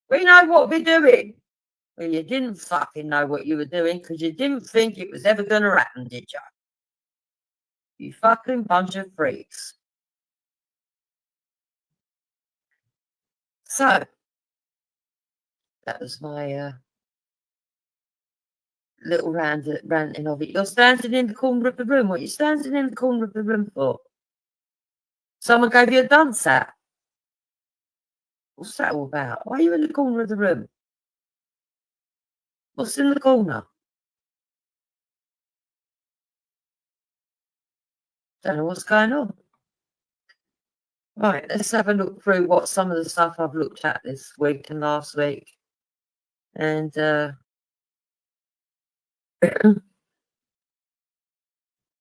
We know what we're doing. Well, you didn't fucking know what you were doing because you didn't think it was ever going to happen, did you? You fucking bunch of freaks. So, that was my little ranting of it. You're standing in the corner of the room. What are you standing in the corner of the room for? Someone gave you a dance hat. What's that all about? Why are you in the corner of the room? What's in the corner? Don't know what's going on. Right, let's have a look through what some of the stuff I've looked at this week and last week. And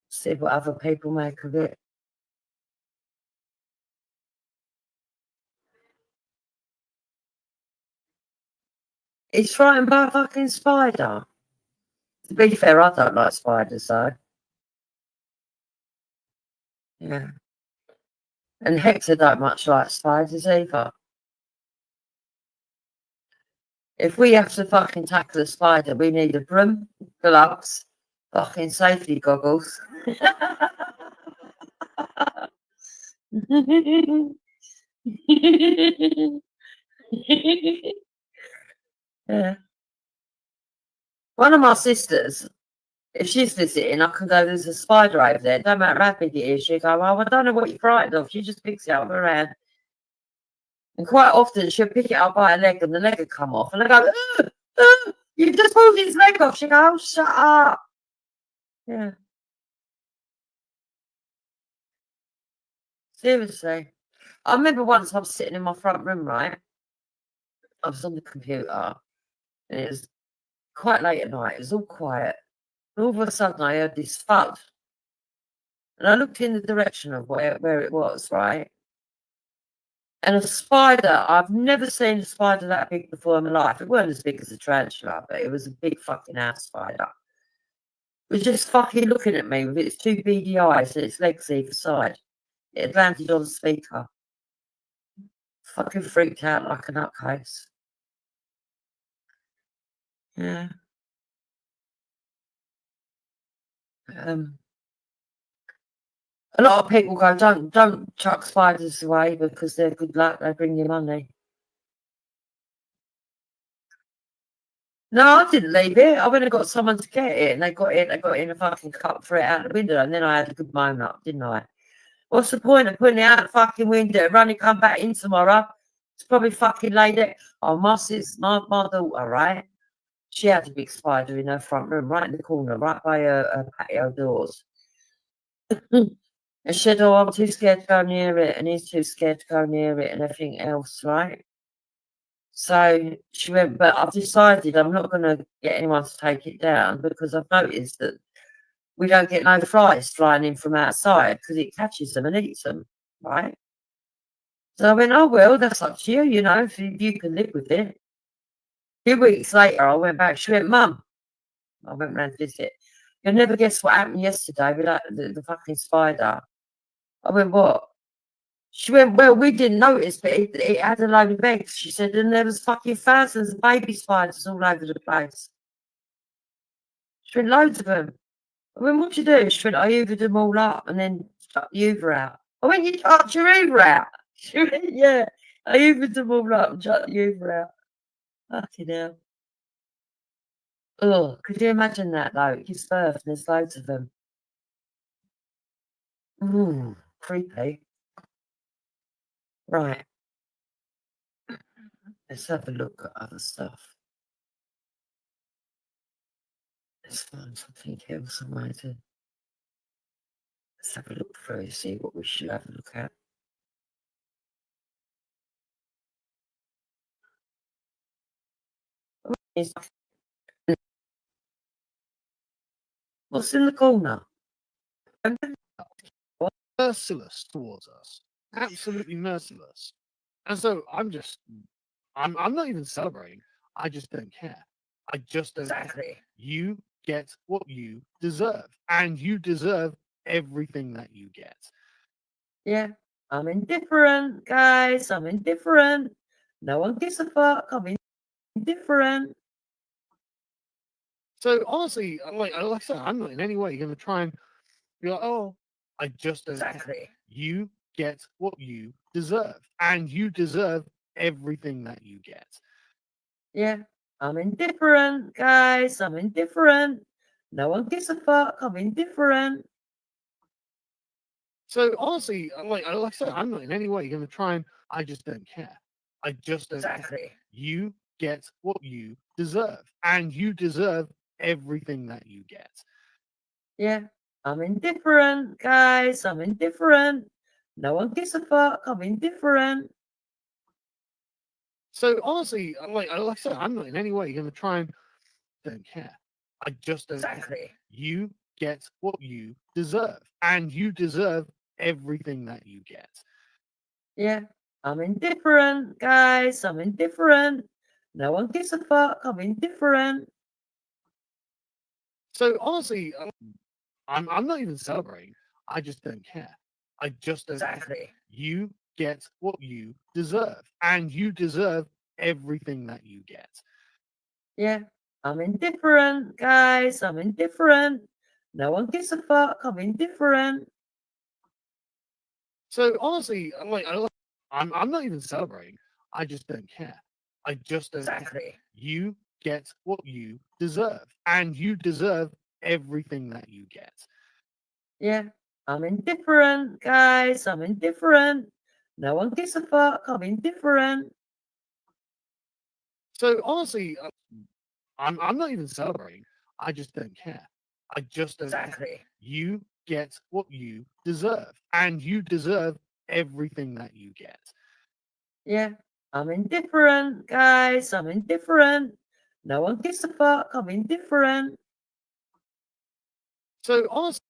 see what other people make of it. He's frightened by a fucking spider. To be fair, I don't like spiders, though. Yeah. And Hector don't much like spiders either. If we have to fucking tackle a spider, we need a broom, gloves, fucking safety goggles. Yeah. One of my sisters, if she's visiting, I can go, there's a spider over there. Don't matter how big it is. She'll go, oh, I don't know what you're frightened of. She just picks it up her hand. And quite often she'll pick it up by her leg and the leg will come off. And I go, you just pulled his leg off. She goes, oh, shut up. Yeah. Seriously. I remember once I was sitting in my front room, right? I was on the computer and it was quite late at night. It was all quiet. And all of a sudden I heard this thud. And I looked in the direction of where it was, right? And a spider, I've never seen a spider that big before in my life. It weren't as big as a tarantula, but it was a big fucking house spider. It was just fucking looking at me with its two beady eyes and its legs either side. It had landed on the speaker. Fucking freaked out like a nutcase. Yeah. A lot of people go, don't chuck spiders away because they're good luck, they bring you money. No, I didn't leave it. I went and got someone to get it, and they got it in a fucking cup, threw it out the window, and then I had a good moan up, didn't I? What's the point of putting it out the fucking window, running, come back in tomorrow? It's probably fucking laid it. Oh, my daughter, right? She had a big spider in her front room, right in the corner, right by her patio doors. And she said, oh, I'm too scared to go near it, and he's too scared to go near it, and everything else, right? So she went, but I've decided I'm not going to get anyone to take it down because I've noticed that we don't get no flies flying in from outside because it catches them and eats them, right? So I went, oh, well, that's up to you, you know, if you can live with it. A few weeks later, I went back. She went, Mum, I went round to visit. You'll never guess what happened yesterday with the fucking spider. I went, what? She went, well, we didn't notice, but it had a load of eggs. She said, and there was fucking thousands of baby spiders all over the place. She went, loads of them. I went, what'd you do? She went, I hoovered them all up and then chucked the hoover out. I went, you chucked your hoover out? She went, yeah. I hoovered them all up and chucked the hoover out. Fucking hell. Oh, could you imagine that, though? It gives birth and there's loads of them. Creepy. Right. Let's have a look at other stuff. Let's find something else I might do. Let's have a look through, see what we should have a look at. What's in the corner? Merciless towards us. Absolutely merciless. And so I'm not even celebrating. I just don't care. I just don't care. You get what you deserve. And you deserve everything that you get. Yeah. I'm indifferent, guys. I'm indifferent. No one gives a fuck. I'm different. So honestly, like I said, I'm not in any way going to try and be like, oh, I just don't care. Exactly. You get what you deserve, and you deserve everything that you get. Yeah, I'm indifferent, guys. I'm indifferent. No one gives a fuck. I'm indifferent. So honestly, like I said, I'm not in any way going to try and I just don't care. I just don't care. Exactly. You get what you deserve, and you deserve everything that you get. Yeah, I'm indifferent, guys. I'm indifferent. No one gives a fuck. I'm indifferent. So honestly, like I said, I'm not in any way going to try and don't care. I just don't care. Exactly. You get what you deserve, and you deserve everything that you get. Yeah, I'm indifferent, guys. I'm indifferent. No one gives a fuck. I'm indifferent. So honestly, I'm not even celebrating. I just don't care. I just don't care. Exactly. You get what you deserve, and you deserve everything that you get. Yeah, I'm indifferent, guys. I'm indifferent. No one gives a fuck. I'm indifferent. So honestly, like I'm not even celebrating. I just don't care. I just don't care. Exactly. You get what you deserve, and you deserve everything that you get. Yeah, I'm indifferent, guys. I'm indifferent. No one gives a fuck. I'm indifferent. So honestly, I'm not even celebrating. I just don't care. I just don't care. Exactly. You get what you deserve, and you deserve everything that you get. Yeah, I'm indifferent, guys. I'm indifferent. No one gives a fuck. I'm indifferent. So honestly.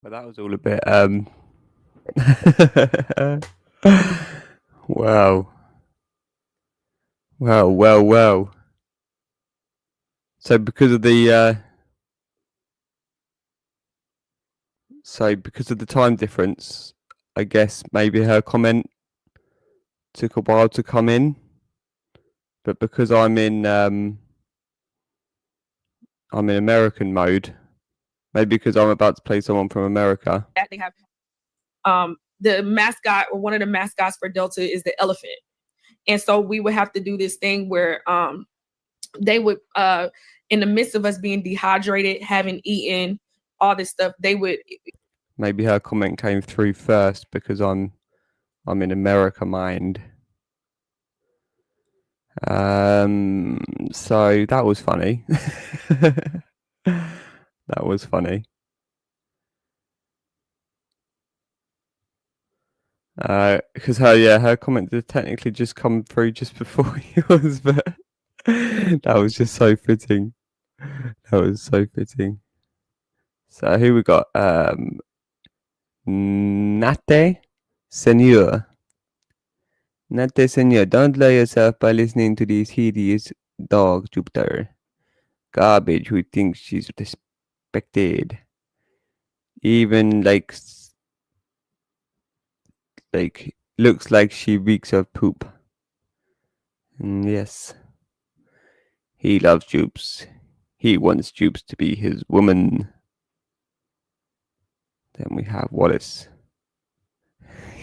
But that was all a bit wow. Well. So because of the time difference, I guess maybe her comment took a while to come in. But because I'm in American mode, maybe because I'm about to play someone from America. That they have the mascot, or one of the mascots for Delta, is the elephant. And so we would have to do this thing where they would in the midst of us being dehydrated, having eaten all this stuff, they would. Maybe her comment came through first because I'm in America mind. So that was funny. That was funny. Because her comment did technically just come through just before yours, but that was just so fitting. That was so fitting. So who we got? Nate Senor. Nate Senor, don't lie yourself by listening to these hideous dogs, Jupiter. Garbage who thinks she's respected. Even like looks like she reeks of poop. And yes. He loves Jupes. He wants Jupes to be his woman. Then we have Wallace.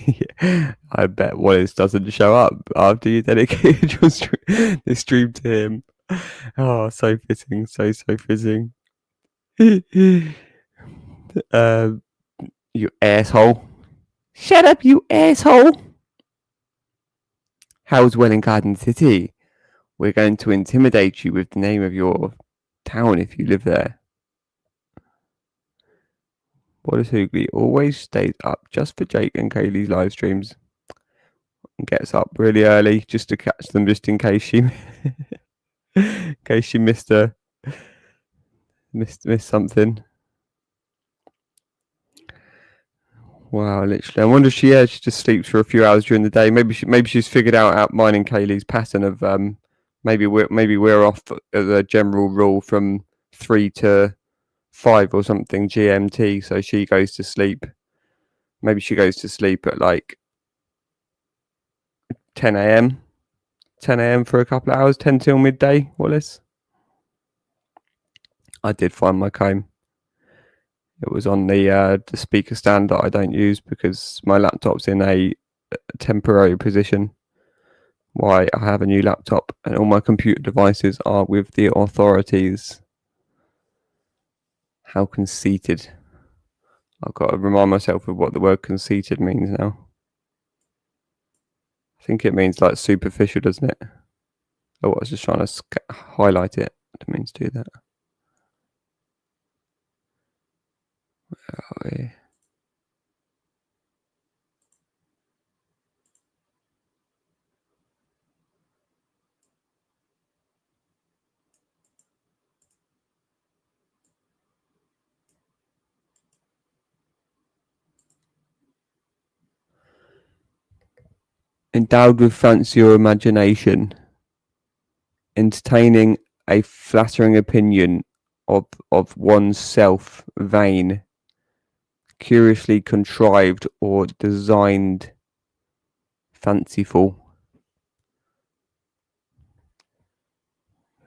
Yeah, I bet Wallace doesn't show up after you dedicated the stream to him. Oh, so fitting, so fitting. You asshole. Shut up, you asshole. How's Welling Garden City? We're going to intimidate you with the name of your town if you live there. Wallace Hoogley always stays up just for Jake and Kaylee's live streams. And gets up really early just to catch them, just in case she missed something. Wow, literally. I wonder if she just sleeps for a few hours during the day. Maybe she's figured out mine and Kaylee's pattern of maybe we're off as a general rule from 3 to 5 or something GMT, so she goes to sleep. Maybe she goes to sleep at like 10 a.m. 10 a.m. for a couple of hours, 10 till midday, Wallace. I did find my comb. It was on the speaker stand that I don't use because my laptop's in a temporary position. Why I have a new laptop and all my computer devices are with the authorities. How conceited. I've got to remind myself of what the word conceited means now. I think it means like superficial, doesn't it? Oh, I was just trying to highlight it. I didn't mean to do that. Where are we? Endowed with fancy or imagination, entertaining a flattering opinion of oneself, vain, curiously contrived or designed, fanciful.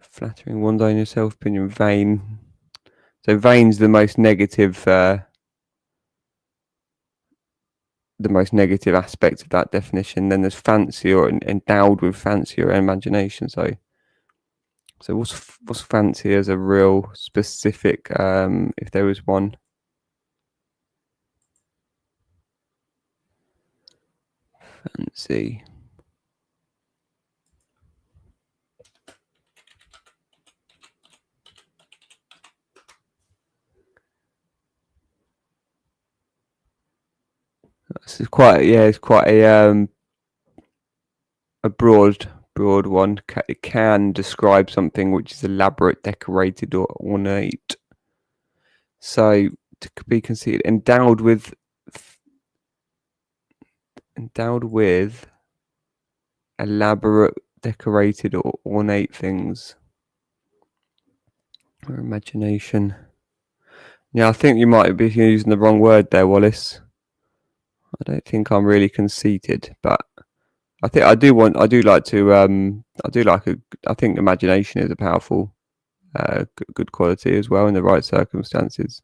Flattering one's own self opinion, vain. So vain's the most negative aspect of that definition. Then there's fancy or endowed with fancy or imagination. So what's fancy as a real specific, if there was one? Fancy. It's quite a broad one. It can describe something which is elaborate, decorated, or ornate. So to be conceited, endowed with elaborate, decorated, or ornate things, or imagination. Yeah, I think you might be using the wrong word there, Wallace. I don't think I'm really conceited, but I think I do like to I think imagination is a powerful good quality as well in the right circumstances.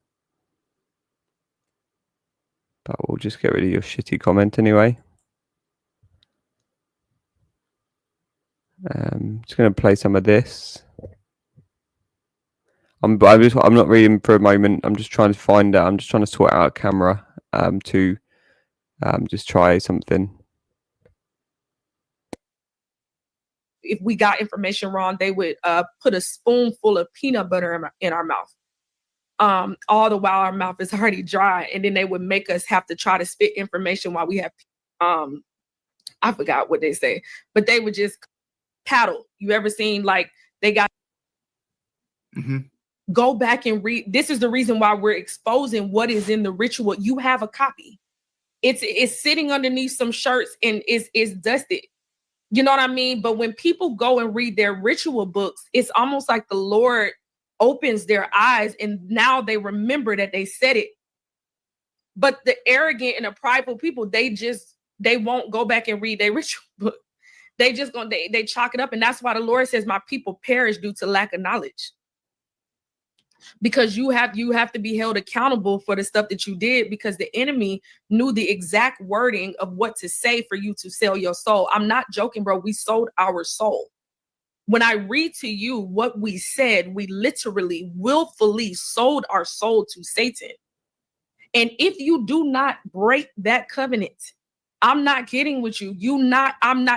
But we'll just get rid of your shitty comment anyway. Just going to play some of this. I'm not reading for a moment. I'm just trying to find out. I'm just trying to sort out a camera to just try something. If we got information wrong, they would put a spoonful of peanut butter in our mouth. All the while our mouth is already dry, and then they would make us have to try to spit information while we have I forgot what they say, but they would just paddle. You ever seen like they got go back and read. This is the reason why we're exposing what is in the ritual. You have a copy. It's sitting underneath some shirts and it's dusted. You know what I mean? But when people go and read their ritual books, it's almost like the Lord opens their eyes and now they remember that they said it. But the arrogant and the prideful people, they won't go back and read their ritual book. They just they chalk it up. And that's why the Lord says, my people perish due to lack of knowledge. Because you have to be held accountable for the stuff that you did, because the enemy knew the exact wording of what to say for you to sell your soul. I'm not joking, bro. We sold our soul. When I read to you what we said, we literally willfully sold our soul to Satan. And if you do not break that covenant, I'm not kidding with you.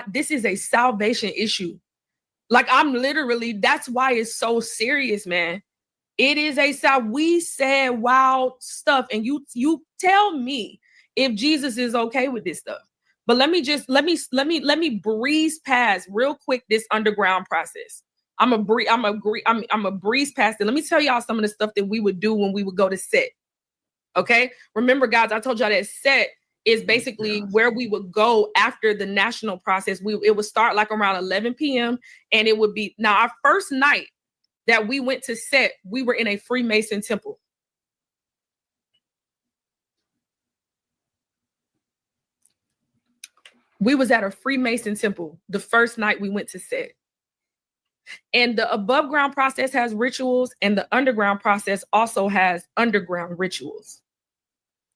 This is a salvation issue. Like that's why it's so serious, man. It is we said wild stuff, and you tell me if Jesus is okay with this stuff. But let me breeze past real quick this underground process. I'm a breeze past it. Let me tell y'all some of the stuff that we would do when we would go to set. Okay, remember, guys, I told y'all that set is basically where we would go after the national process. It would start like around 11 p.m. and it would be now our first night that we went to set, we were in a Freemason temple. We was at a Freemason temple the first night we went to set. And the above ground process has rituals, and the underground process also has underground rituals.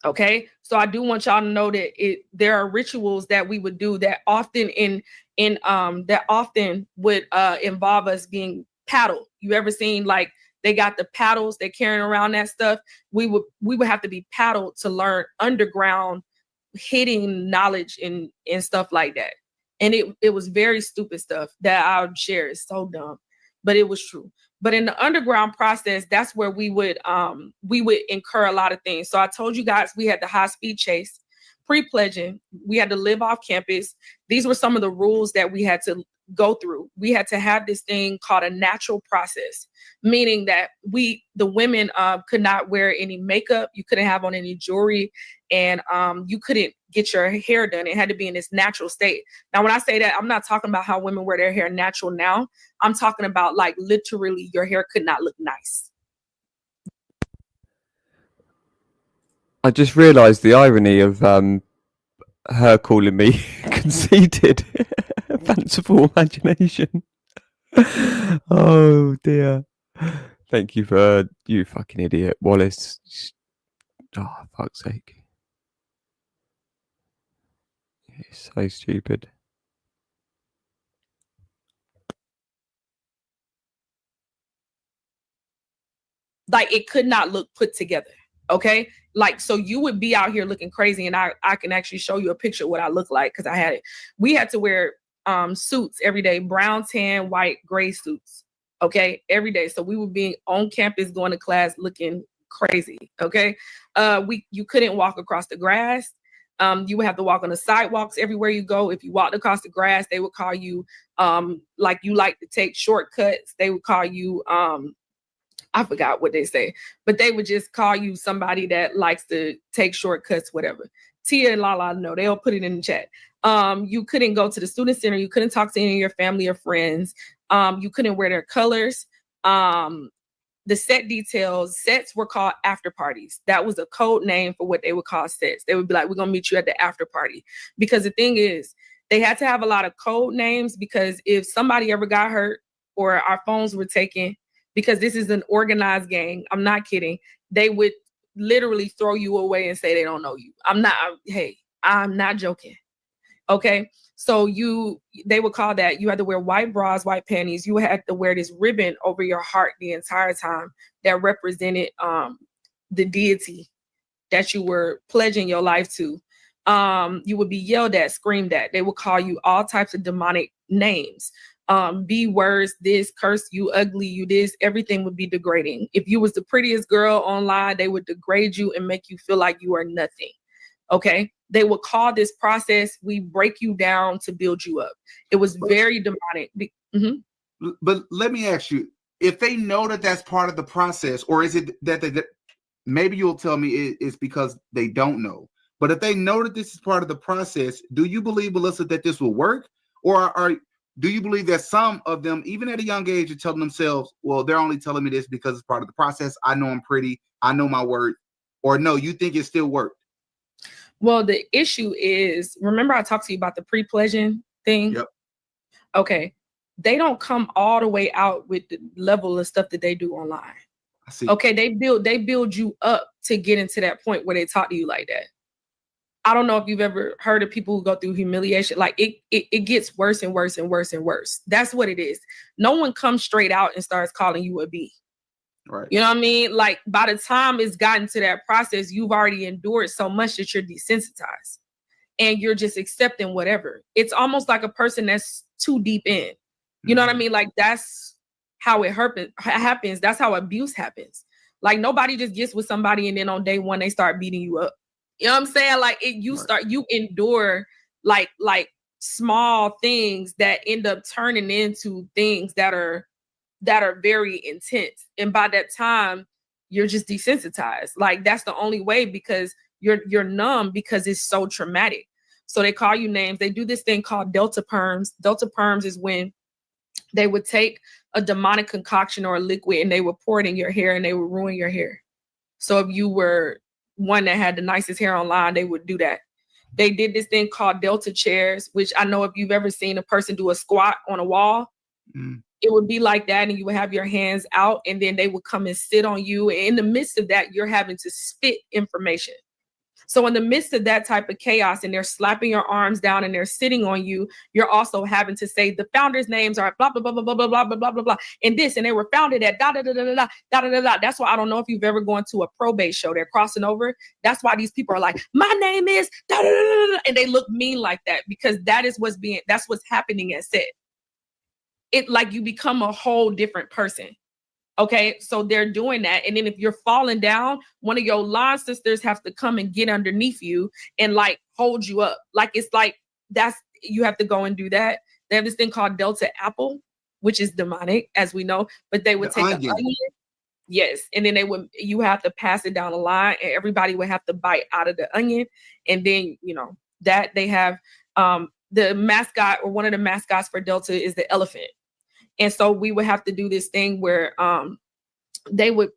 Okay, so I do want y'all to know that there are rituals that we would do that often would involve us being paddled. You ever seen like they got the paddles, they're carrying around that stuff? We would have to be paddled to learn underground hidden knowledge and stuff like that. And it was very stupid stuff that I would share. It's so dumb, but it was true. But in the underground process, that's where we would incur a lot of things. So I told you guys we had the high speed chase, pre-pledging. We had to live off campus. These were some of the rules that we had to go through. We had to have this thing called a natural process, meaning that the women could not wear any makeup. You couldn't have on any jewelry, and you couldn't get your hair done. It had to be in this natural state. Now, when I say that, I'm not talking about how women wear their hair natural now. I'm talking about like literally your hair could not look nice. I just realised the irony of her calling me conceited. Fanciful imagination. Oh dear. Thank you for you fucking idiot, Wallace. Oh, fuck's sake. It's so stupid. Like it could not look put together. Okay. Like, so you would be out here looking crazy, and I can actually show you a picture of what I look like, because I had it. We had to wear suits every day, brown, tan, white, gray suits. Okay, every day. So we would be on campus going to class looking crazy. Okay, you couldn't walk across the grass. You would have to walk on the sidewalks everywhere you go. If you walked across the grass, they would call you like you like to take shortcuts. They would call you I forgot what they say, but they would just call you somebody that likes to take shortcuts, whatever. Tia and Lala know, they'll put it in the chat. You couldn't go to the student center. You couldn't talk to any of your family or friends. You couldn't wear their colors. The set details, sets were called after parties. That was a code name for what they would call sets. They would be like, we're going to meet you at the after party. Because the thing is, they had to have a lot of code names, because if somebody ever got hurt or our phones were taken, because this is an organized gang, I'm not kidding, they would literally throw you away and say they don't know you. I'm not joking. Okay. So they would call that, you had to wear white bras, white panties. You had to wear this ribbon over your heart the entire time that represented the deity that you were pledging your life to. You would be yelled at, screamed at. They would call you all types of demonic names. B words, this, curse, you ugly, you this, everything would be degrading. If you was the prettiest girl online, they would degrade you and make you feel like you are nothing. Okay. They would call this process, we break you down to build you up. It was very demonic. But let me ask you, if they know that that's part of the process, or is it that maybe you'll tell me it's because they don't know. But if they know that this is part of the process, do you believe, Melissa, that this will work? Or do you believe that some of them, even at a young age, are telling themselves, well, they're only telling me this because it's part of the process. I know I'm pretty. I know my word. Or no, you think it still worked? Well, the issue is, remember I talked to you about the pre-pledging thing? Yep. Okay. They don't come all the way out with the level of stuff that they do online. I see. Okay. They build you up to get into that point where they talk to you like that. I don't know if you've ever heard of people who go through humiliation. Like it gets worse and worse and worse and worse. That's what it is. No one comes straight out and starts calling you a B. Right. You know what I mean? Like by the time it's gotten to that process, you've already endured so much that you're desensitized and you're just accepting whatever. It's almost like a person that's too deep in. You know what I mean? Like that's how it happens. That's how abuse happens. Like nobody just gets with somebody and then on day one they start beating you up. You know what I'm saying? Like you endure like small things that end up turning into things that are very intense. And by that time, you're just desensitized. Like that's the only way, because you're numb because it's so traumatic. So they call you names. They do this thing called Delta Perms. Delta Perms is when they would take a demonic concoction or a liquid and they would pour it in your hair and they would ruin your hair. So if you were one that had the nicest hair online, they would do that. They did this thing called Delta chairs, which I know if you've ever seen a person do a squat on a wall, it would be like that. And you would have your hands out and then they would come and sit on you. And in the midst of that, you're having to spit information. So in the midst of that type of chaos and they're slapping your arms down and they're sitting on you, you're also having to say the founders' names are blah, blah, blah, blah, blah, blah, blah, blah, blah, blah, blah, and this, and they were founded at da, da, da, da, da, da, da, da, da. That's why I don't know if you've ever gone to a probate show. They're crossing over. That's why these people are like, my name is da, da, da, da, da, and they look mean like that, because that's what's happening at set. It like you become a whole different person. Okay, so they're doing that. And then if you're falling down, one of your line sisters have to come and get underneath you and like hold you up. Like it's like you have to go and do that. They have this thing called Delta Apple, which is demonic, as we know, but they would take an onion. Yes. And then you have to pass it down the line and everybody would have to bite out of the onion. And then, that they have the mascot, or one of the mascots for Delta is the elephant. And so we would have to do this thing where they would,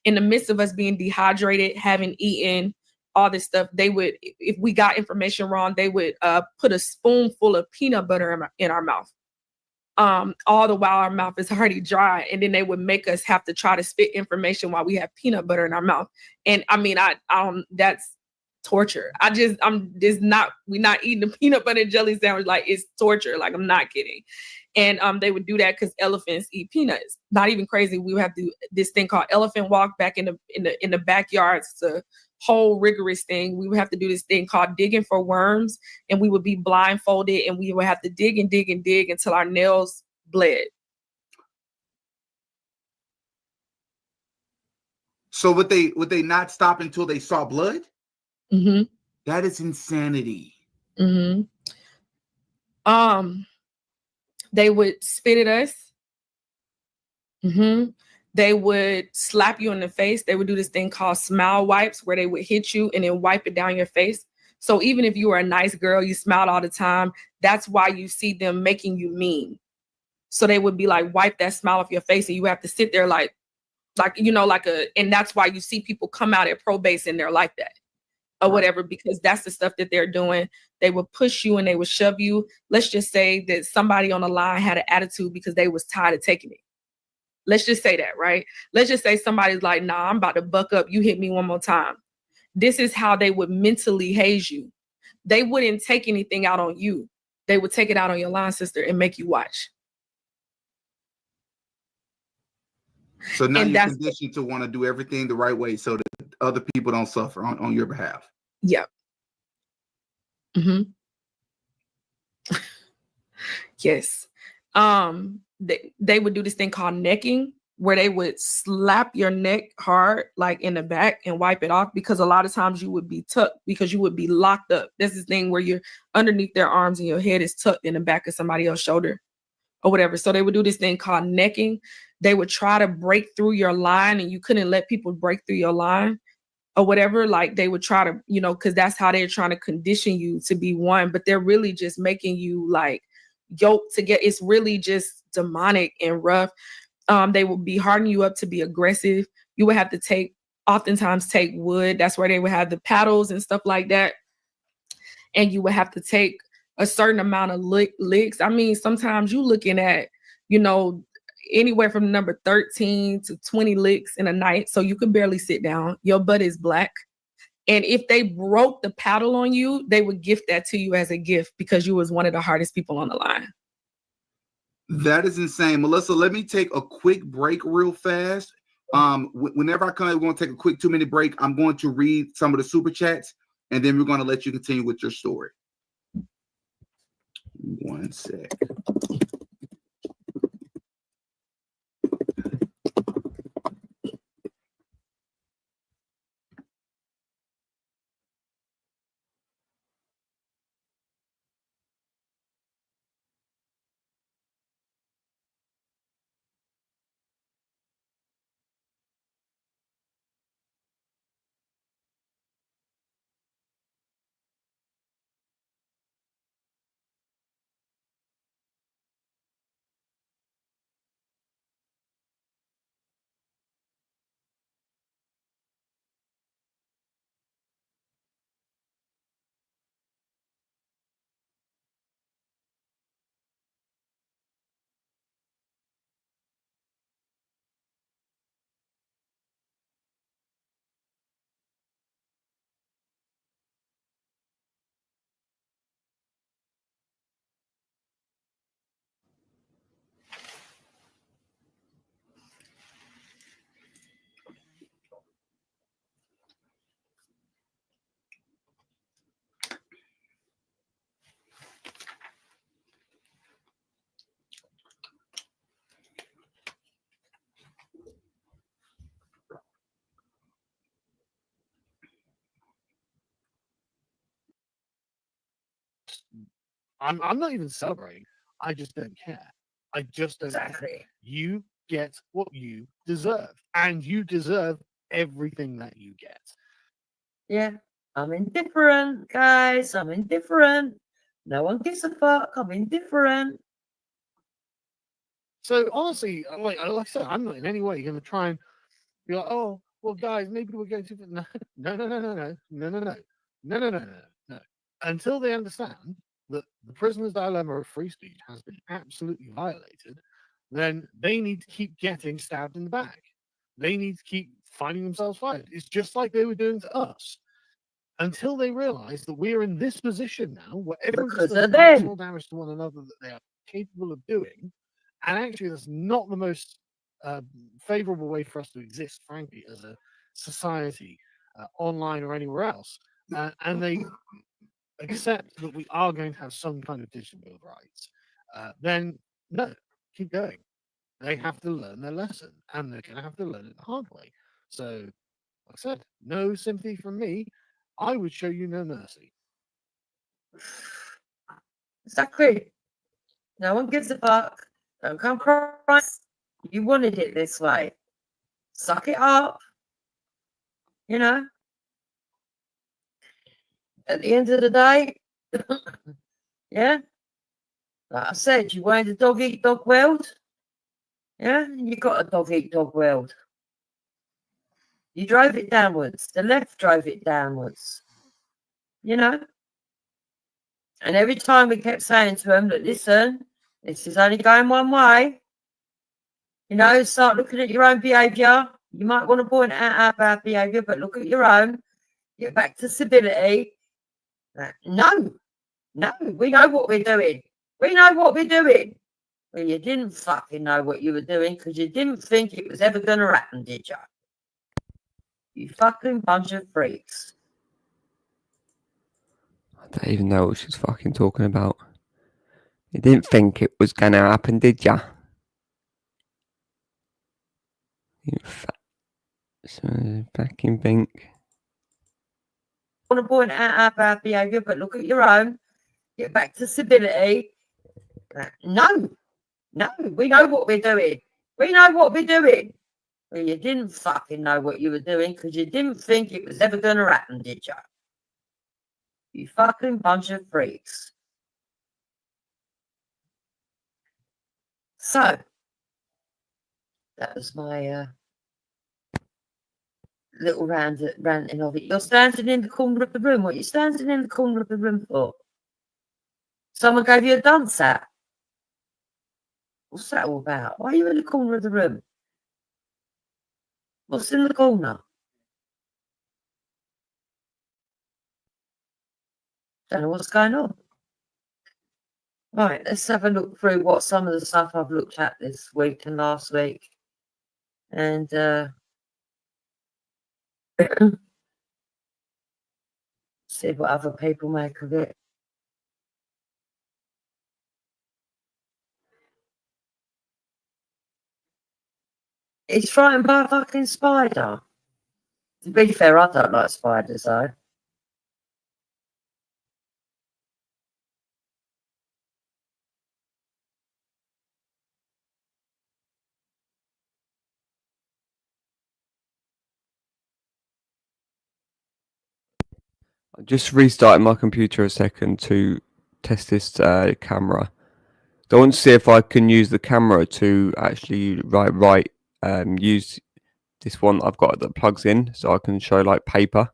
in the midst of us being dehydrated, having eaten all this stuff, they would, if we got information wrong, they would put a spoonful of peanut butter in our mouth. All the while our mouth is already dry. And then they would make us have to try to spit information while we have peanut butter in our mouth. And I mean, that's torture. We're not eating a peanut butter and jelly sandwich. Like it's torture. Like I'm not kidding. And they would do that because elephants eat peanuts. Not even crazy. We would have to do this thing called elephant walk back in the backyard. It's a whole rigorous thing. We would have to do this thing called digging for worms, and we would be blindfolded, and we would have to dig and dig and dig until our nails bled. So would they not stop until they saw blood? Mm-hmm. That is insanity. Mm-hmm. They would spit at us. Mm-hmm. They would slap you in the face. They would do this thing called smile wipes, where they would hit you and then wipe it down your face. So even if you were a nice girl, you smiled all the time, that's why you see them making you mean. So they would be like, wipe that smile off your face, and you have to sit there like, and that's why you see people come out at probate and they're like that or whatever, because that's the stuff that they're doing. They would push you and they would shove you. Let's just say that somebody on the line had an attitude because they was tired of taking it. Let's just say that, right? Let's just say somebody's like, nah, I'm about to buck up. You hit me one more time. This is how they would mentally haze you. They wouldn't take anything out on you. They would take it out on your line sister and make you watch. So now And you're that's conditioned to want to do everything the right way so that other people don't suffer on your behalf. Yeah. Yes. They would do this thing called necking, where they would slap your neck hard, like in the back, and wipe it off, because a lot of times you would be tucked because you would be locked up. There's this thing where you're underneath their arms and your head is tucked in the back of somebody else's shoulder or whatever. So they would do this thing called necking. They would try to break through your line, and you couldn't let people break through your line or whatever. Like they would try to, because that's how they're trying to condition you to be one, but they're really just making you like yoked to get. It's really just demonic and rough. They would be hardening you up to be aggressive. You would have to oftentimes take wood. That's where they would have the paddles and stuff like that. And you would have to take a certain amount of licks. I mean, sometimes you looking at, anywhere from number 13 to 20 licks in a night. So you could barely sit down. Your butt is black. And if they broke the paddle on you, they would gift that to you as a gift because you was one of the hardest people on the line. That is insane. Melissa, let me take a quick break real fast. Whenever I come, we're going to take a quick 2-minute break. I'm going to read some of the super chats, and then we're going to let you continue with your story. 1 sec. I'm not even celebrating. I just don't care. I just don't care. You get what you deserve, and you deserve everything that you get. Yeah, I'm indifferent, guys. I'm indifferent. No one gives a fuck. I'm indifferent. So honestly, like I said, I'm not in any way going to try and be like, oh, well, guys, maybe we're going to. No. Until they understand that the prisoner's dilemma of free speech has been absolutely violated, then they need to keep getting stabbed in the back. They need to keep finding themselves fired. It's just like they were doing to us. Until they realize that we're in this position now, where everyone just does personal damage to one another that they are capable of doing, and actually that's not the most favorable way for us to exist, frankly, as a society, online or anywhere else. And they accept that we are going to have some kind of digital bill of rights, then no, keep going. They have to learn their lesson, and they're going to have to learn it the hard way. So, like I said, no sympathy from me. I would show you no mercy. Exactly. No one gives a fuck. Don't compromise. You wanted it this way. Suck it up. You know, at the end of the day, yeah, like I said, you wanted a dog eat dog world. Yeah, you got a dog eat dog world. You drove it downwards. The left drove it downwards. You know, and every time we kept saying to them that, listen, this is only going one way. You know, start looking at your own behaviour. You might want to point out our bad behaviour, but look at your own. Get back to civility. No, we know what we're doing. We know what we're doing. Well, you didn't fucking know what you were doing because you didn't think it was ever going to happen, did you? You fucking bunch of freaks. I don't even know what she's fucking talking about. You didn't think it was gonna happen, did ya? You fat fucking think. I want to point out our bad behaviour, but look at your own. Get back to civility. No, we know what we're doing. We know what we're doing. Well, you didn't fucking know what you were doing because you didn't think it was ever going to happen, did you? You fucking bunch of freaks. So, that was my little ranting of it. You're standing in the corner of the room. What are you standing in the corner of the room for? Someone gave you a dance hat. What's that all about? Why are you in the corner of the room? What's in the corner? Don't know what's going on. Right, let's have a look through what some of the stuff I've looked at this week and last week. And see what other people make of it. He's frightened by a fucking spider. To be fair, I don't like spiders though. I just restarted my computer a second to test this camera. I want to see if I can use the camera to actually use this one I've got that plugs in, so I can show like paper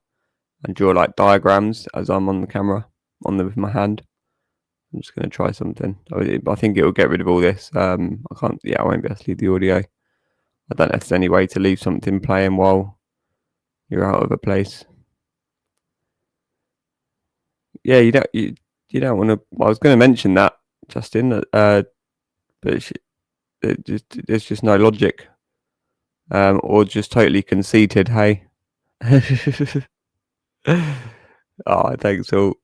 and draw like diagrams as I'm on the camera with my hand. I'm just going to try something. I think it will get rid of all this. I can't. Yeah, I won't be able to leave the audio. I don't know if there's any way to leave something playing while you're out of a place. Yeah, you don't want to. I was going to mention that, Justin, but there's just no logic, or just totally conceited. Hey. Oh, thanks all.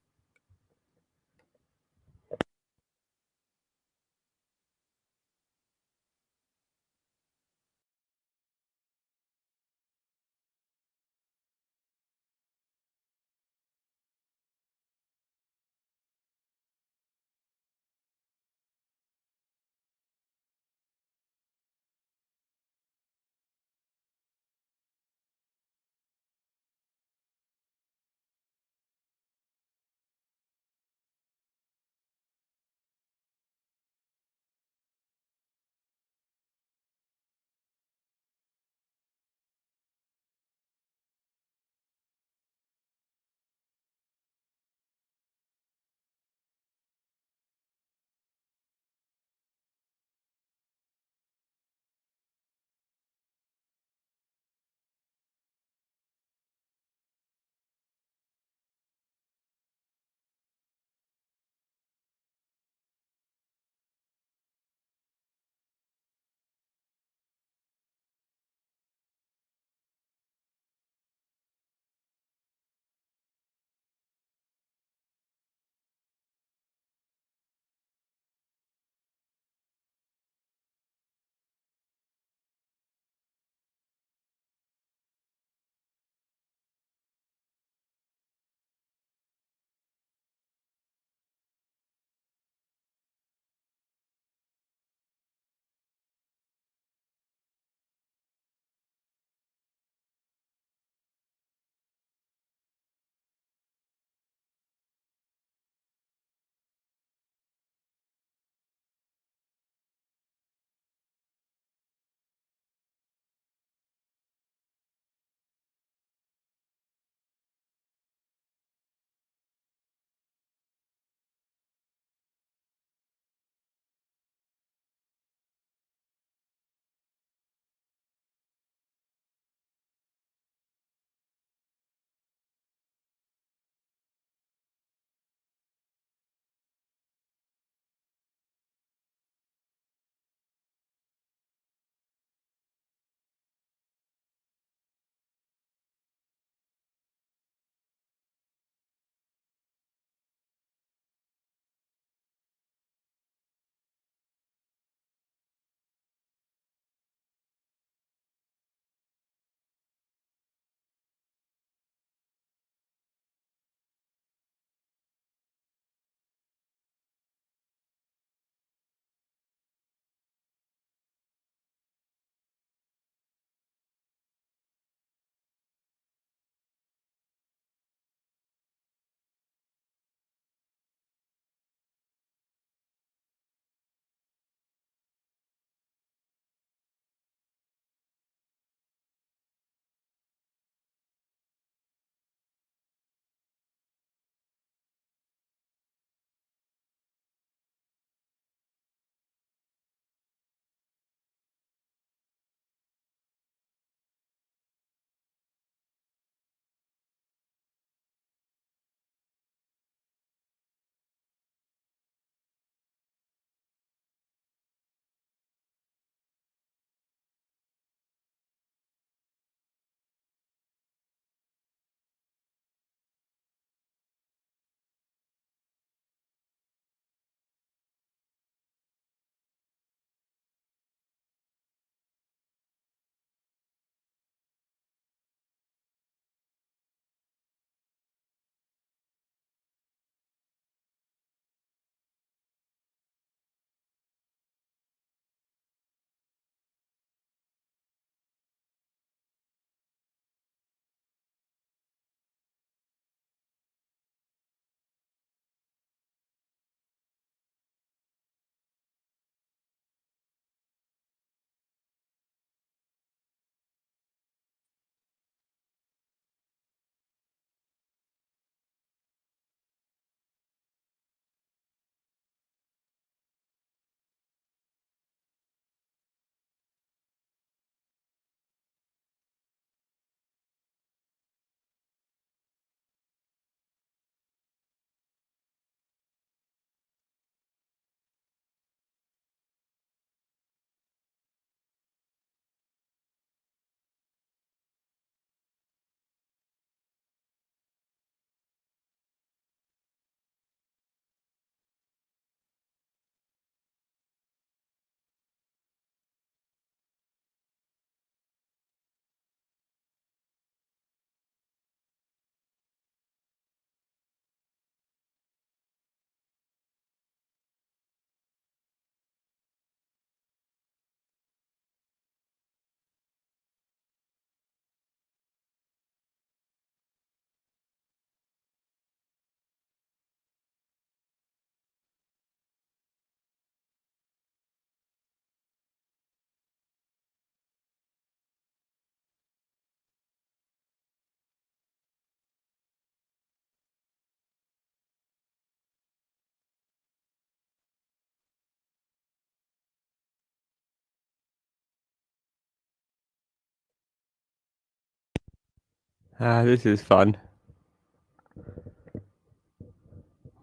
This is fun.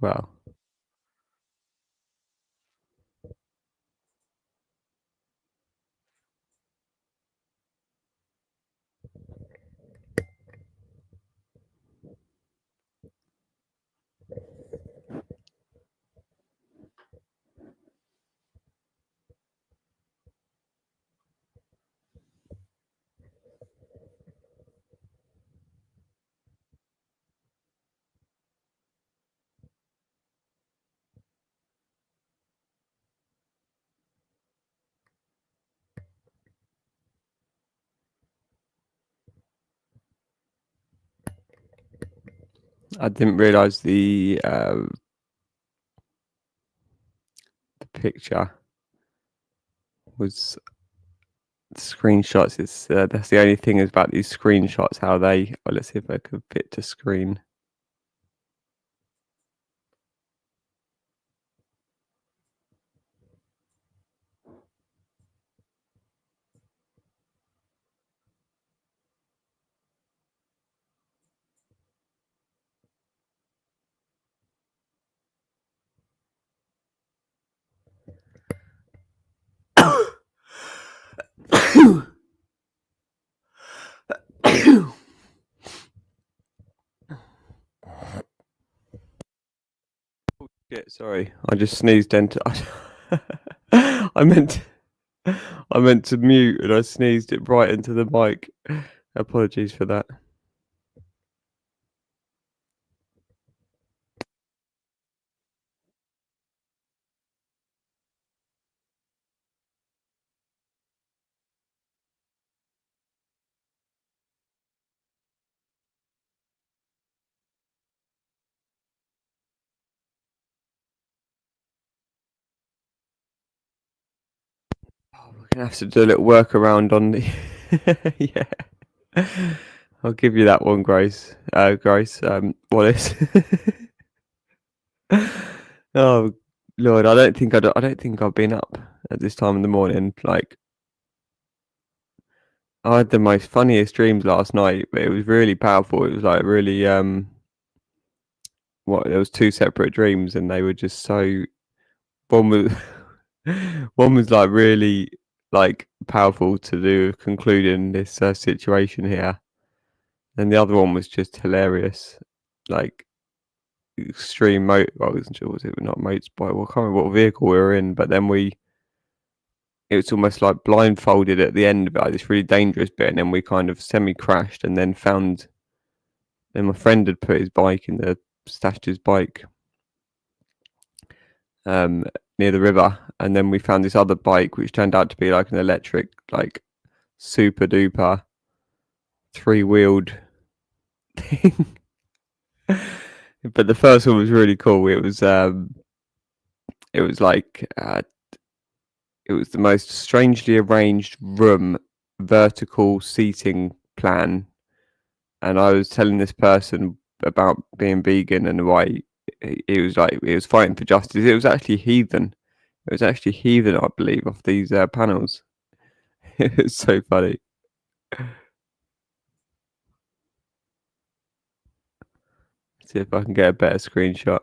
Well, I didn't realise the picture was screenshots. It's that's the only thing is about these screenshots. How they? Well, let's see if I could fit to screen. Shit, sorry, I just sneezed into. I meant to mute and I sneezed it right into the mic. Apologies for that. Oh, we're gonna have to do a little workaround on the. Yeah, I'll give you that one, Grace. Grace, Wallace. Oh Lord, I don't think I've been up at this time in the morning. Like I had the most funniest dreams last night, but it was really powerful. It was like really there was two separate dreams and they were just so one was one was like really like powerful to do with concluding this situation here, and the other one was just hilarious, like extreme motor. Well, I wasn't sure was it not motorbike. Well, I can't remember what vehicle we were in, but then it was almost like blindfolded at the end of it, like this really dangerous bit, and then we kind of semi crashed, and then found. Then my friend had put his bike in the stashed his bike near the river, and then we found this other bike which turned out to be like an electric, like super duper three-wheeled thing. But the first one was really cool. It was like it was the most strangely arranged room vertical seating plan, and I was telling this person about being vegan and why it was like it was fighting for justice. It was actually heathen. It was actually heathen, I believe, off these panels. It was so funny. See if I can get a better screenshot.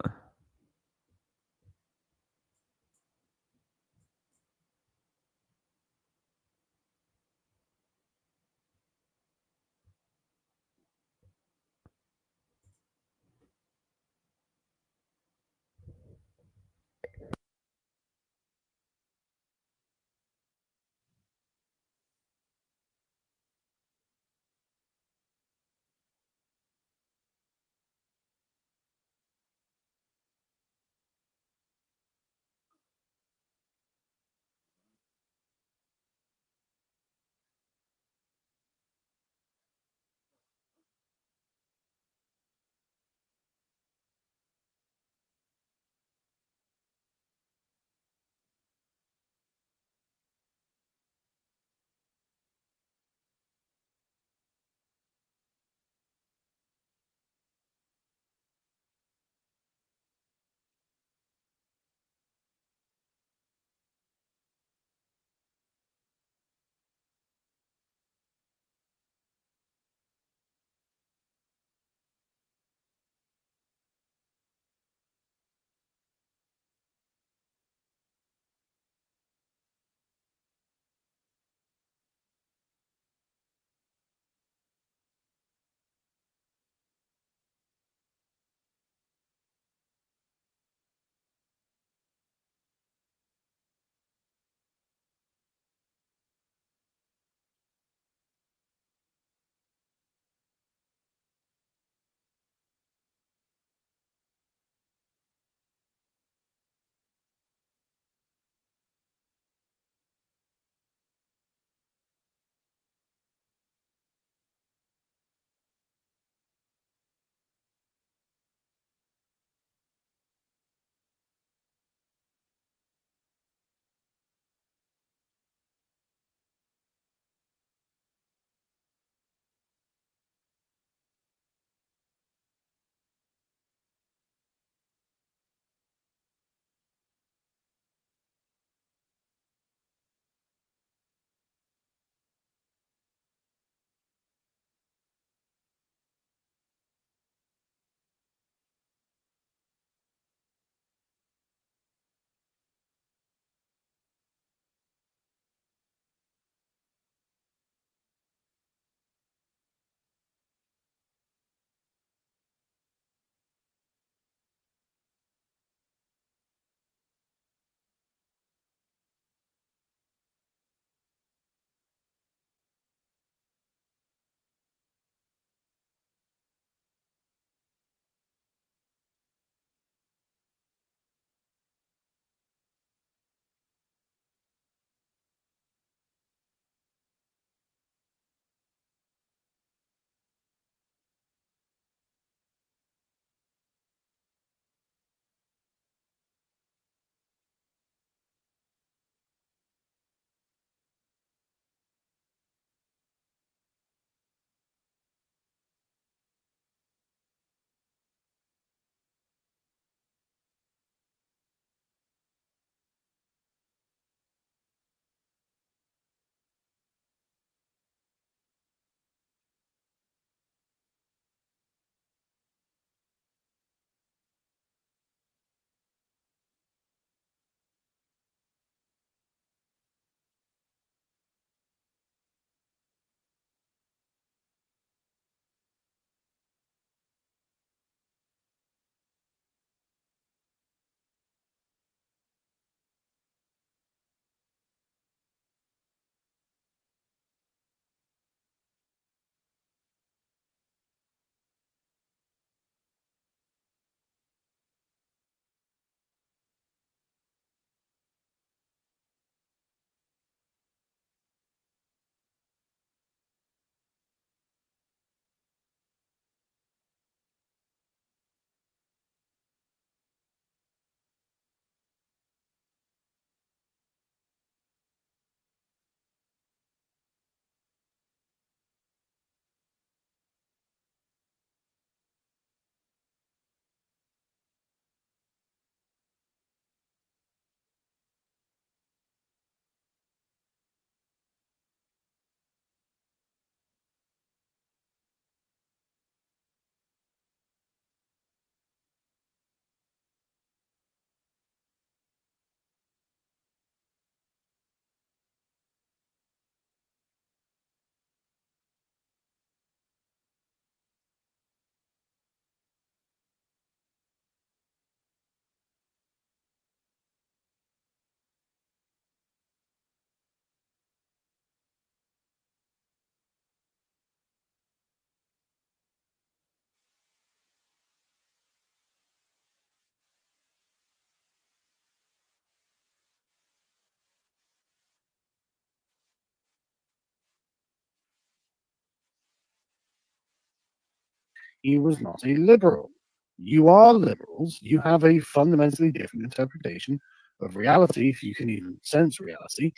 he was not a liberal. You are liberals. You have a fundamentally different interpretation of reality, if you can even sense reality.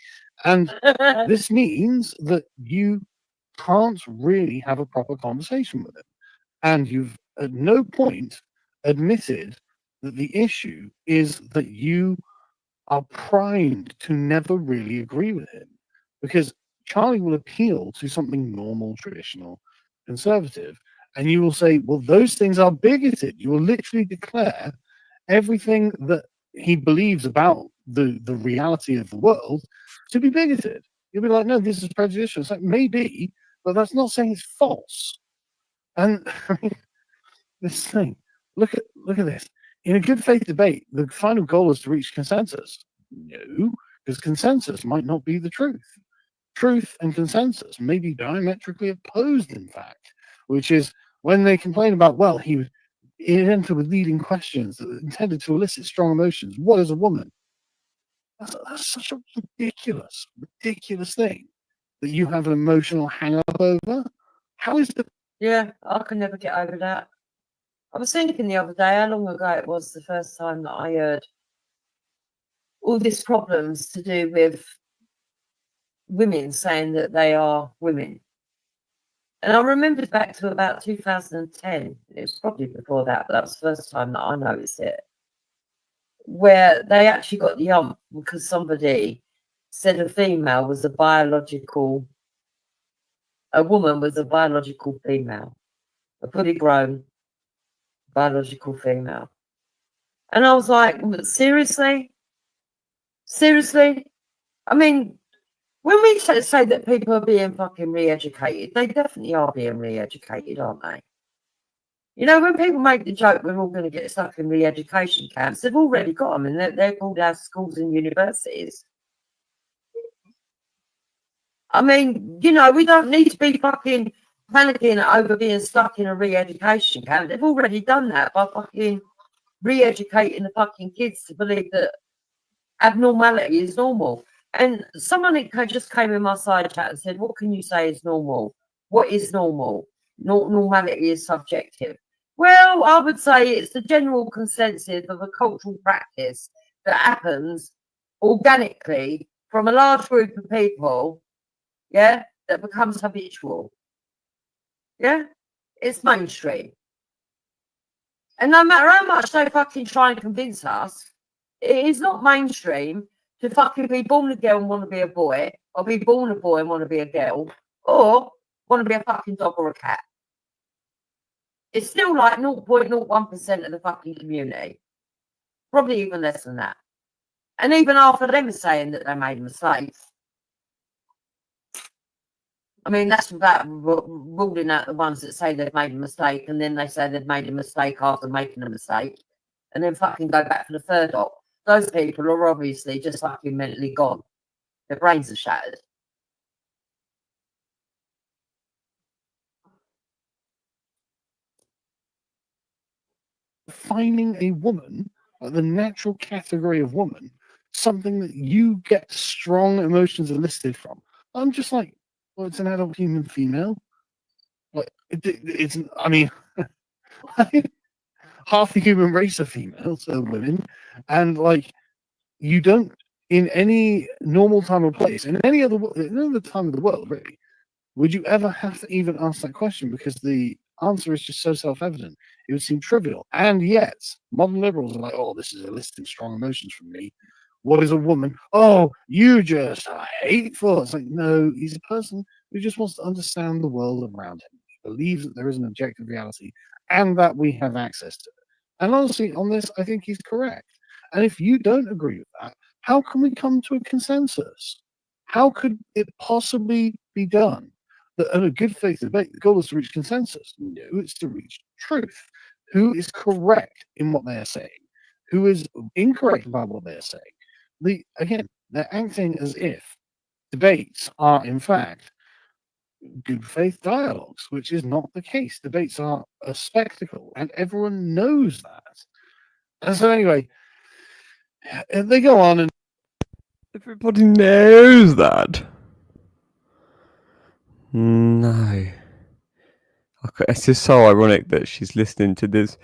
And this means that you can't really have a proper conversation with him. And you've at no point admitted that the issue is that you are primed to never really agree with him. Because Charlie will appeal to something normal, traditional, conservative, and you will say, well, those things are bigoted. You will literally declare everything that he believes about the reality of the world to be bigoted. You'll be like, no, this is prejudicial. It's like, maybe, but that's not saying it's false. And I mean, this thing, look at this. In a good faith debate, the final goal is to reach consensus. No, because consensus might not be the truth. Truth and consensus may be diametrically opposed, in fact, which is when they complain about, well, he entered with leading questions that intended to elicit strong emotions. What is a woman? That's such a ridiculous thing that you have an emotional hang up over. How is the Yeah, I can never get over that. I was thinking the other day how long ago it was the first time that I heard all these problems to do with women saying that they are women. And I remembered back to about 2010. It was probably before that, but that was the first time that I noticed it. Where they actually got the ump because somebody said a woman was a biological female, a fully grown biological female. And I was like, seriously? Seriously? I mean, when we say that people are being fucking re-educated, they definitely are being re-educated, aren't they? You know, when people make the joke we're all going to get stuck in re-education camps, they've already got them, and they're called our schools and universities. I mean, you know, we don't need to be fucking panicking over being stuck in a re-education camp. They've already done that by fucking re-educating the fucking kids to believe that abnormality is normal. And someone just came in my side chat and said, what can you say is normal? What is normal? Normality is subjective. Well, I would say it's the general consensus of a cultural practice that happens organically from a large group of people, yeah, that becomes habitual. Yeah, it's mainstream. And no matter how much they fucking try and convince us, it is not mainstream to fucking be born a girl and want to be a boy, or be born a boy and want to be a girl, or want to be a fucking dog or a cat. It's still like 0.01% of the fucking community. Probably even less than that. And even half of them are saying that they made mistakes. I mean, that's without ruling out the ones that say they've made a mistake, and then they say they've made a mistake after making a mistake, and then fucking go back for the third op. Those people are obviously just fucking mentally gone. Their brains are shattered. Defining a woman, the natural category of woman, something that you get strong emotions elicited from? I'm just like, well, it's an adult human female. Like, it's, I mean, half the human race are females, are women, and like, you don't, in any normal time or place, in any other time of the world, really, would you ever have to even ask that question? Because the answer is just so self-evident. It would seem trivial. And yet, modern liberals are like, oh, this is eliciting strong emotions from me. What is a woman? Oh, you just are hateful. It's like, no, he's a person who just wants to understand the world around him. He believes that there is an objective reality and that we have access to it. And honestly, on this, I think he's correct. And if you don't agree with that, how can we come to a consensus? How could it possibly be done that in a good faith debate, the goal is to reach consensus? No, it's to reach truth. Who is correct in what they are saying? Who is incorrect about what they are saying? Again, they're acting as if debates are, in fact, good faith dialogues, which is not the case. Debates are a spectacle, and everyone knows that. And so, anyway, they go on and Everybody knows that. No. It's just so ironic that she's listening to this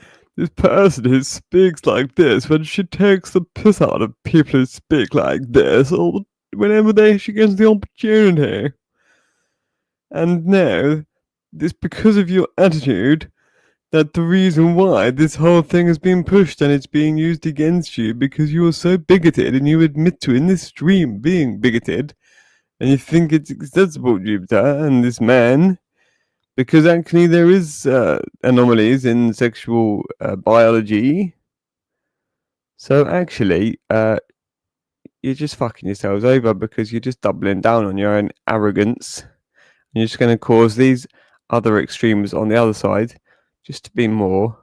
person who speaks like this when she takes the piss out of people who speak like this or whenever she gets the opportunity. And now, it's because of your attitude that the reason why this whole thing has been pushed and it's being used against you because you are so bigoted and you admit to in this stream being bigoted and you think it's acceptable, Jupiter and this man, because actually there is anomalies in sexual biology. So actually, you're just fucking yourselves over because you're just doubling down on your own arrogance. You're just going to cause these other extremes on the other side just to be more.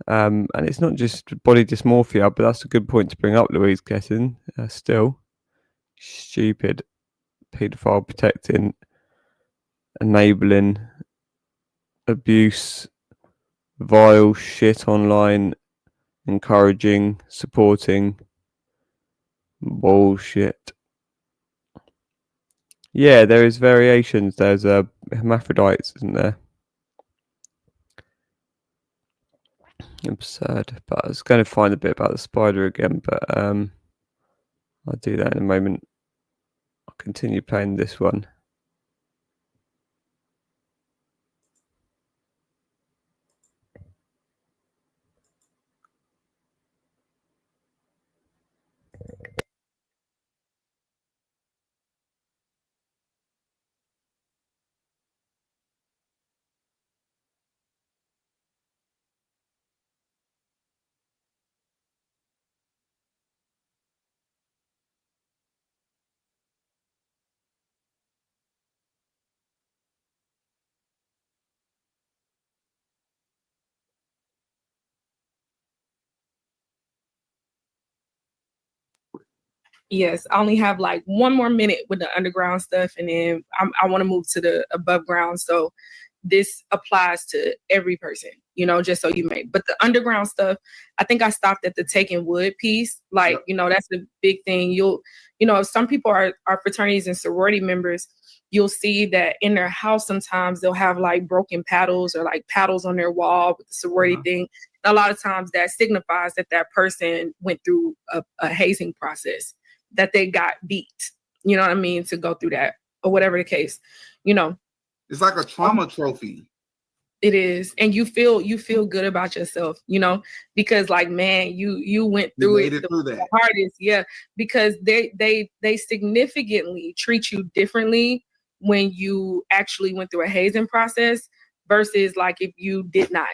And it's not just body dysmorphia, but that's a good point to bring up, Louise Gettin. Still, stupid, paedophile protecting, enabling, abuse, vile shit online, encouraging, supporting, bullshit. Yeah, there is variations. There's hermaphrodites, isn't there? Absurd. But I was going to find a bit about the spider again, but I'll do that in a moment. I'll continue playing this one. Yes, I only have like one more minute with the underground stuff, and then I want to move to the above ground. So this applies to every person, you know, just so you may. But the underground stuff, I think I stopped at the taking wood piece. Like, Yep. you know, that's the big thing. You know, if some people are fraternities and sorority members, you'll see that in their house sometimes they'll have like broken paddles or like paddles on their wall with the sorority thing. A lot of times that signifies that that person went through a hazing process, that they got beat, you know what I mean, to go through that or whatever the case, you know. It's like a trauma trophy. It is. And you feel good about yourself, you know, because like, man, you went You through made it it through the that. hardest. Yeah. Because they significantly treat you differently when you actually went through a hazing process versus like if you did not.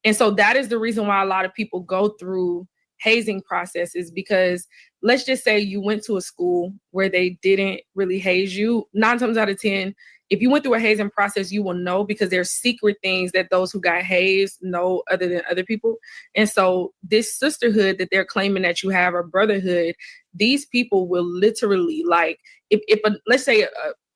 And so that is the reason why a lot of people go through hazing processes, because let's just say you went to a school where they didn't really haze you. 9 times out of 10, if you went through a hazing process, you will know, because there's secret things that those who got hazed know other than other people. And so this sisterhood that they're claiming that you have, or brotherhood, these people will literally, like, let's say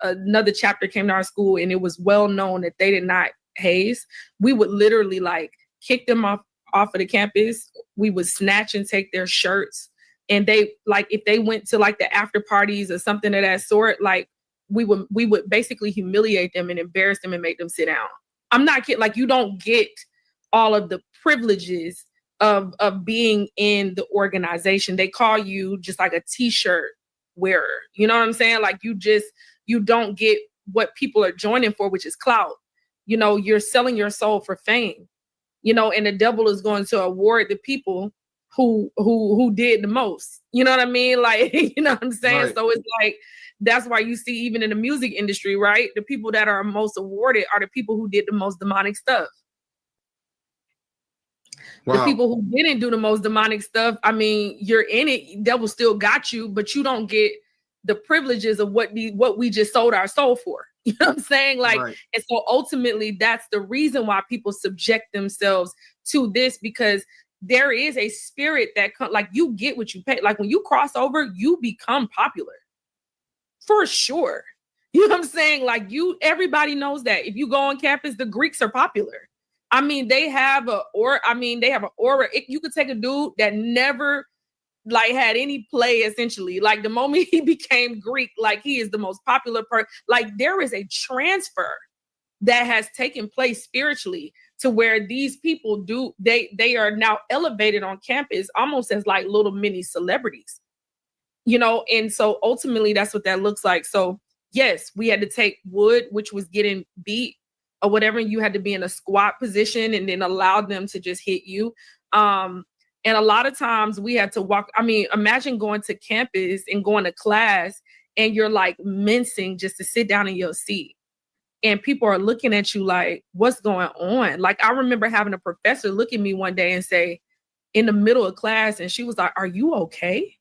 another chapter came to our school and it was well known that they did not haze, we would literally like kick them off of the campus. We would snatch and take their shirts. And they, like, if they went to like the after parties or something of that sort, like we would basically humiliate them and embarrass them and make them sit down. I'm not kidding. Like, you don't get all of the privileges of being in the organization. They call you just like a t-shirt wearer. You know what I'm saying? Like, you don't get what people are joining for, which is clout. You know, you're selling your soul for fame. You know, and the devil is going to award the people who did the most. You know what I mean? Like, you know what I'm saying? Right. So it's like, that's why you see, even in the music industry, right? The people that are most awarded are the people who did the most demonic stuff. Wow. The people who didn't do the most demonic stuff, I mean, you're in it, devil still got you, but you don't get the privileges of what we just sold our soul for. You know what I'm saying? Like, Right. and so ultimately that's the reason why people subject themselves to this, because there is a spirit that like, you get what you pay. Like, when you cross over, you become popular. For sure. You know what I'm saying? Like, everybody knows that. If you go on campus, the Greeks are popular. I mean, they have an aura. You could take a dude that never like had any play, essentially. Like, the moment he became Greek, like, he is the most popular person. Like, there is a transfer that has taken place spiritually to where these people they are now elevated on campus almost as like little mini celebrities, you know? And so ultimately that's what that looks like. So yes, we had to take Wood, which was getting beat or whatever. You had to be in a squat position and then allow them to just hit you. And a lot of times we had to walk. I mean, imagine going to campus and going to class and you're like mincing just to sit down in your seat. And people are looking at you like, what's going on? Like, I remember having a professor look at me one day and say, in the middle of class, and she was like, are you okay?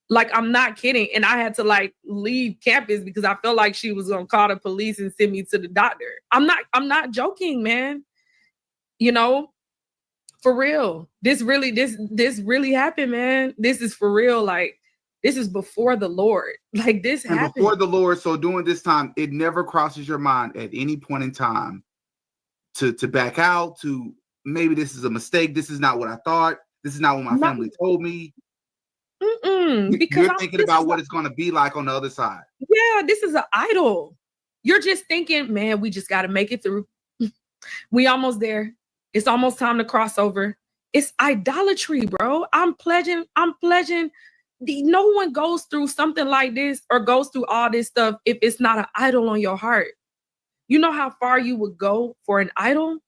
Like, I'm not kidding. And I had to like leave campus because I felt like she was gonna call the police and send me to the doctor. I'm not joking, man. You know, for real. This really happened, man. This is for real. Like, this is before the Lord. Like, this And happened. before the Lord. So during this time, it never crosses your mind at any point in time to back out, to maybe this is a mistake. This is not what I thought. This is not what my family told me. Because you're thinking about what it's going to be like on the other side. Yeah, this is an idol. You're just thinking, man, we just got to make it through. We almost there. It's almost time to cross over. It's idolatry, bro. I'm pledging. No one goes through something like this or goes through all this stuff if it's not an idol on your heart. You know how far you would go for an idol?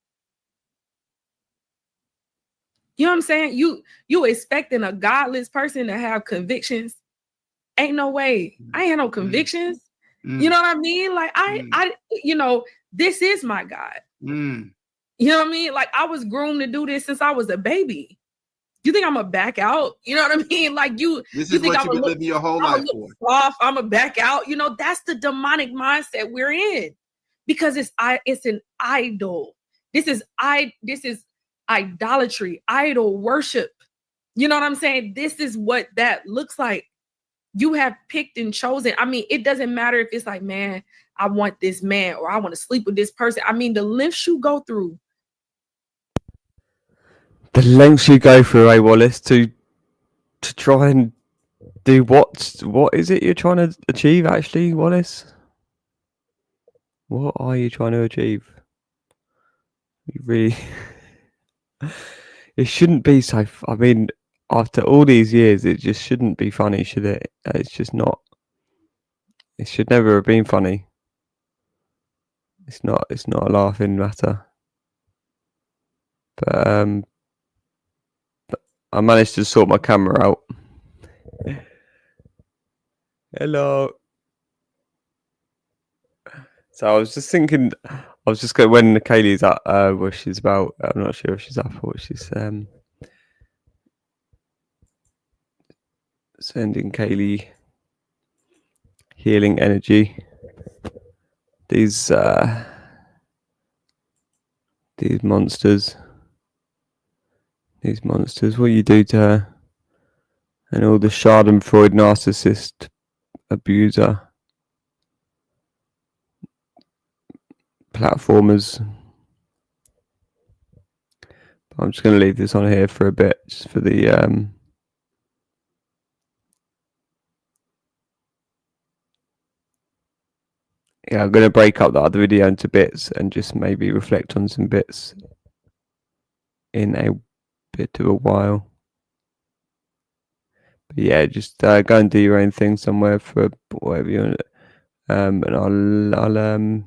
You know what I'm saying? You expecting a godless person to have convictions. Ain't no way. I ain't had no convictions. You know what I mean? Like I you know, this is my God. You know what I mean? Like, I was groomed to do this since I was a baby. You think I'm gonna back out? You know what I mean? Like, this you is think what you've been living your whole life for. I'm gonna back out. You know, that's the demonic mindset we're in, because it's an idol. This is idolatry, idol worship. You know what I'm saying? This is what that looks like. You have picked and chosen. I mean, it doesn't matter if it's like, man, I want this man or I want to sleep with this person. I mean, the lengths you go through. The lengths you go through, Wallace, to try and do what is it you're trying to achieve, actually, Wallace? What are you trying to achieve? You really... It shouldn't be so... I mean, after all these years, it just shouldn't be funny, should it? It's just not. It should never have been funny. It's not a laughing matter. But I managed to sort my camera out. Hello. So I was just thinking, I was just going, when Kaylee's up, well, she's about, I'm not sure if she's up or she's sending Kaylee healing energy. These monsters, what you do to her, and all the Schadenfreude narcissist abuser platformers. I'm just going to leave this on here for a bit, just for the yeah, I'm going to break up the other video into bits and just maybe reflect on some bits in a bit of a while. But yeah, just go and do your own thing somewhere for whatever you want. And I'll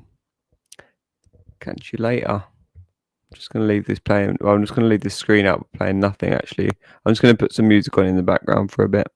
catch you later. I'm just going to leave this playing. Well, I'm just going to leave this screen out playing nothing, actually. I'm just going to put some music on in the background for a bit.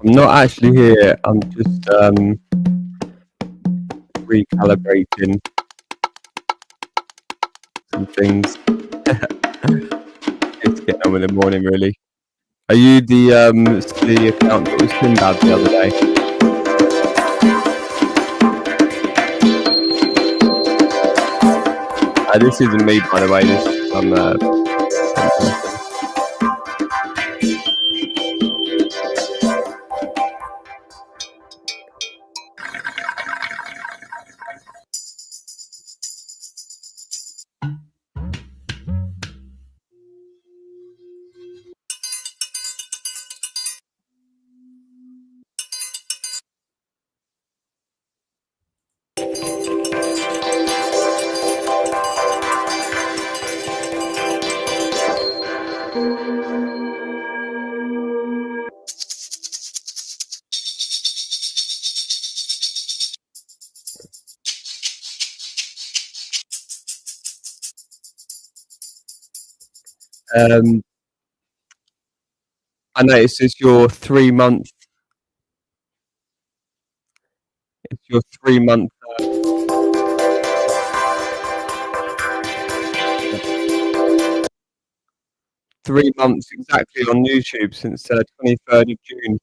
I'm not actually here. I'm just recalibrating some things. Just getting on with the morning, really. Are you the account that was Sinbad the other day? This isn't me, by the way. This is some person. I noticed it's your 3 month. It's your 3 month. 3 months exactly on YouTube since 23rd of June.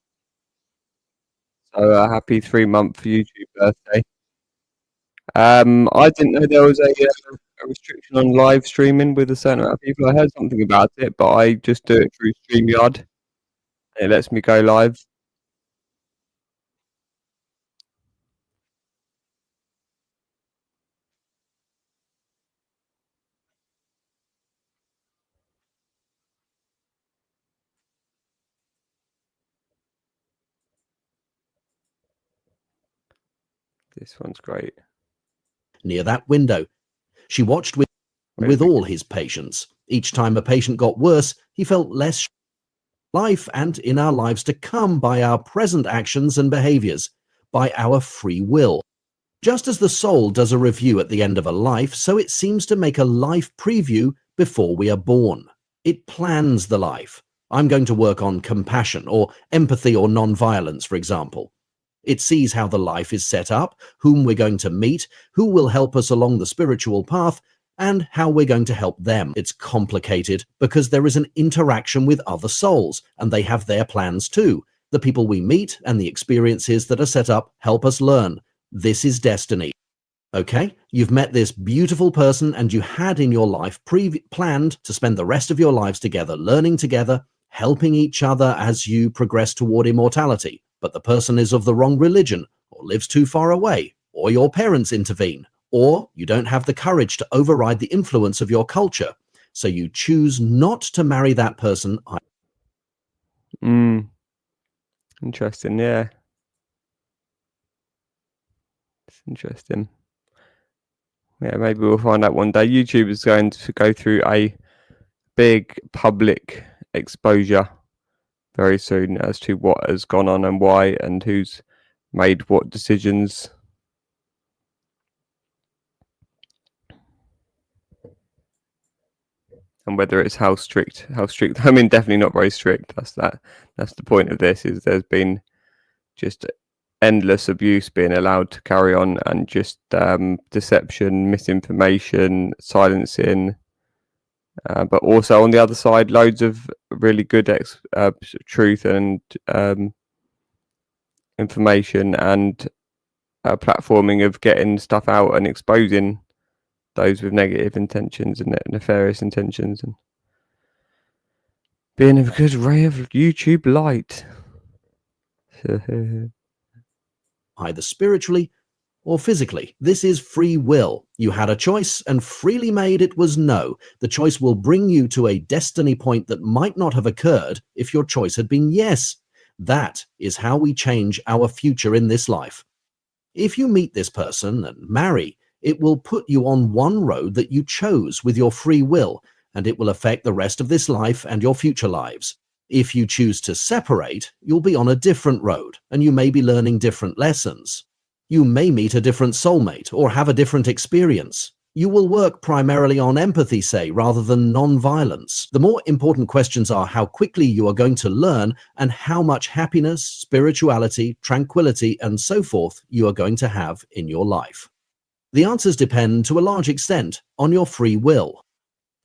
So happy 3 month YouTube birthday. I didn't know there was a restriction on live streaming with a certain amount of people. I heard something about it, but I just do it through StreamYard. It lets me go live. This one's great. Near that window, she watched with all his patients. Each time a patient got worse, he felt less life and in our lives to come by our present actions and behaviors, by our free will. Just as the soul does a review at the end of a life, so it seems to make a life preview before we are born. It plans the life. I'm going to work on compassion or empathy or non-violence, for example. It sees how the life is set up, whom we're going to meet, who will help us along the spiritual path, and how we're going to help them. It's complicated because there is an interaction with other souls, and they have their plans too. The people we meet and the experiences that are set up help us learn. This is destiny. Okay, you've met this beautiful person and you had in your life planned to spend the rest of your lives together, learning together, helping each other as you progress toward immortality. But the person is of the wrong religion, or lives too far away, or your parents intervene, or you don't have the courage to override the influence of your culture. So you choose not to marry that person. Interesting, yeah. It's interesting. Yeah, maybe we'll find out one day. YouTube is going to go through a big public exposure very soon as to what has gone on and why, and who's made what decisions. And whether it's how strict. I mean, definitely not very strict. That's the point of this, is there's been just endless abuse being allowed to carry on, and just deception, misinformation, silencing, but also on the other side, loads of really good truth and information, and platforming of getting stuff out and exposing those with negative intentions and nefarious intentions, and being a good ray of YouTube light. either spiritually or physically. This is free will. You had a choice and freely made it was no. The choice will bring you to a destiny point that might not have occurred if your choice had been yes. That is how we change our future in this life. If you meet this person and marry, it will put you on one road that you chose with your free will, and it will affect the rest of this life and your future lives. If you choose to separate, you'll be on a different road, and you may be learning different lessons. You may meet a different soulmate or have a different experience. You will work primarily on empathy, say, rather than non-violence. The more important questions are how quickly you are going to learn and how much happiness, spirituality, tranquility, and so forth you are going to have in your life. The answers depend to a large extent on your free will.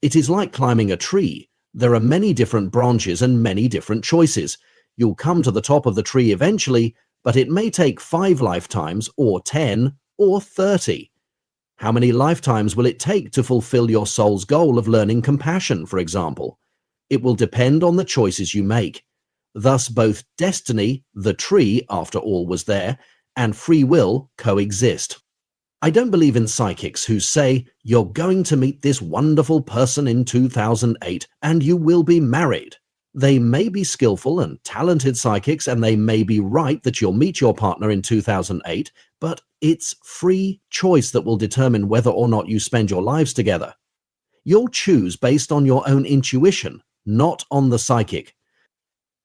It is like climbing a tree. There are many different branches and many different choices. You'll come to the top of the tree eventually, but it may take 5 lifetimes or 10 or 30. How many lifetimes will it take to fulfill your soul's goal of learning compassion, for example? It will depend on the choices you make. Thus, both destiny, the tree, after all was there, and free will coexist. I don't believe in psychics who say, you're going to meet this wonderful person in 2008 and you will be married. They may be skillful and talented psychics, and they may be right that you'll meet your partner in 2008, but it's free choice that will determine whether or not you spend your lives together. You'll choose based on your own intuition, not on the psychic.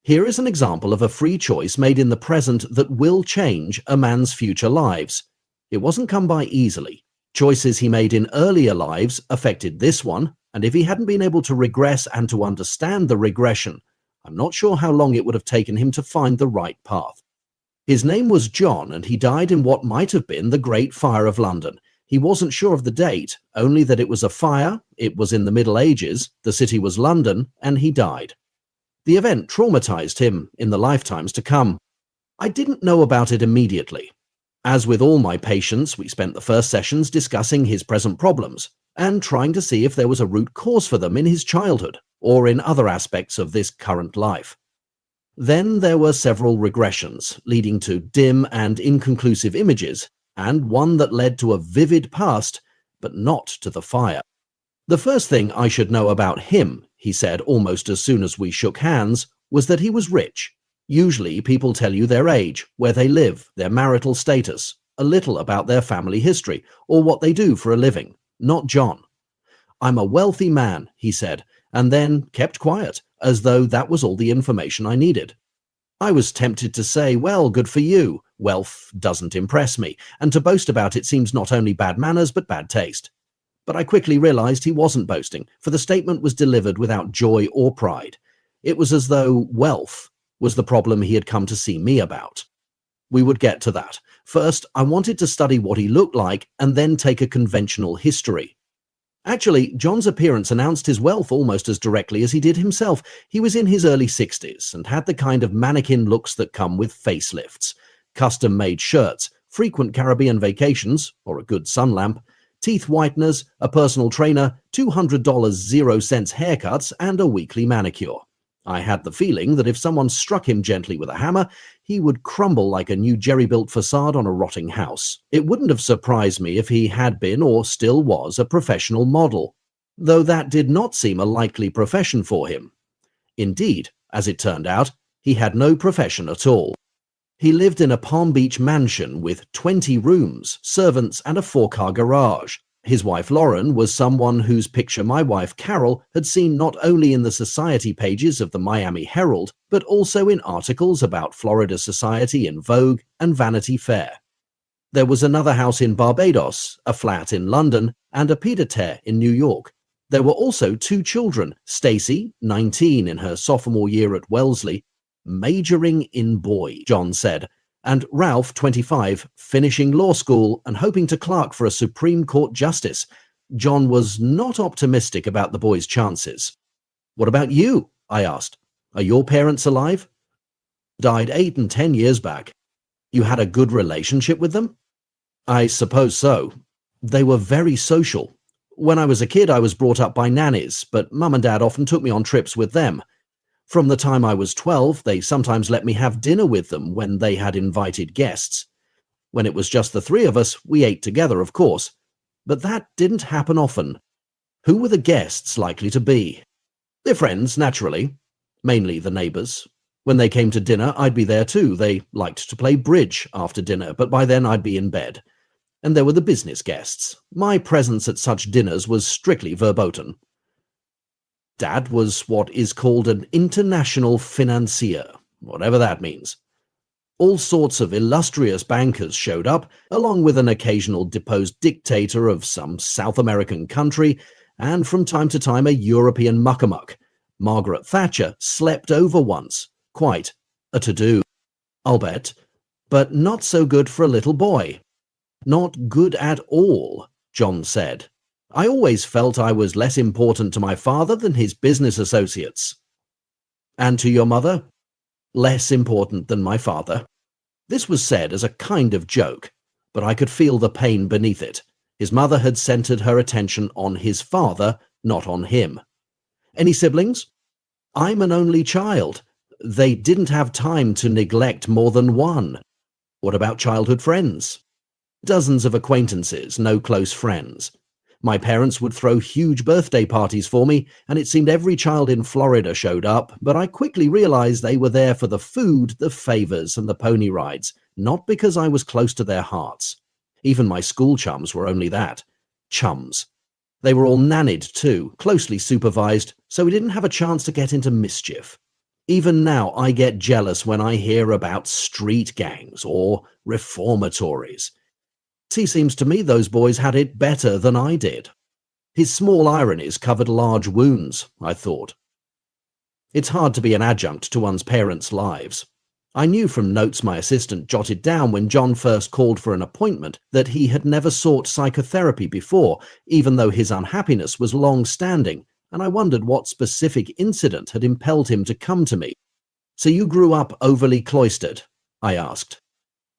Here is an example of a free choice made in the present that will change a man's future lives. It wasn't come by easily. Choices he made in earlier lives affected this one, and if he hadn't been able to regress and to understand the regression, I'm not sure how long it would have taken him to find the right path. His name was John, and he died in what might have been the Great Fire of London. He wasn't sure of the date, only that it was a fire, it was in the Middle Ages, the city was London, and he died. The event traumatized him in the lifetimes to come. I didn't know about it immediately. As with all my patients, we spent the first sessions discussing his present problems and trying to see if there was a root cause for them in his childhood or in other aspects of this current life. Then there were several regressions leading to dim and inconclusive images, and one that led to a vivid past, but not to the fire. The first thing I should know about him, he said almost as soon as we shook hands, was that he was rich. Usually people tell you their age, where they live, their marital status, a little about their family history, or what they do for a living. Not John. I'm a wealthy man, he said, and then kept quiet, as though that was all the information I needed. I was tempted to say, well, good for you. Wealth doesn't impress me, and to boast about it seems not only bad manners, but bad taste. But I quickly realized he wasn't boasting, for the statement was delivered without joy or pride. It was as though wealth was the problem he had come to see me about. We would get to that. First, I wanted to study what he looked like and then take a conventional history. Actually, John's appearance announced his wealth almost as directly as he did himself. He was in his early 60s and had the kind of mannequin looks that come with facelifts. Custom-made shirts, frequent Caribbean vacations, or a good sun lamp, teeth whiteners, a personal trainer, $200 0-cents haircuts, and a weekly manicure. I had the feeling that if someone struck him gently with a hammer, he would crumble like a new jerry-built facade on a rotting house. It wouldn't have surprised me if he had been or still was a professional model, though that did not seem a likely profession for him. Indeed, as it turned out, he had no profession at all. He lived in a Palm Beach mansion with 20 rooms, servants, and a 4-car garage. His wife Lauren was someone whose picture my wife Carol had seen not only in the society pages of the Miami Herald, but also in articles about Florida society in Vogue and Vanity Fair. There was another house in Barbados, a flat in London, and a pied-à-terre in New York. There were also 2 children, Stacy, 19 in her sophomore year at Wellesley, majoring in boy, John said, and Ralph, 25, finishing law school and hoping to clerk for a Supreme Court justice. John was not optimistic about the boy's chances. "What about you?" I asked. "Are your parents alive?" "Died 8 and 10 years back." "You had a good relationship with them?" "I suppose so. They were very social. When I was a kid, I was brought up by nannies, but Mum and Dad often took me on trips with them. From the time I was 12, they sometimes let me have dinner with them when they had invited guests. When it was just the 3 of us, we ate together, of course. But that didn't happen often. Who were the guests likely to be? Their friends, naturally. Mainly the neighbors. When they came to dinner, I'd be there too. They liked to play bridge after dinner, but by then I'd be in bed. And there were the business guests. My presence at such dinners was strictly verboten. Dad was what is called an international financier, whatever that means. All sorts of illustrious bankers showed up, along with an occasional deposed dictator of some South American country, and from time to time a European muckamuck. Margaret Thatcher slept over once. Quite a to-do, I'll bet. But not so good for a little boy. Not good at all, John said. I always felt I was less important to my father than his business associates. And to your mother? Less important than my father. This was said as a kind of joke, but I could feel the pain beneath it. His mother had centered her attention on his father, not on him. Any siblings? I'm an only child. They didn't have time to neglect more than one. What about childhood friends? Dozens of acquaintances, no close friends. My parents would throw huge birthday parties for me, and it seemed every child in Florida showed up, but I quickly realized they were there for the food, the favors, and the pony rides, not because I was close to their hearts. Even my school chums were only that. Chums. They were all nannied too, closely supervised, so we didn't have a chance to get into mischief. Even now, I get jealous when I hear about street gangs or reformatories. It seems to me those boys had it better than I did. His small ironies covered large wounds, I thought. It's hard to be an adjunct to one's parents' lives. I knew from notes my assistant jotted down when John first called for an appointment that he had never sought psychotherapy before, even though his unhappiness was long-standing, and I wondered what specific incident had impelled him to come to me. "So you grew up overly cloistered?" I asked.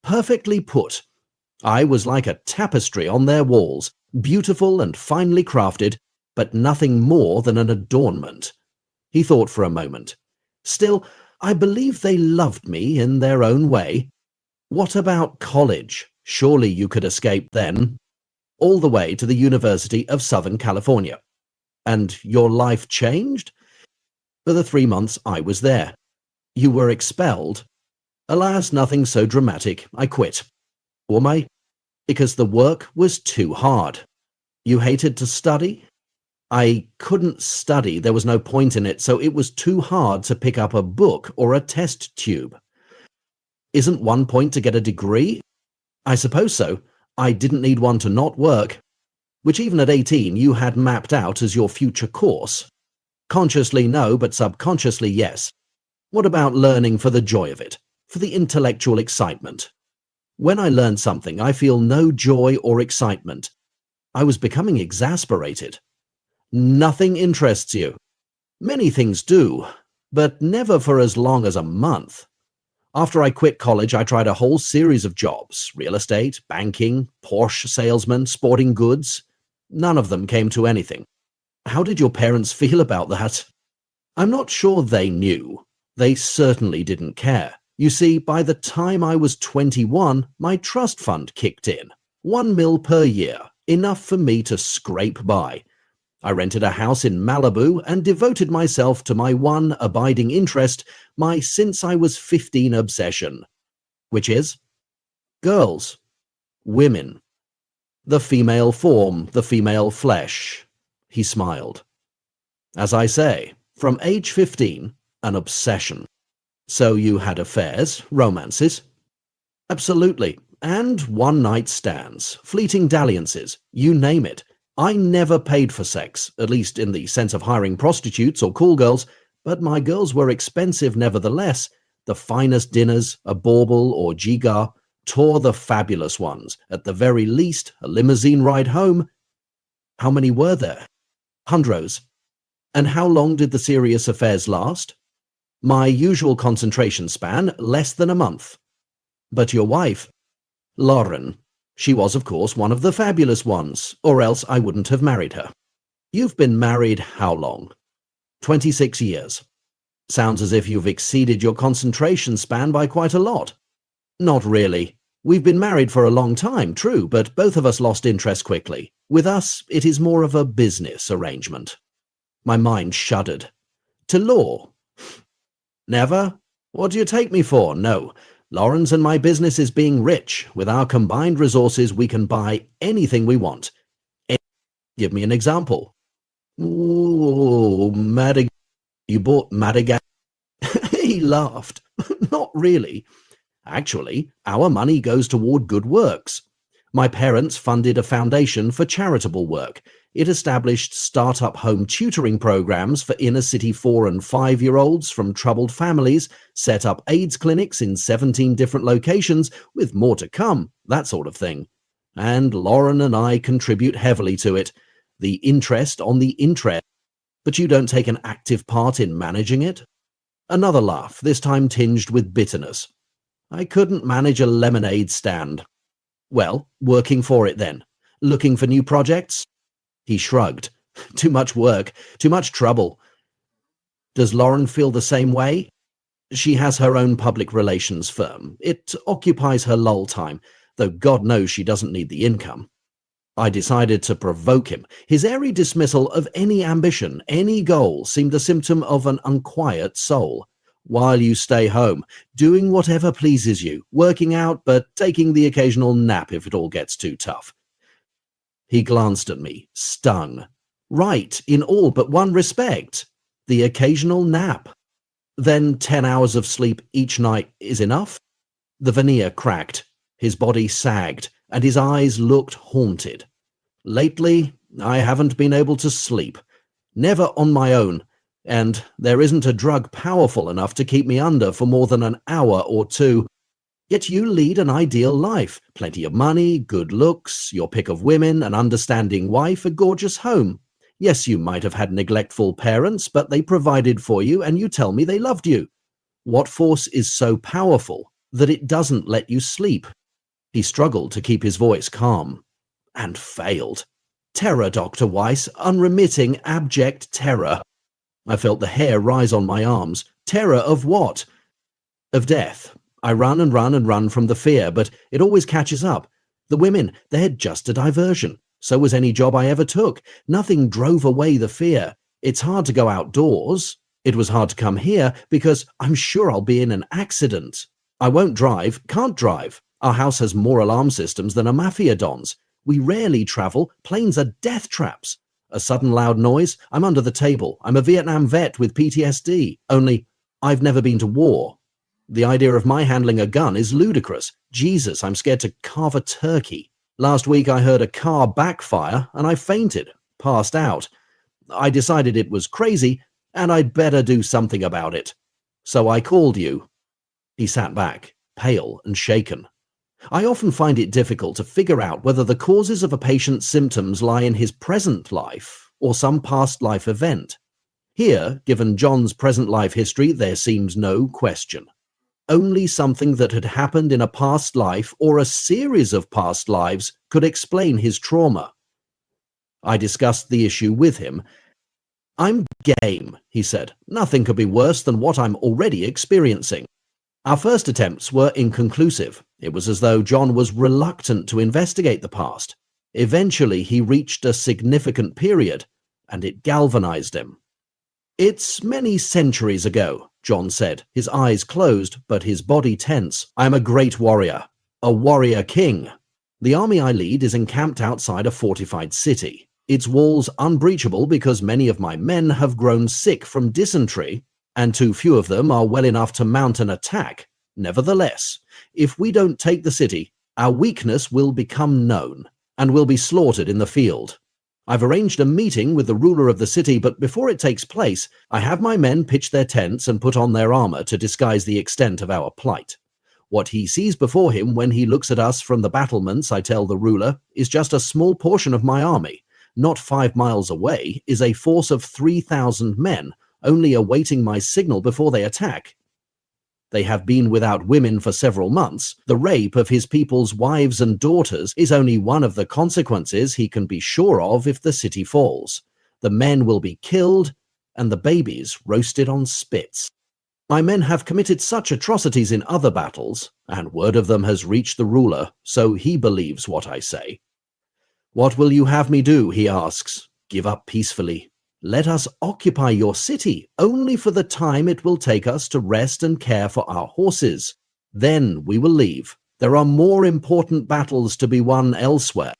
"Perfectly put. I was like a tapestry on their walls, beautiful and finely crafted, but nothing more than an adornment." He thought for a moment. "Still, I believe they loved me in their own way." "What about college? Surely you could escape then." "All the way to the University of Southern California." "And your life changed?" "For the 3 months I was there." "You were expelled?" "Alas, nothing so dramatic. I quit." "Why?" "Because the work was too hard." "You hated to study?" "I couldn't study. There was no point in it, so it was too hard to pick up a book or a test tube." "Isn't one point to get a degree?" "I suppose so. I didn't need one to not work." "Which even at 18 you had mapped out as your future course?" "Consciously no, but subconsciously yes." "What about learning for the joy of it, for the intellectual excitement?" "When I learn something, I feel no joy or excitement." I was becoming exasperated. "Nothing interests you?" "Many things do, but never for as long as a month. After I quit college, I tried a whole series of jobs: real estate, banking, Porsche salesman, sporting goods. None of them came to anything." "How did your parents feel about that?" "I'm not sure they knew. They certainly didn't care. You see, by the time I was 21, my trust fund kicked in. $1 million per year, enough for me to scrape by. I rented a house in Malibu and devoted myself to my one abiding interest, my since I was 15 obsession. Which is? Girls. Women. The female form, the female flesh. He smiled. As I say, from age 15, an obsession. So you had affairs, romances? Absolutely. And one-night stands, fleeting dalliances, you name it. I never paid for sex, at least in the sense of hiring prostitutes or call girls, but my girls were expensive nevertheless. The finest dinners, a bauble or giga, tore the fabulous ones, at the very least, a limousine ride home. How many were there? Hundreds. And how long did the serious affairs last? My usual concentration span, less than a month. But your wife, Lauren, she was, of course, one of the fabulous ones, or else I wouldn't have married her. You've been married how long? 26 years. Sounds as if you've exceeded your concentration span by quite a lot. Not really. We've been married for a long time, true, but both of us lost interest quickly. With us, it is more of a business arrangement. My mind shuddered. To law? Never? What do you take me for? No. Lawrence and my business is being rich. With our combined resources, we can buy anything we want. Give me an example. Ooh, you bought Madagascar? He laughed. Not really. Actually, our money goes toward good works. My parents funded a foundation for charitable work. It established startup home tutoring programs for inner-city 4- and 5-year-olds from troubled families, set up AIDS clinics in 17 different locations, with more to come, that sort of thing. And Lauren and I contribute heavily to it. The interest on the interest. But you don't take an active part in managing it? Another laugh, this time tinged with bitterness. I couldn't manage a lemonade stand. Well, working for it then. Looking for new projects? He shrugged. Too much work, too much trouble. Does Lauren feel the same way? She has her own public relations firm. It occupies her lull time, though God knows she doesn't need the income. I decided to provoke him. His airy dismissal of any ambition, any goal, seemed a symptom of an unquiet soul. While you stay home, doing whatever pleases you, working out, but taking the occasional nap if it all gets too tough. He glanced at me, stung. Right, in all but one respect. The occasional nap. Then 10 hours of sleep each night is enough? The veneer cracked, his body sagged, and his eyes looked haunted. Lately, I haven't been able to sleep. Never on my own. And there isn't a drug powerful enough to keep me under for more than an hour or two. Yet you lead an ideal life. Plenty of money, good looks, your pick of women, an understanding wife, a gorgeous home. Yes, you might have had neglectful parents, but they provided for you and you tell me they loved you. What force is so powerful that it doesn't let you sleep? He struggled to keep his voice calm. And failed. Terror, Dr. Weiss, unremitting, abject terror. I felt the hair rise on my arms. Terror of what? Of death. I run and run and run from the fear, but it always catches up. The women, they're just a diversion. So was any job I ever took. Nothing drove away the fear. It's hard to go outdoors. It was hard to come here because I'm sure I'll be in an accident. I won't drive, can't drive. Our house has more alarm systems than a mafia don's. We rarely travel. Planes are death traps. A sudden loud noise, I'm under the table. I'm a Vietnam vet with PTSD. Only, I've never been to war. The idea of my handling a gun is ludicrous. Jesus, I'm scared to carve a turkey. Last week I heard a car backfire and I fainted, passed out. I decided it was crazy and I'd better do something about it. So I called you. He sat back, pale and shaken. I often find it difficult to figure out whether the causes of a patient's symptoms lie in his present life or some past life event. Here, given John's present life history, there seems no question. Only something that had happened in a past life or a series of past lives could explain his trauma. I discussed the issue with him. I'm game, he said. Nothing could be worse than what I'm already experiencing. Our first attempts were inconclusive. It was as though John was reluctant to investigate the past. Eventually, he reached a significant period, and it galvanized him. It's many centuries ago, John said, his eyes closed, but his body tense. I'm a great warrior, a warrior king. The army I lead is encamped outside a fortified city, its walls unbreachable because many of my men have grown sick from dysentery, and too few of them are well enough to mount an attack. Nevertheless, if we don't take the city, our weakness will become known, and will be slaughtered in the field. I've arranged a meeting with the ruler of the city, but before it takes place, I have my men pitch their tents and put on their armor to disguise the extent of our plight. What he sees before him when he looks at us from the battlements, I tell the ruler, is just a small portion of my army. Not 5 miles away is a force of 3,000 men, only awaiting my signal before they attack. They have been without women for several months. The rape of his people's wives and daughters is only one of the consequences he can be sure of if the city falls. The men will be killed, and the babies roasted on spits. My men have committed such atrocities in other battles, and word of them has reached the ruler, so he believes what I say. What will you have me do, he asks. Give up peacefully. Let us occupy your city, only for the time it will take us to rest and care for our horses. Then we will leave. There are more important battles to be won elsewhere.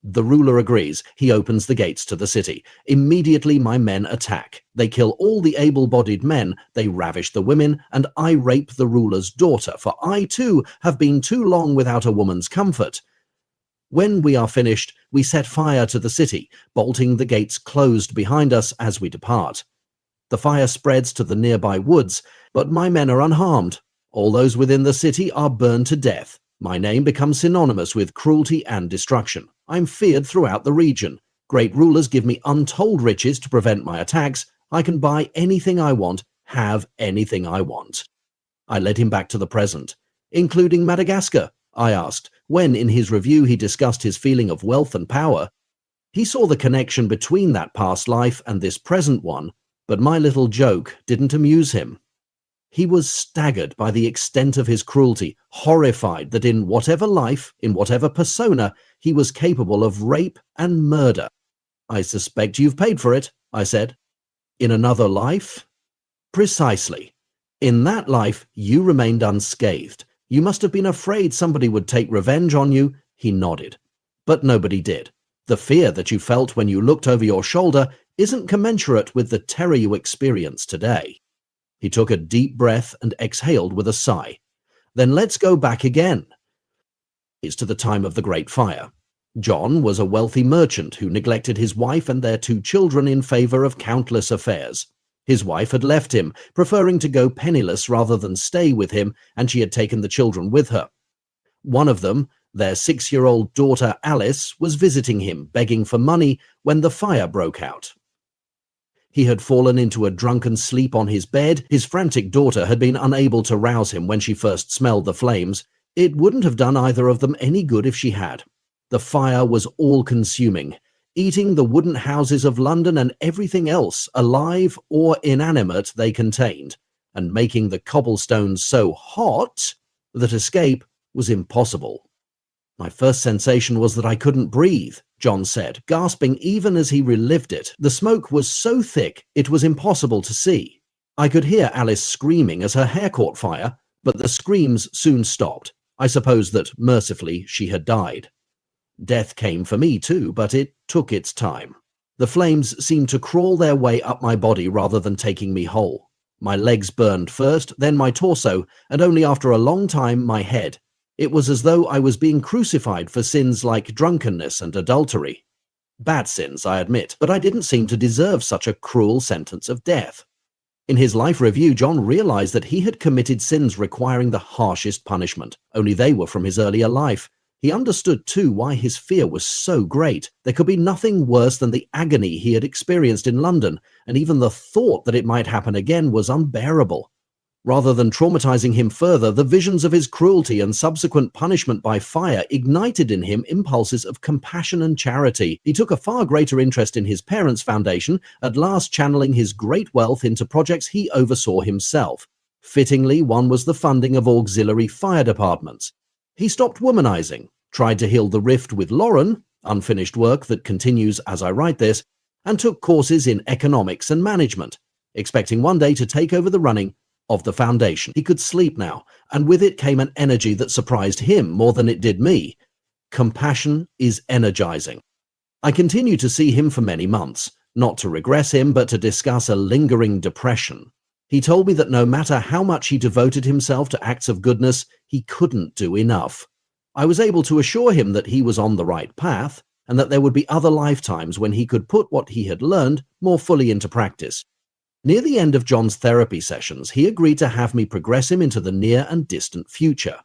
The ruler agrees. He opens the gates to the city. Immediately my men attack. They kill all the able-bodied men, they ravish the women, and I rape the ruler's daughter, for I too have been too long without a woman's comfort. When we are finished, we set fire to the city, bolting the gates closed behind us as we depart. The fire spreads to the nearby woods, but my men are unharmed. All those within the city are burned to death. My name becomes synonymous with cruelty and destruction. I'm feared throughout the region. Great rulers give me untold riches to prevent my attacks. I can buy anything I want, have anything I want. I led him back to the present. Including Madagascar, I asked, when in his review he discussed his feeling of wealth and power. He saw the connection between that past life and this present one, but my little joke didn't amuse him. He was staggered by the extent of his cruelty, horrified that in whatever life, in whatever persona, he was capable of rape and murder. I suspect you've paid for it, I said. In another life? Precisely. In that life, you remained unscathed. You must have been afraid somebody would take revenge on you. He nodded. But nobody did. The fear that you felt when you looked over your shoulder isn't commensurate with the terror you experience today. He took a deep breath and exhaled with a sigh. Then let's go back again. It's to the time of the Great Fire. John was a wealthy merchant who neglected his wife and their 2 children in favor of countless affairs. His wife had left him, preferring to go penniless rather than stay with him, and she had taken the children with her. One of them, their 6-year-old daughter Alice, was visiting him, begging for money, when the fire broke out. He had fallen into a drunken sleep on his bed. His frantic daughter had been unable to rouse him when she first smelled the flames. It wouldn't have done either of them any good if she had. The fire was all-consuming, eating the wooden houses of London and everything else, alive or inanimate, they contained, and making the cobblestones so hot that escape was impossible. My first sensation was that I couldn't breathe, John said, gasping even as he relived it. The smoke was so thick it was impossible to see. I could hear Alice screaming as her hair caught fire, but the screams soon stopped. I suppose that, mercifully, she had died. Death came for me too, but it took its time. The flames seemed to crawl their way up my body rather than taking me whole. My legs burned first, then my torso, and only after a long time my head. It was as though I was being crucified for sins like drunkenness and adultery. Bad sins, I admit, but I didn't seem to deserve such a cruel sentence of death. In his life review, John realized that he had committed sins requiring the harshest punishment, only they were from his earlier life. He understood, too, why his fear was so great. There could be nothing worse than the agony he had experienced in London, and even the thought that it might happen again was unbearable. Rather than traumatizing him further, the visions of his cruelty and subsequent punishment by fire ignited in him impulses of compassion and charity. He took a far greater interest in his parents' foundation, at last channeling his great wealth into projects he oversaw himself. Fittingly, one was the funding of auxiliary fire departments. He stopped womanizing, tried to heal the rift with Lauren, unfinished work that continues as I write this, and took courses in economics and management, expecting one day to take over the running of the foundation. He could sleep now, and with it came an energy that surprised him more than it did me. Compassion is energizing. I continued to see him for many months, not to regress him, but to discuss a lingering depression. He told me that no matter how much he devoted himself to acts of goodness, he couldn't do enough. I was able to assure him that he was on the right path, and that there would be other lifetimes when he could put what he had learned more fully into practice. Near the end of John's therapy sessions, he agreed to have me progress him into the near and distant future.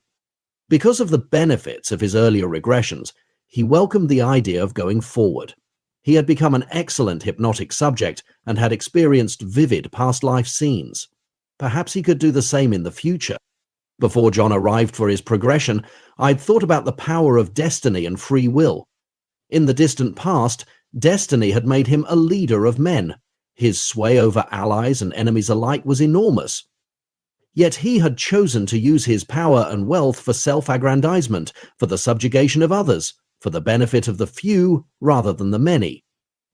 Because of the benefits of his earlier regressions, he welcomed the idea of going forward. He had become an excellent hypnotic subject and had experienced vivid past life scenes. Perhaps he could do the same in the future. Before John arrived for his progression, I'd thought about the power of destiny and free will. In the distant past, destiny had made him a leader of men. His sway over allies and enemies alike was enormous. Yet he had chosen to use his power and wealth for self-aggrandizement, for the subjugation of others, for the benefit of the few rather than the many.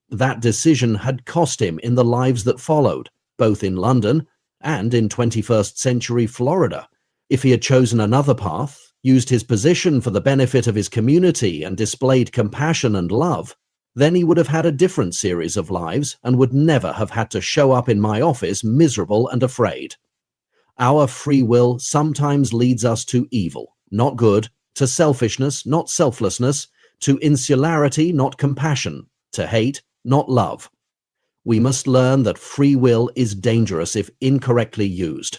That decision had cost him in the lives that followed, both in London and in 21st century Florida. If he had chosen another path, used his position for the benefit of his community and displayed compassion and love, then he would have had a different series of lives and would never have had to show up in my office miserable and afraid. Our free will sometimes leads us to evil, not good, to selfishness, not selflessness, to insularity, not compassion, to hate, not love. We must learn that free will is dangerous if incorrectly used.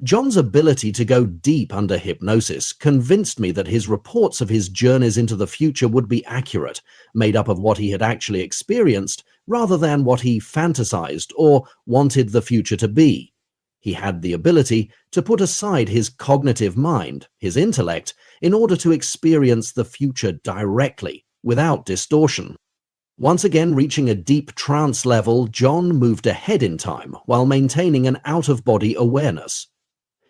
John's ability to go deep under hypnosis convinced me that his reports of his journeys into the future would be accurate, made up of what he had actually experienced rather than what he fantasized or wanted the future to be. He had the ability to put aside his cognitive mind, his intellect, in order to experience the future directly, without distortion. Once again reaching a deep trance level, John moved ahead in time while maintaining an out-of-body awareness.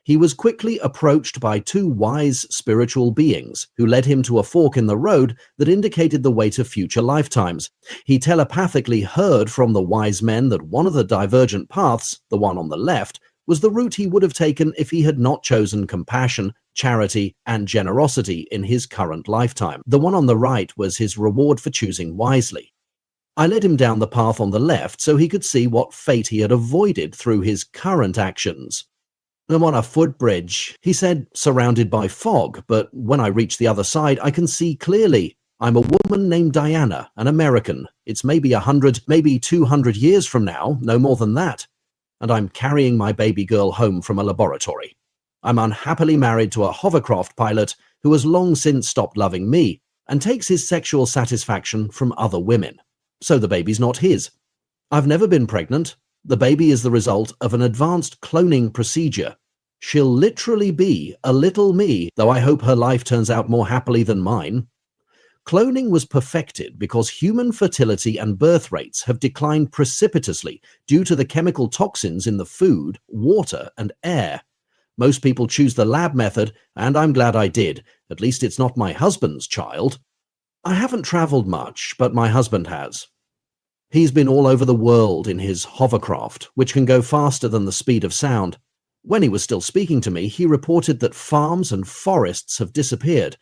He was quickly approached by two wise spiritual beings who led him to a fork in the road that indicated the way to future lifetimes. He telepathically heard from the wise men that one of the divergent paths, the one on the left, was the route he would have taken if he had not chosen compassion, charity, and generosity in his current lifetime. The one on the right was his reward for choosing wisely. I led him down the path on the left so he could see what fate he had avoided through his current actions. I'm on a footbridge, he said, surrounded by fog, but when I reach the other side, I can see clearly. I'm a woman named Diana, an American. It's maybe 100, maybe 200 years from now, no more than that. And I'm carrying my baby girl home from a laboratory. I'm unhappily married to a hovercraft pilot who has long since stopped loving me and takes his sexual satisfaction from other women. So the baby's not his. I've never been pregnant. The baby is the result of an advanced cloning procedure. She'll literally be a little me, though I hope her life turns out more happily than mine. Cloning was perfected because human fertility and birth rates have declined precipitously due to the chemical toxins in the food, water, and air. Most people choose the lab method, and I'm glad I did. At least it's not my husband's child. I haven't traveled much, but my husband has. He's been all over the world in his hovercraft, which can go faster than the speed of sound. When he was still speaking to me, he reported that farms and forests have disappeared,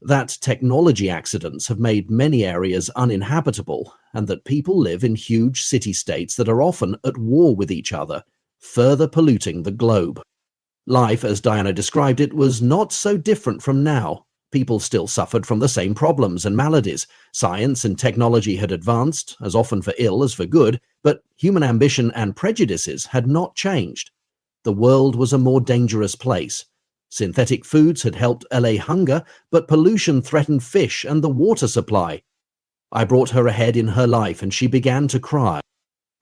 that technology accidents have made many areas uninhabitable, and that people live in huge city-states that are often at war with each other, further polluting the globe. Life, as Diana described it, was not so different from now. People still suffered from the same problems and maladies. Science and technology had advanced, as often for ill as for good, but human ambition and prejudices had not changed. The world was a more dangerous place. Synthetic foods had helped allay hunger, but pollution threatened fish and the water supply. I brought her ahead in her life and she began to cry.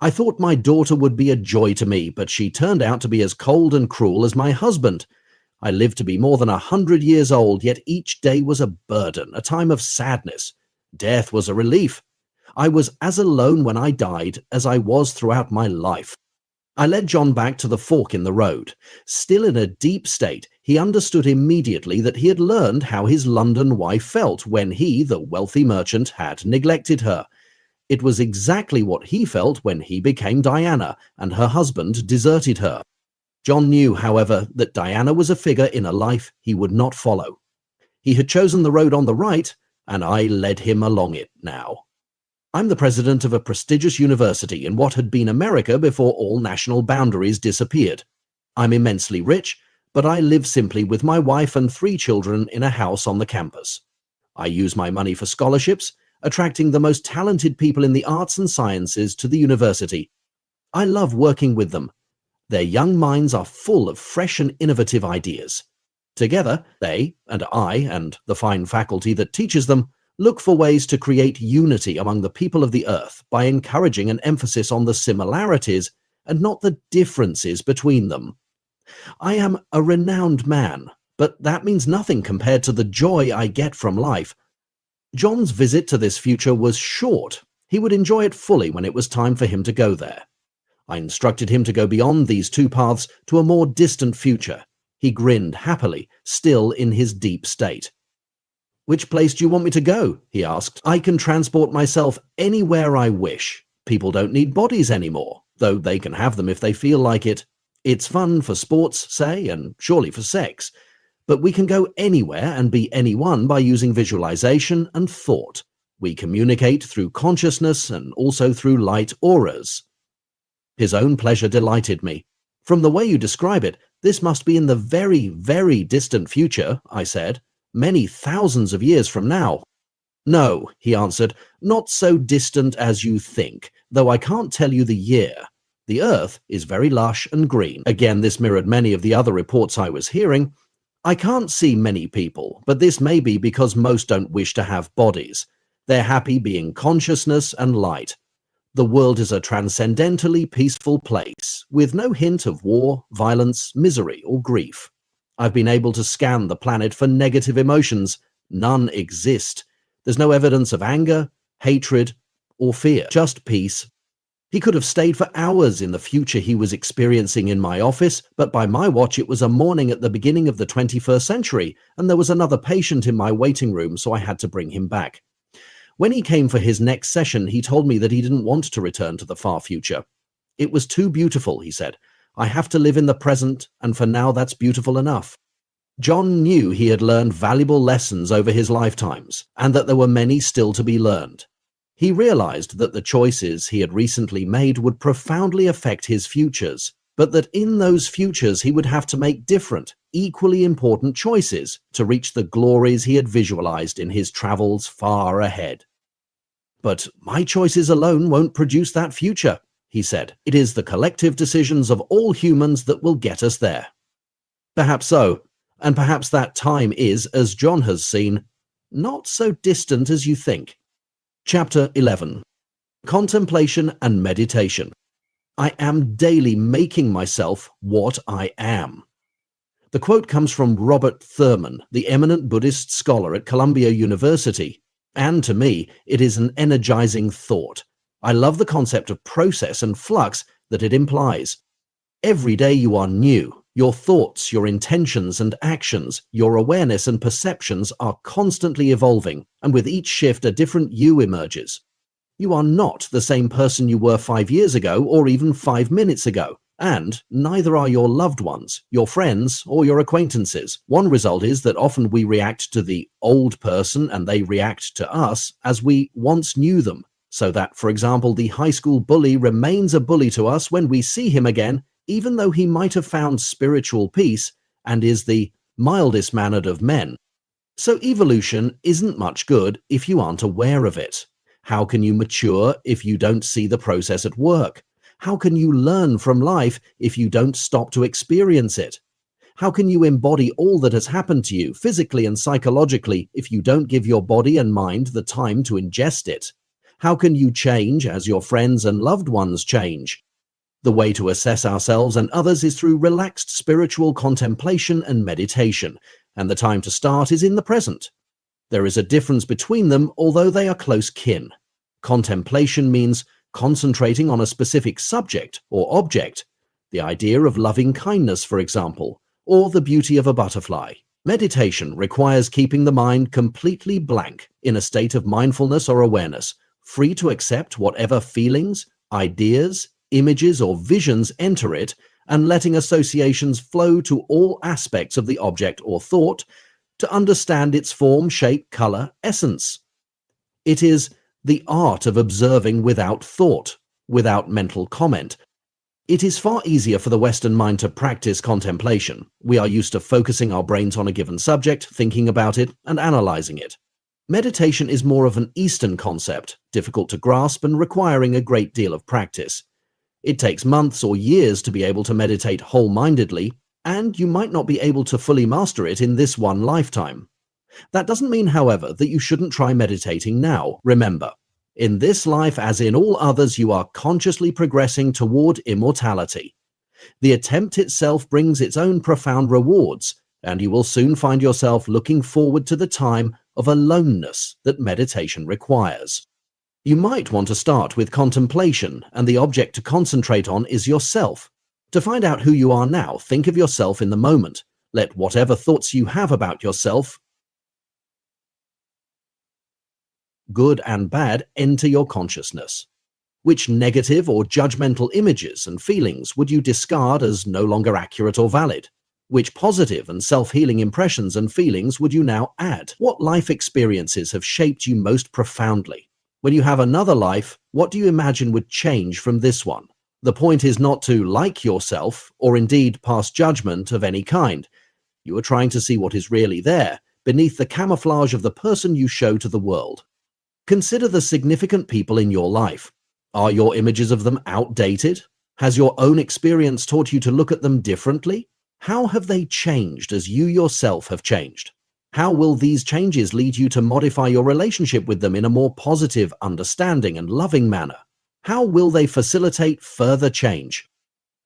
I thought my daughter would be a joy to me, but she turned out to be as cold and cruel as my husband. I lived to be more than 100 years old, yet each day was a burden, a time of sadness. Death was a relief. I was as alone when I died as I was throughout my life. I led John back to the fork in the road. Still in a deep state, he understood immediately that he had learned how his London wife felt when he, the wealthy merchant, had neglected her. It was exactly what he felt when he became Diana and her husband deserted her. John knew, however, that Diana was a figure in a life he would not follow. He had chosen the road on the right, and I led him along it now. I'm the president of a prestigious university in what had been America before all national boundaries disappeared. I'm immensely rich, but I live simply with my wife and 3 children in a house on the campus. I use my money for scholarships, attracting the most talented people in the arts and sciences to the university. I love working with them. Their young minds are full of fresh and innovative ideas. Together, they and I and the fine faculty that teaches them look for ways to create unity among the people of the earth by encouraging an emphasis on the similarities and not the differences between them. I am a renowned man, but that means nothing compared to the joy I get from life. John's visit to this future was short. He would enjoy it fully when it was time for him to go there. I instructed him to go beyond these 2 paths to a more distant future. He grinned happily, still in his deep state. "Which place do you want me to go?" he asked. "I can transport myself anywhere I wish. People don't need bodies anymore, though they can have them if they feel like it. It's fun for sports, say, and surely for sex. But we can go anywhere and be anyone by using visualization and thought. We communicate through consciousness and also through light auras." His own pleasure delighted me. "From the way you describe it, this must be in the very, very distant future," I said. "Many thousands of years from now." "No," he answered, "not so distant as you think, though I can't tell you the year. The Earth is very lush and green." Again, this mirrored many of the other reports I was hearing. "I can't see many people, but this may be because most don't wish to have bodies. They're happy being consciousness and light. The world is a transcendentally peaceful place, with no hint of war, violence, misery, or grief. I've been able to scan the planet for negative emotions. None exist. There's no evidence of anger, hatred, or fear, just peace." He could have stayed for hours in the future he was experiencing in my office, but by my watch it was a morning at the beginning of the 21st century, and there was another patient in my waiting room, so I had to bring him back. When he came for his next session, he told me that he didn't want to return to the far future. "It was too beautiful," he said. "I have to live in the present, and for now that's beautiful enough." John knew he had learned valuable lessons over his lifetimes, and that there were many still to be learned. He realized that the choices he had recently made would profoundly affect his futures, but that in those futures he would have to make different, equally important choices to reach the glories he had visualized in his travels far ahead. "But my choices alone won't produce that future," he said. "It is the collective decisions of all humans that will get us there." Perhaps so, and perhaps that time is, as John has seen, not so distant as you think. Chapter 11. Contemplation and Meditation. I am daily making myself what I am. The quote comes from Robert Thurman, the eminent Buddhist scholar at Columbia University, and to me, it is an energizing thought. I love the concept of process and flux that it implies. Every day you are new. Your thoughts, your intentions and actions, your awareness and perceptions are constantly evolving, and with each shift a different you emerges. You are not the same person you were 5 years ago or even 5 minutes ago, and neither are your loved ones, your friends, or your acquaintances. One result is that often we react to the old person and they react to us as we once knew them, so that, for example, the high school bully remains a bully to us when we see him again, even though he might have found spiritual peace and is the mildest mannered of men. So evolution isn't much good if you aren't aware of it. How can you mature if you don't see the process at work? How can you learn from life if you don't stop to experience it? How can you embody all that has happened to you physically and psychologically if you don't give your body and mind the time to ingest it? How can you change as your friends and loved ones change? The way to assess ourselves and others is through relaxed spiritual contemplation and meditation, and the time to start is in the present. There is a difference between them, although they are close kin. Contemplation means concentrating on a specific subject or object, the idea of loving kindness, for example, or the beauty of a butterfly. Meditation requires keeping the mind completely blank in a state of mindfulness or awareness, free to accept whatever feelings, ideas, images or visions enter it, and letting associations flow to all aspects of the object or thought, to understand its form, shape, color, essence. It is the art of observing without thought, without mental comment. It is far easier for the Western mind to practice contemplation. We are used to focusing our brains on a given subject, thinking about it, and analyzing it. Meditation is more of an Eastern concept, difficult to grasp and requiring a great deal of practice. It takes months or years to be able to meditate whole-mindedly, and you might not be able to fully master it in this one lifetime. That doesn't mean, however, that you shouldn't try meditating now. Remember, in this life, as in all others, you are consciously progressing toward immortality. The attempt itself brings its own profound rewards, and you will soon find yourself looking forward to the time of aloneness that meditation requires. You might want to start with contemplation, and the object to concentrate on is yourself. To find out who you are now, think of yourself in the moment. Let whatever thoughts you have about yourself, good and bad, enter your consciousness. Which negative or judgmental images and feelings would you discard as no longer accurate or valid? Which positive and self-healing impressions and feelings would you now add? What life experiences have shaped you most profoundly? When you have another life, what do you imagine would change from this one? The point is not to like yourself or indeed pass judgment of any kind. You are trying to see what is really there, beneath the camouflage of the person you show to the world. Consider the significant people in your life. Are your images of them outdated? Has your own experience taught you to look at them differently? How have they changed as you yourself have changed? How will these changes lead you to modify your relationship with them in a more positive, understanding, and loving manner? How will they facilitate further change?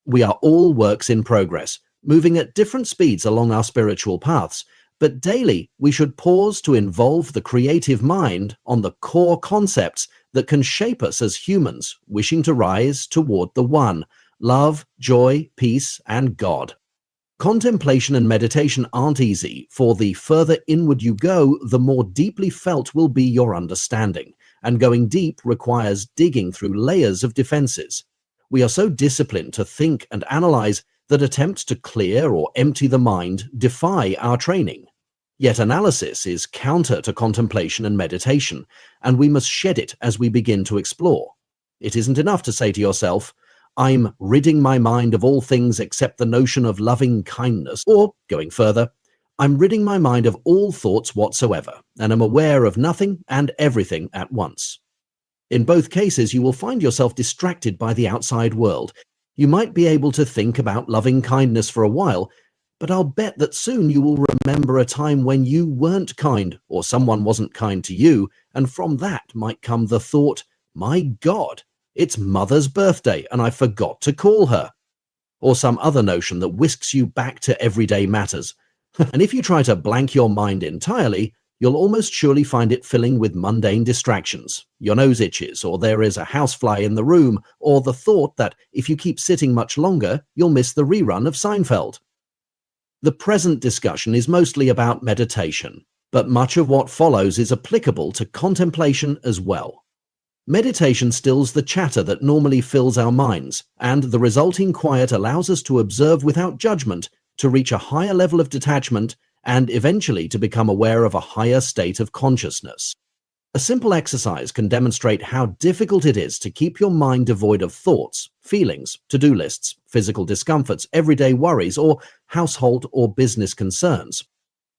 We are all works in progress, moving at different speeds along our spiritual paths. But daily, we should pause to involve the creative mind on the core concepts that can shape us as humans, wishing to rise toward the one, love, joy, peace, and God. Contemplation and meditation aren't easy, for the further inward you go, the more deeply felt will be your understanding, and going deep requires digging through layers of defenses. We are so disciplined to think and analyze that attempts to clear or empty the mind defy our training. Yet analysis is counter to contemplation and meditation, and we must shed it as we begin to explore. It isn't enough to say to yourself, I'm ridding my mind of all things except the notion of loving kindness, or, going further, I'm ridding my mind of all thoughts whatsoever, and am aware of nothing and everything at once. In both cases, you will find yourself distracted by the outside world. You might be able to think about loving kindness for a while, but I'll bet that soon you will remember a time when you weren't kind, or someone wasn't kind to you, and from that might come the thought, my God, it's Mother's birthday and I forgot to call her. Or some other notion that whisks you back to everyday matters. And if you try to blank your mind entirely, you'll almost surely find it filling with mundane distractions. Your nose itches, or there is a housefly in the room, or the thought that if you keep sitting much longer, you'll miss the rerun of Seinfeld. The present discussion is mostly about meditation, but much of what follows is applicable to contemplation as well. Meditation stills the chatter that normally fills our minds, and the resulting quiet allows us to observe without judgment, to reach a higher level of detachment, and eventually to become aware of a higher state of consciousness. A simple exercise can demonstrate how difficult it is to keep your mind devoid of thoughts, feelings, to-do lists, physical discomforts, everyday worries, or household or business concerns.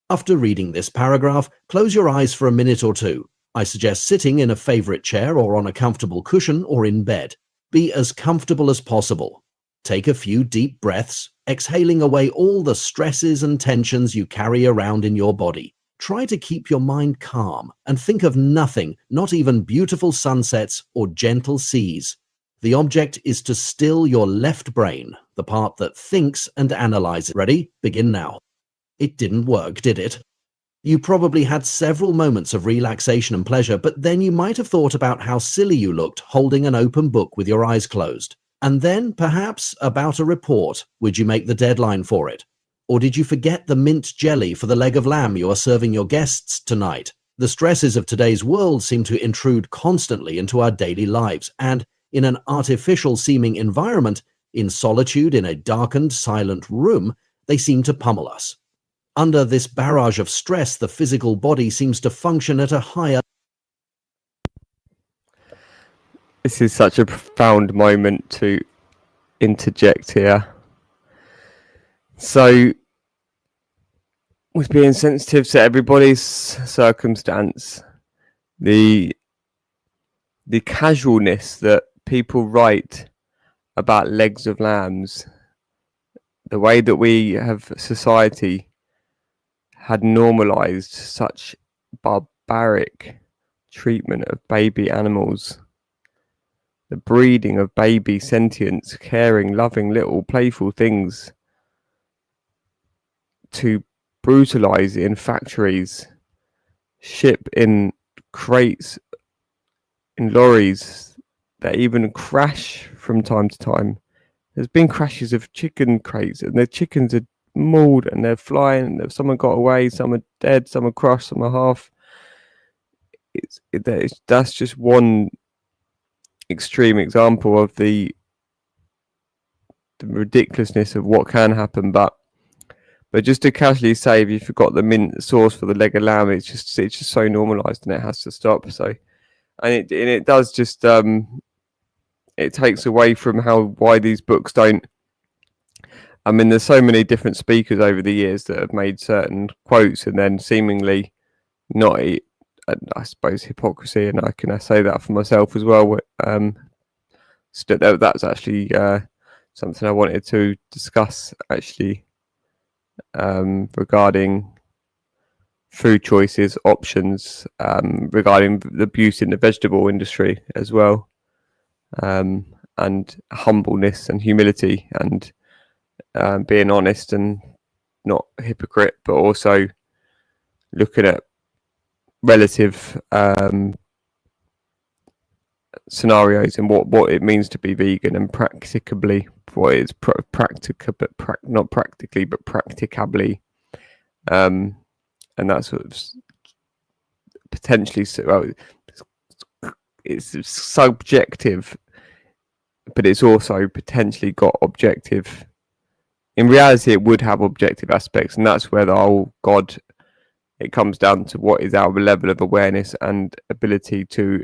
After reading this paragraph, close your eyes for a minute or two. I suggest sitting in a favorite chair or on a comfortable cushion or in bed. Be as comfortable as possible. Take a few deep breaths, exhaling away all the stresses and tensions you carry around in your body. Try to keep your mind calm and think of nothing, not even beautiful sunsets or gentle seas. The object is to still your left brain, the part that thinks and analyzes. Ready? Begin now. It didn't work, did it? You probably had several moments of relaxation and pleasure, but then you might have thought about how silly you looked holding an open book with your eyes closed. And then, perhaps, about a report. Would you make the deadline for it? Or did you forget the mint jelly for the leg of lamb you are serving your guests tonight? The stresses of today's world seem to intrude constantly into our daily lives, and in an artificial-seeming environment, in solitude in a darkened, silent room, they seem to pummel us. Under this barrage of stress, the physical body seems to function at a higher. This is such a profound moment to interject here. So, with being sensitive to everybody's circumstance, the casualness that people write about legs of lambs, the way that we have society had normalized such barbaric treatment of baby animals, the breeding of baby sentient, caring, loving little playful things, to brutalize in factories, ship in crates, in lorries that even crash from time to time. There's been crashes of chicken crates, and the chickens are mauled and they're flying. Someone got away, some are dead, some are crushed, some are half. That's just one extreme example of the ridiculousness of what can happen. But just to casually say, if you forgot the mint sauce for the leg of lamb, it's just so normalized and it has to stop. So, and it does just it takes away from why these books don't. I mean, there's so many different speakers over the years that have made certain quotes and then seemingly not, I suppose, hypocrisy, and I can say that for myself as well. That's actually something I wanted to discuss actually regarding food choices, options, regarding the abuse in the vegetable industry as well, and humbleness and humility and being honest and not a hypocrite, but also looking at relative scenarios and what it means to be vegan, and practicably what is not practically but practicably, and that's sort of potentially it's subjective, but it's also potentially got objective. In reality, it would have objective aspects, and that's where the whole GoOd, it comes down to what is our level of awareness and ability to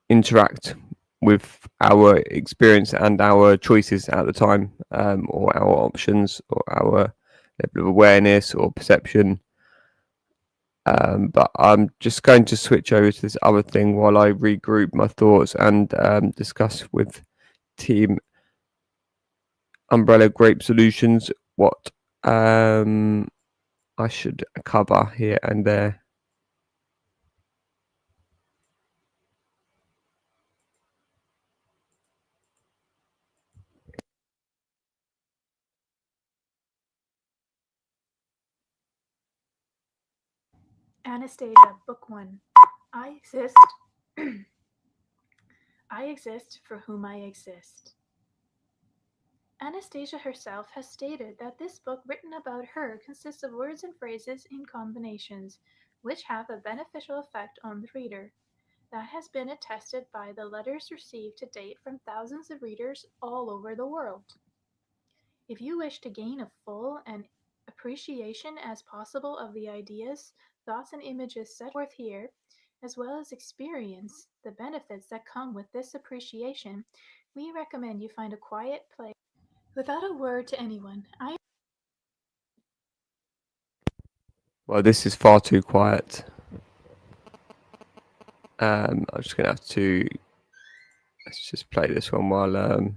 interact with our experience and our choices at the time, or our options, or our level of awareness or perception. But I'm just going to switch over to this other thing while I regroup my thoughts and discuss with Team Umbrella Grape Solutions what I should cover here and there. Anastasia, Book 1. I exist. I exist for whom I exist. Anastasia herself has stated that this book written about her consists of words and phrases in combinations, which have a beneficial effect on the reader. That has been attested by the letters received to date from thousands of readers all over the world. If you wish to gain a full and appreciation as possible of the ideas, thoughts, and images set forth here, as well as experience the benefits that come with this appreciation, we recommend you find a quiet place without a word to anyone. Well, this is far too quiet. I'm just going to have to... Let's just play this one while...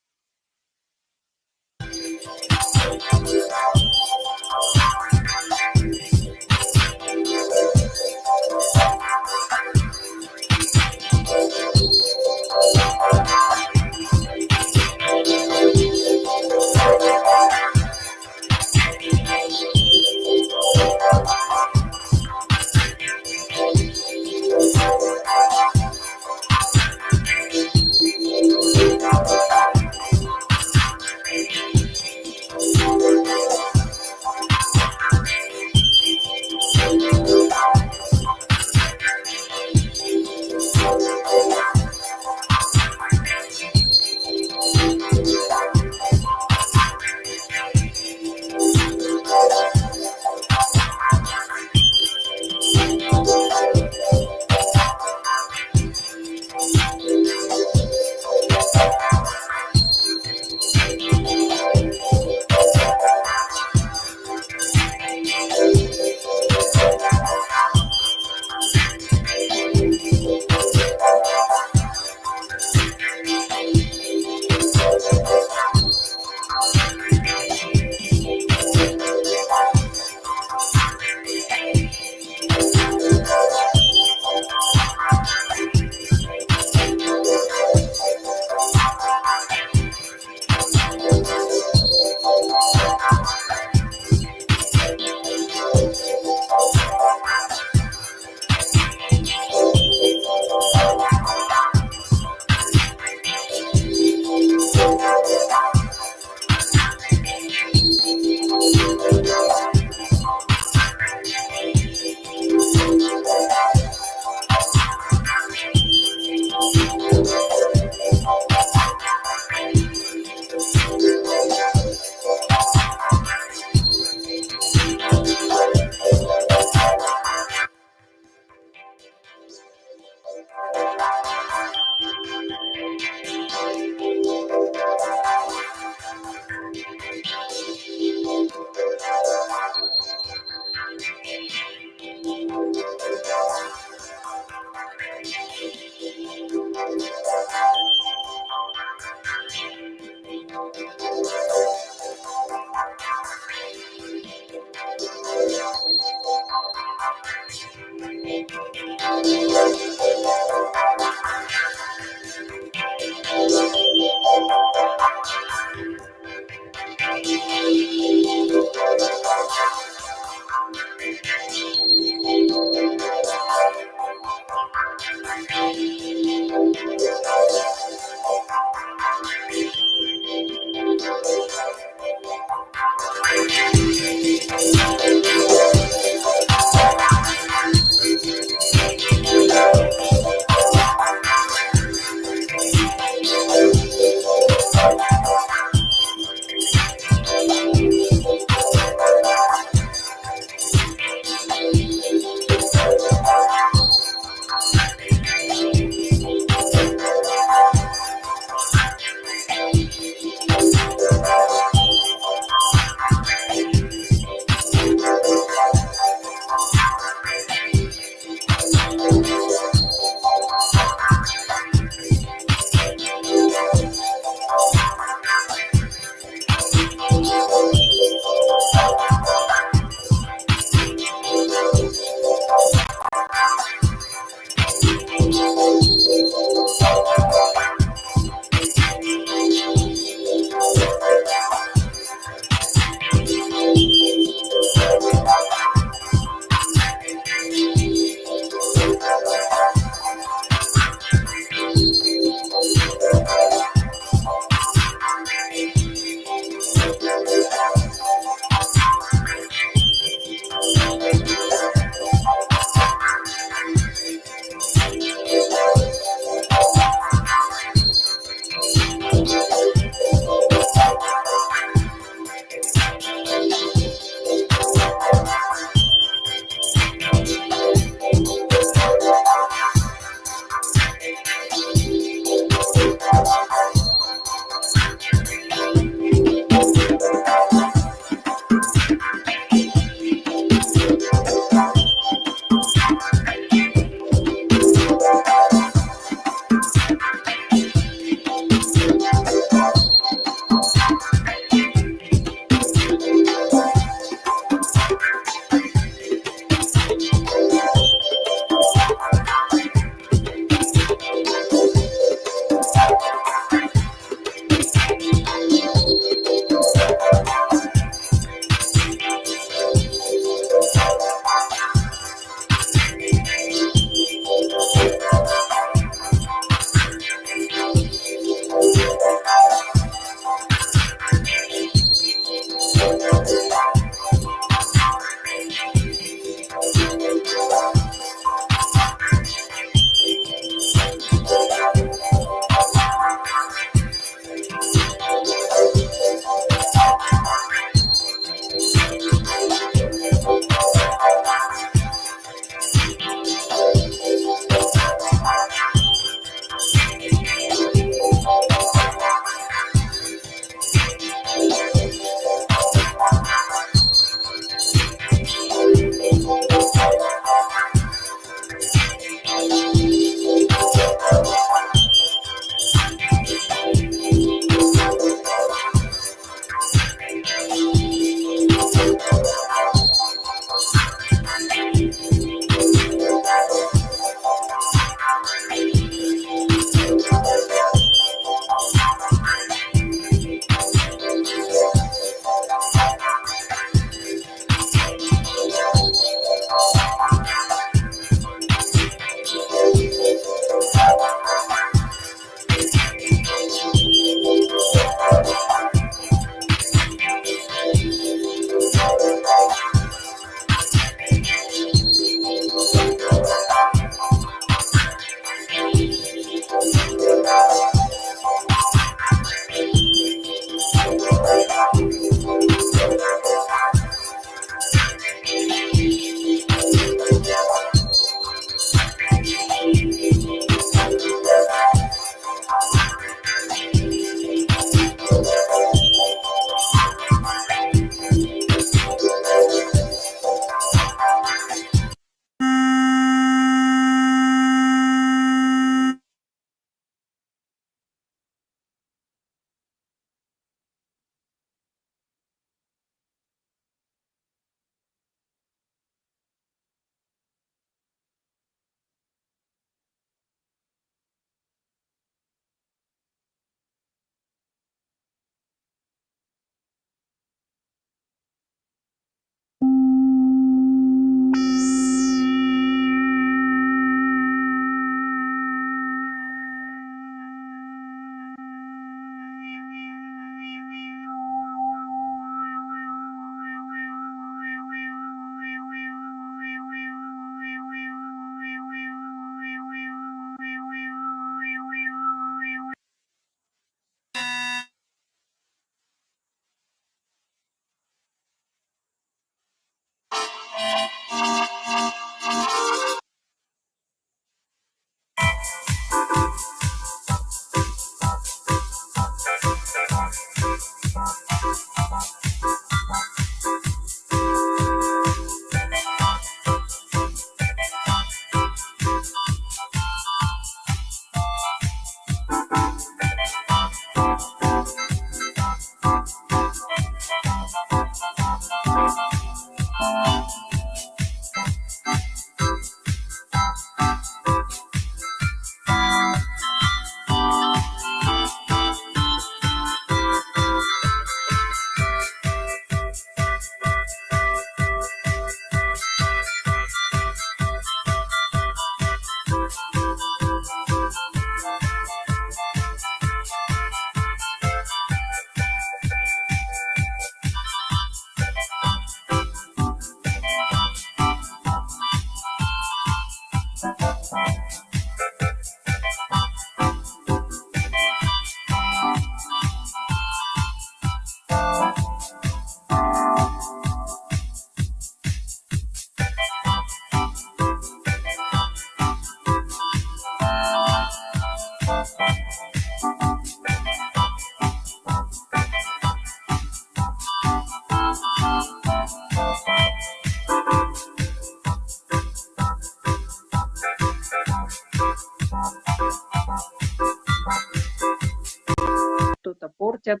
Что-то портят,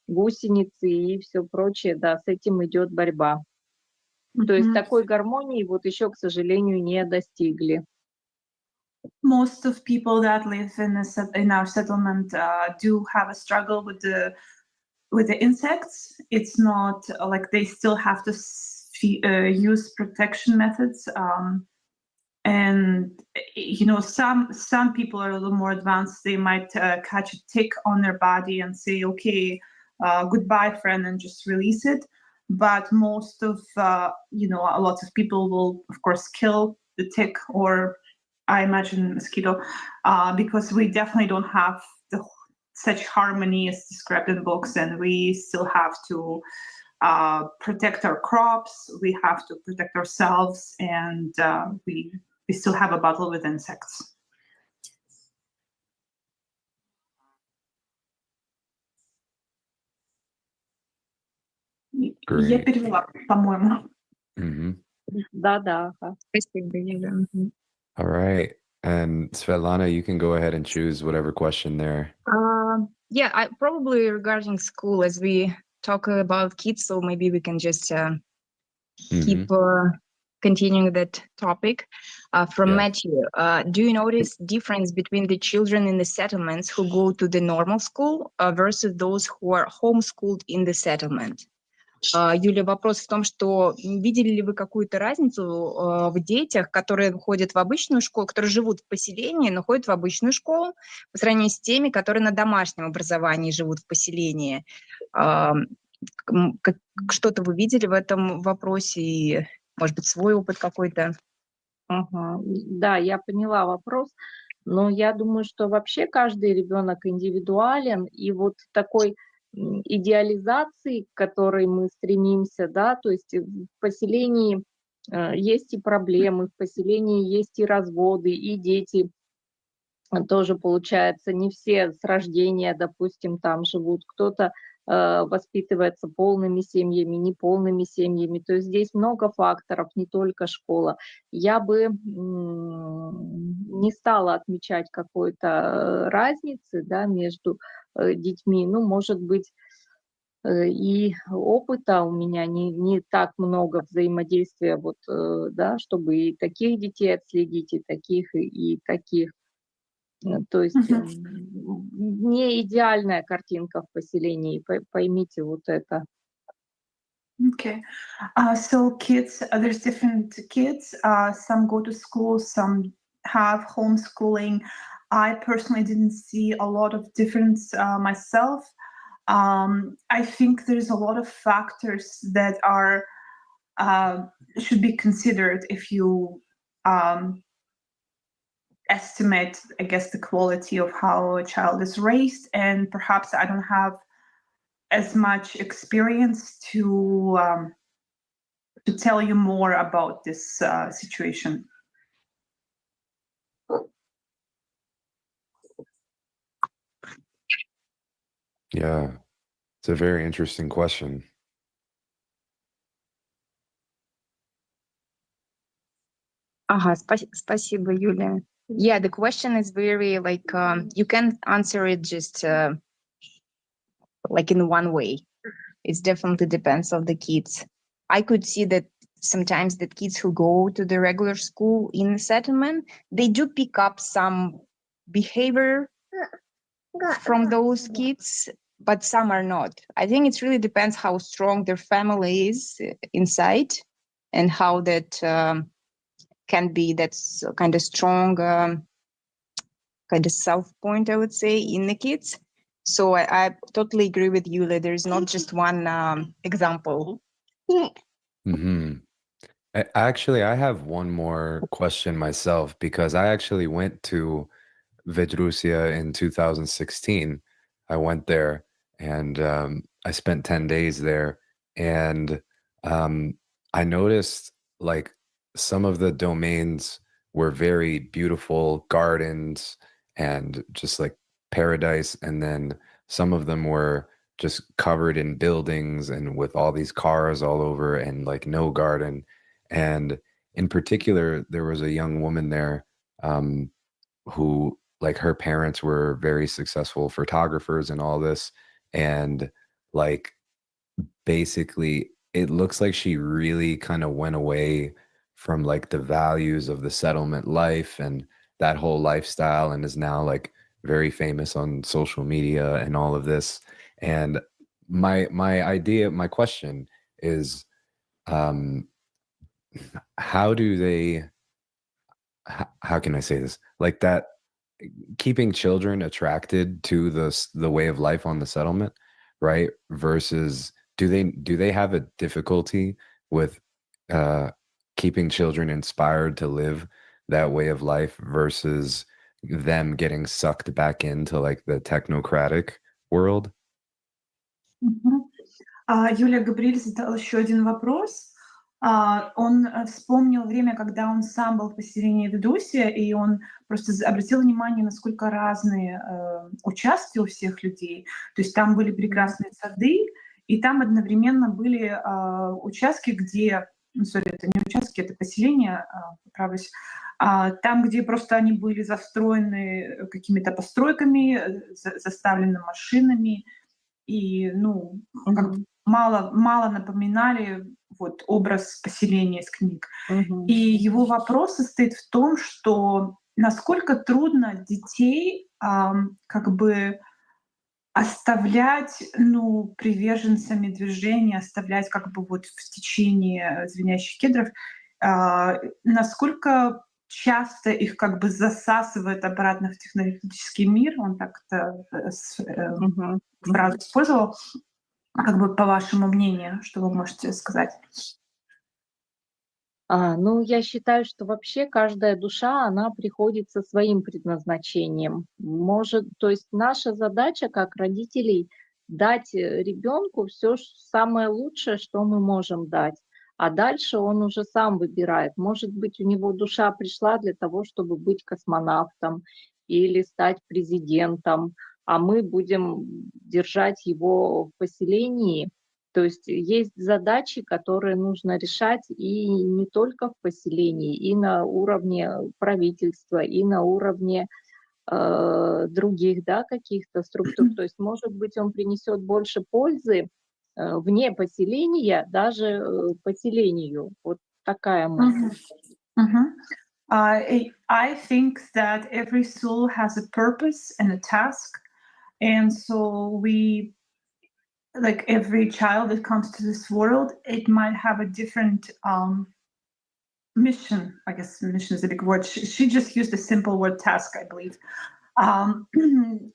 гусеницы и все прочее, да, с этим идет борьба. То есть такой гармонии вот еще, к сожалению, не достигли. Most of people that live in our settlement do have a struggle with the insects. It's not like they still have to use protection methods. And you know, some people are a little more advanced. They might catch a tick on their body and say, okay, goodbye friend, and just release it. But most of you know, a lot of people will of course kill the tick, or I imagine mosquito, because we definitely don't have such harmony as described in books, and we still have to protect our crops, we have to protect ourselves, and we still have a battle with insects. Я Great. перевела, по-моему. Да. Спасибо, Юля. All right. And Svetlana, you can go ahead and choose whatever question there. Yeah, I probably regarding school, as we talk about kids, so maybe we can just keep continuing that topic. From Yeah. Matthew, do you notice difference between the children in the settlements who go to the normal school versus those who are homeschooled in the settlement? Юля, вопрос в том, что видели ли вы какую-то разницу в детях, которые ходят в обычную школу, которые живут в поселении, но ходят в обычную школу, по сравнению с теми, которые на домашнем образовании живут в поселении? Что-то вы видели в этом вопросе и, может быть, свой опыт какой-то? Ага. Да, я поняла вопрос, но я думаю, что вообще каждый ребенок индивидуален, и вот такой идеализации, к которой мы стремимся, да, то есть в поселении есть и проблемы, в поселении есть и разводы, и дети тоже, получается, не все с рождения, допустим, там живут, кто-то воспитывается полными семьями, неполными семьями. То есть здесь много факторов, не только школа. Я бы не стала отмечать какой-то разницы, да, между детьми. Ну, может быть, и опыта у меня не так много взаимодействия, вот, да, чтобы и таких детей отследить, и таких, и таких. То есть не идеальная картинка в поселении, поймите вот это. Okay, so kids, there's different kids. Some go to school, some have homeschooling. I personally didn't see a lot of difference myself. I think there's a lot of factors that are should be considered if you estimate, I guess, the quality of how a child is raised, and perhaps I don't have as much experience to tell you more about this situation. Yeah, it's a very interesting question. Спасибо, Юля. Yeah, the question is very like you can't answer it just like in one way. It definitely depends on the kids. I could see that sometimes the kids who go to the regular school in the settlement, they do pick up some behavior from those kids, but some are not. I think it really depends how strong their family is inside and how that can be that's kind of strong kind of self point, I would say, in the kids. So I totally agree with you that there is not just one example. Mm-hmm. Actually, I have one more question myself because I actually went to Vedrusia in 2016. I went there and I spent 10 days there. And um, I noticed like some of the domains were very beautiful gardens and just like paradise. And then some of them were just covered in buildings and with all these cars all over and like no garden. And in particular, there was a young woman there who like her parents were very successful photographers and all this. And like basically it looks like she really kind of went away from like the values of the settlement life and that whole lifestyle and is now like very famous on social media and all of this. And my question is um how do they how can I say this? Like that keeping children attracted to the way of life on the settlement, right? Versus do they have a difficulty with uh keeping children inspired to live that way of life versus them getting sucked back into like the technocratic world? Мгм. Юлия Габриэль задала еще один вопрос. Он вспомнил время, когда он сам был в поселении Ведусия, и он просто обратил внимание, насколько разные участки у всех людей. То есть там были прекрасные сады, и там одновременно были участки, где, это не участки, это поселения, поправлюсь, там, где просто они были застроены какими-то постройками, заставлены машинами, и, как бы мало напоминали вот образ поселения из книг. И его вопрос состоит в том, что насколько трудно детей как бы оставлять, приверженцами движения, оставлять как бы вот в течение звенящих кедров, насколько часто их как бы засасывает обратно в технологический мир, он так-то фразу использовал, как бы по вашему мнению, что вы можете сказать? Я считаю, что вообще каждая душа, она приходит со своим предназначением. То есть наша задача как родителей дать ребенку все самое лучшее, что мы можем дать. А дальше он уже сам выбирает. Может быть, у него душа пришла для того, чтобы быть космонавтом или стать президентом, а мы будем держать его в поселении. То есть есть задачи, которые нужно решать и не только в поселении, и на уровне правительства, и на уровне других, каких-то структур. То есть, может быть, он принесет больше пользы вне поселения, даже поселению. Вот такая мысль. I think that every soul has a purpose and a task, and so like every child that comes to this world, it might have a different mission. I guess mission is a big word. She just used a simple word, task, I believe.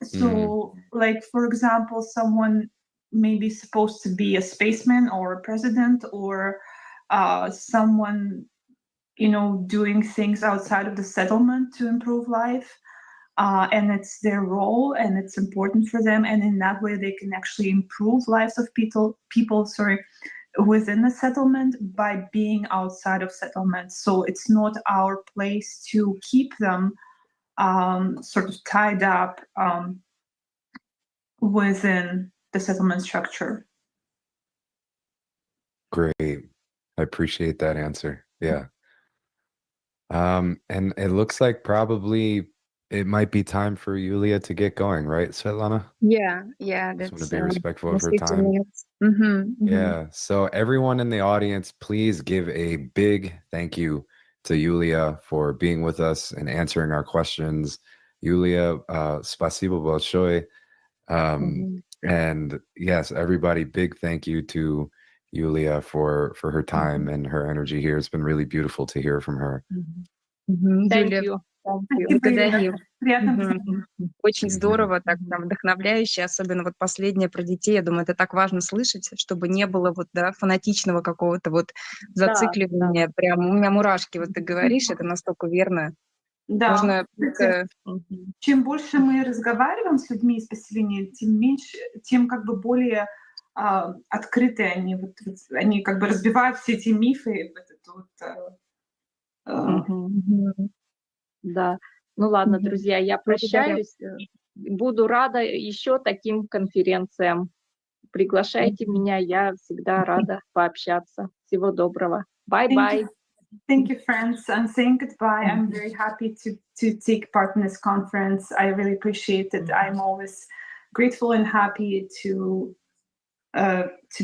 So, like, for example, someone may be supposed to be a spaceman or a president or someone, doing things outside of the settlement to improve life. And it's their role and it's important for them. And in that way, they can actually improve lives of people within the settlement by being outside of settlement. So it's not our place to keep them sort of tied up within the settlement structure. Great. I appreciate that answer. Yeah. And it looks like probably it might be time for Yulia to get going, right, Svetlana? Yeah, Just want to that's be respectful of almost her 15 time. minutes. Yeah. So everyone in the audience, please give a big thank you to Yulia for being with us and answering our questions. Yulia, спасибо большое. And yes, everybody, big thank you to Yulia for her time and her energy here. It's been really beautiful to hear from her. Thank Julia, you. Благодарю. Приятно Мгм. Очень здорово, так прям вдохновляюще, особенно вот последнее про детей. Я думаю, это так важно слышать, чтобы не было вот, да, фанатичного какого-то вот Да, да. зацикливания. Прям у меня мурашки, вот ты говоришь, это настолько верно. Да, Нужно кстати, просто чем больше мы разговариваем с людьми из поселения, тем меньше, тем как бы более открытые они, они как бы разбивают все эти мифы, вот это вот, Мгм. Да. Ну ладно, Мгм. друзья, я Благодарю. прощаюсь. Буду рада еще таким конференциям. Приглашайте меня, я всегда рада пообщаться. Всего доброго. Bye-bye. Thank you, friends. I'm saying goodbye. I'm very happy to take part in this conference. I really appreciate it. I'm always grateful and happy to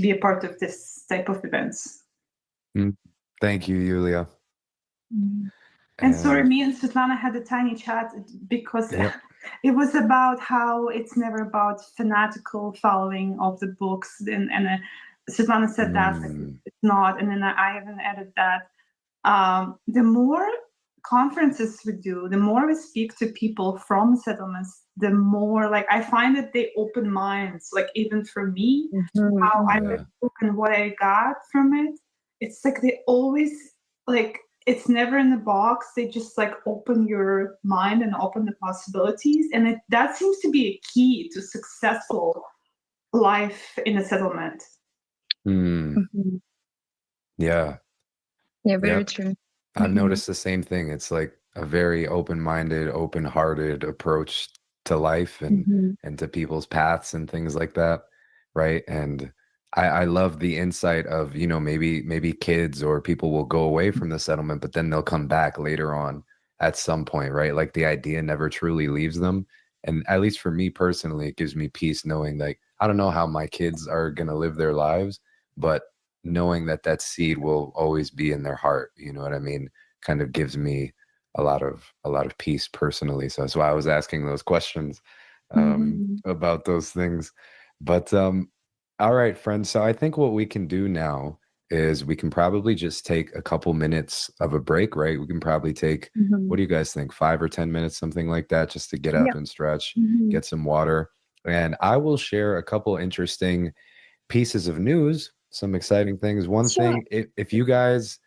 be a part of this type of events. Thank you, Yulia. And sorry, me and Svetlana had a tiny chat because it was about how it's never about fanatical following of the books. And Svetlana said that it's not. And then I even added that the more conferences we do, the more we speak to people from settlements, the more like I find that they open minds, like even for me, how I read the book and what I got from it. It's like they always like it's never in the box. They just like open your mind and open the possibilities. And that seems to be a key to successful life in a settlement. Yeah. Yeah, very true. I've noticed the same thing. It's like a very open-minded, open-hearted approach to life and to people's paths and things like that, right? And I love the insight of, you know, maybe kids or people will go away from the settlement, but then they'll come back later on at some point, right? Like the idea never truly leaves them. And at least for me personally, it gives me peace knowing like I don't know how my kids are gonna live their lives, but knowing that that seed will always be in their heart, you know what I mean, kind of gives me a lot of peace personally. So that's why I was asking those questions about those things. But all right, friends. So I think what we can do now is we can probably just take a couple minutes of a break, right? We can probably take, what do you guys think, 5 or 10 minutes, something like that, just to get up and stretch, get some water. And I will share a couple interesting pieces of news, some exciting things. One thing, if you guys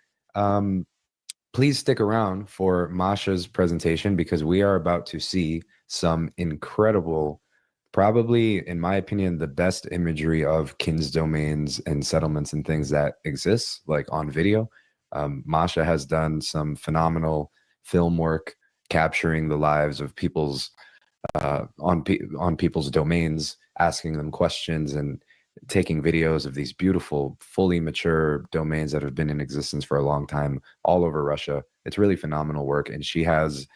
please stick around for Masha's presentation because we are about to see some incredible, probably in my opinion, the best imagery of kins domains and settlements and things that exists like on video. Masha has done some phenomenal film work capturing the lives of people's on people's domains, asking them questions and taking videos of these beautiful, fully mature domains that have been in existence for a long time all over Russia. It's really phenomenal work. And she has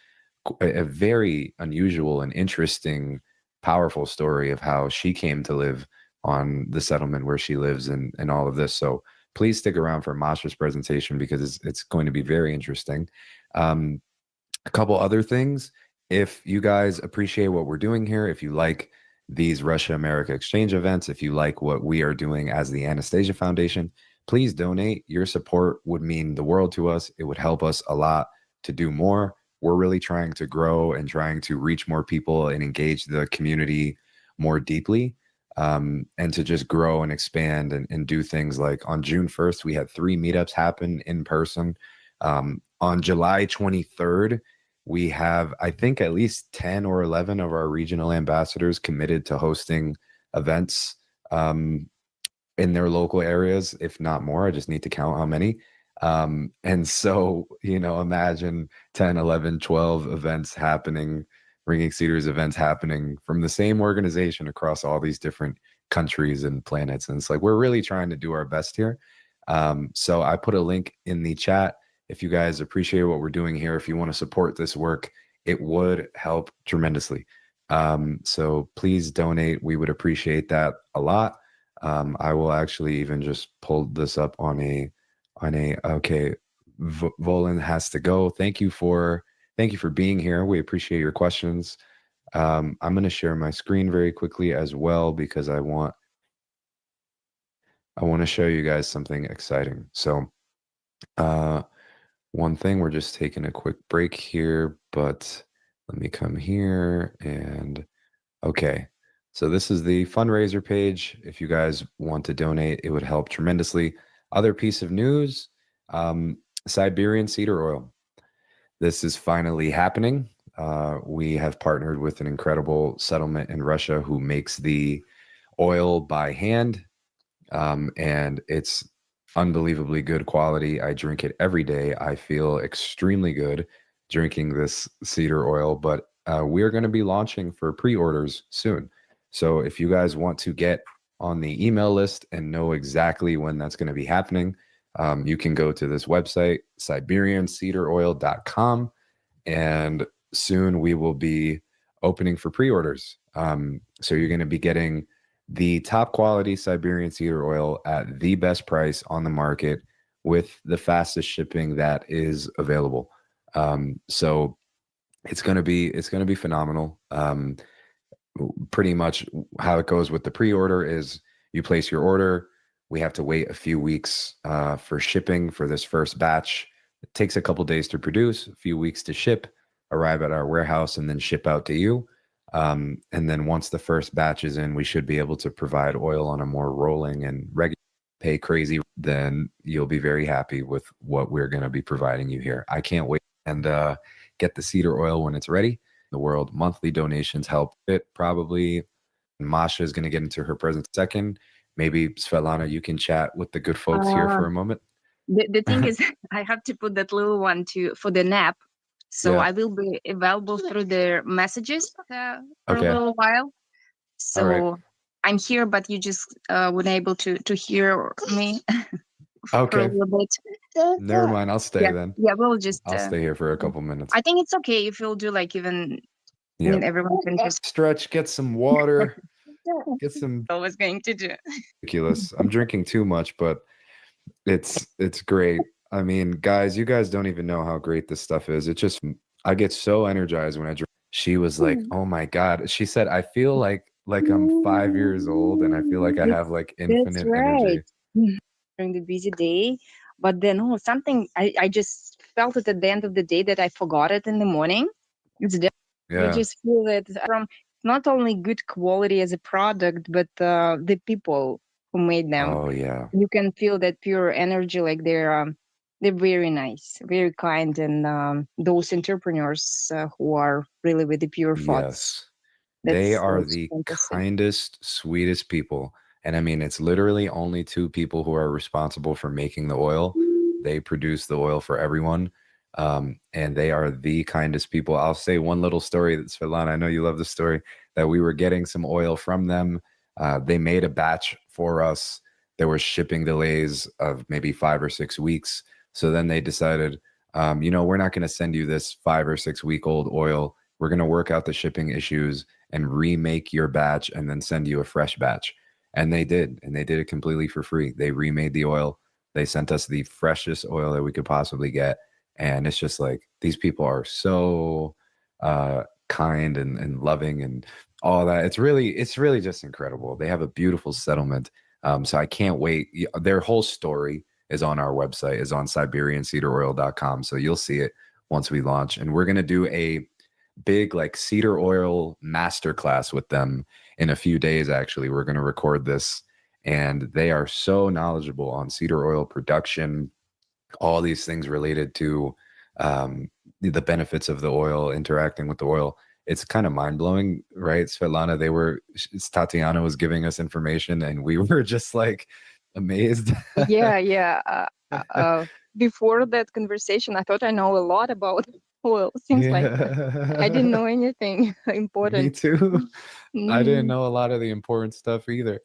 a very unusual and interesting, powerful story of how she came to live on the settlement where she lives and all of this. So please stick around for Masha's presentation because it's going to be very interesting. A couple other things. If you guys appreciate what we're doing here, if you like these Russia-America exchange events, if you like what we are doing as the Anastasia Foundation, please donate. Your support would mean the world to us. It would help us a lot to do more. We're really trying to grow and trying to reach more people and engage the community more deeply, and to just grow and expand and do things like on June 1st, we had 3 meetups happen in person. On July 23rd, we have, I think, at least 10 or 11 of our regional ambassadors committed to hosting events in their local areas, if not more. I just need to count how many. And so, you know, imagine 10, 11, 12 events happening, Ringing Cedars events happening from the same organization across all these different countries and planets. And it's like, we're really trying to do our best here. So I put a link in the chat. If you guys appreciate what we're doing here, if you want to support this work, it would help tremendously. So please donate. We would appreciate that a lot. I will actually even just pull this up on a okay. Volin has to go. Thank you for being here. We appreciate your questions. I'm going to share my screen very quickly as well because I want to show you guys something exciting. So one thing. We're just taking a quick break here, but let me come here and okay. So this is the fundraiser page. If you guys want to donate, it would help tremendously. Other piece of news, Siberian cedar oil. This is finally happening. We have partnered with an incredible settlement in Russia who makes the oil by hand, and it's unbelievably good quality. I drink it every day. I feel extremely good drinking this cedar oil, but we're going to be launching for pre-orders soon. So if you guys want to get on the email list and know exactly when that's going to be happening, you can go to this website, siberiancedaroil.com, and soon we will be opening for pre-orders. So you're going to be getting the top quality Siberian cedar oil at the best price on the market with the fastest shipping that is available. So it's going to be phenomenal. Pretty much how it goes with the pre-order is you place your order. We have to wait a few weeks for shipping for this first batch. It takes a couple days to produce, a few weeks to ship, arrive at our warehouse, and then ship out to you. And then once the first batch is in, we should be able to provide oil on a more rolling and regular pay crazy. Then you'll be very happy with what we're going to be providing you here. I can't wait and get the cedar oil when it's ready. The world monthly donations help it probably. Masha is going to get into her present second. Maybe Svetlana, you can chat with the good folks here for a moment. The thing is, I have to put that little one for the nap. So Yeah. I will be available through their messages for Okay. a little while. So right. I'm here, but you just weren't able to hear me for a Okay. little bit. Never mind. I'll stay then. Yeah, we'll just. I'll stay here for a couple minutes. I think it's okay if you'll do like even. I Yeah. mean, everyone can just. Stretch, get some water, get some I was going to do. ridiculous. I'm drinking too much, but it's great. I mean, guys, you guys don't even know how great this stuff is. It just I get so energized when I drink. She was like, "Oh my God." She said, "I feel like I'm 5 years old and I feel like I have like infinite energy." During the busy day, but then something I just felt it at the end of the day that I forgot it in the morning. It's different. You Yeah. just feel it from not only good quality as a product, but the people who made them. Oh yeah. You can feel that pure energy, like they're very nice, very kind, and those entrepreneurs who are really with the pure thoughts. Yes. They That's are the fantastic. kindest, sweetest people. And I mean, it's literally only two people who are responsible for making the oil. They produce the oil for everyone. And they are the kindest people. I'll say one little story that Svetlana, I know you love the story, that we were getting some oil from them. They made a batch for us. There were shipping delays of maybe 5 or 6 weeks. So then they decided, we're not going to send you this 5 or 6 week old oil. We're going to work out the shipping issues and remake your batch and then send you a fresh batch. And they did. And they did it completely for free. They remade the oil. They sent us the freshest oil that we could possibly get. And it's just like, these people are so kind and loving and all that. It's really just incredible. They have a beautiful settlement. So I can't wait. Their whole story is on our website, is on siberiancedaroil.com. So you'll see it once we launch. And we're going to do a big like cedar oil masterclass with them in a few days. Actually, we're going to record this, and they are so knowledgeable on cedar oil production, all these things related to the benefits of the oil, interacting with the oil. It's kind of mind-blowing, right, Svetlana? Tatiana was giving us information and we were just like amazed. Yeah. Before that conversation, I thought I know a lot about oil. Seems like I didn't know anything important. Me too. I didn't Mm. know a lot of the important stuff either.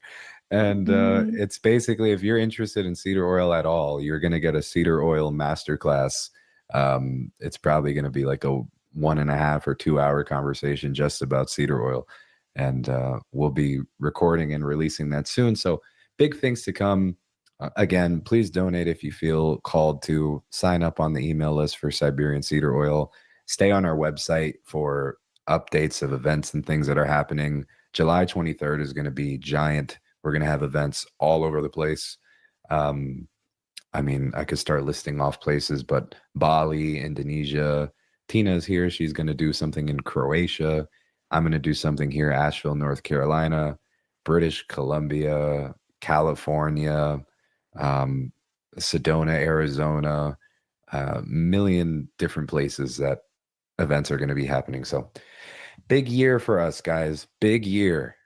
And it's basically, if you're interested in cedar oil at all, you're going to get a cedar oil masterclass. It's probably going to be like a 1.5 or 2 hour conversation just about cedar oil. And we'll be recording and releasing that soon. So big things to come. Again, please donate if you feel called to. Sign up on the email list for Siberian cedar oil. Stay on our website for updates of events and things that are happening. July 23rd is going to be giant. We're going to have events all over the place. I mean, I could start listing off places, but Bali, Indonesia. Tina's here. She's going to do something in Croatia. I'm going to do something here, Asheville, North Carolina, British Columbia, California, Sedona, Arizona, a million different places that events are going to be happening. So big year for us, guys. Big year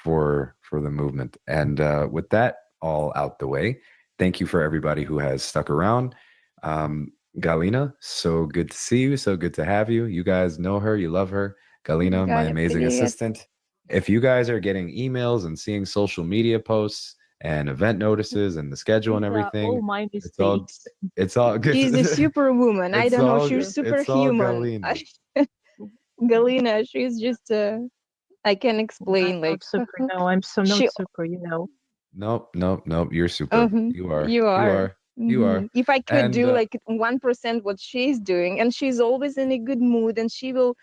for the movement. And with that all out the way, thank you for everybody who has stuck around. Galina, so good to see you. So good to have you. You guys know her. You love her. Galina, my Галя, amazing привет. assistant. If you guys are getting emails and seeing social media posts and event notices and the schedule and These are everything, all my it's mistakes. all good. She's a superwoman. I It's don't know. all She's it's all superhuman. Galina. Galina, she's just. I can explain. I'm Like not super. No, I'm so not she. super. You know. Nope. You're super. You are. You are. You are. If I could And do like 1% what she's doing, and she's always in a good mood, and she will,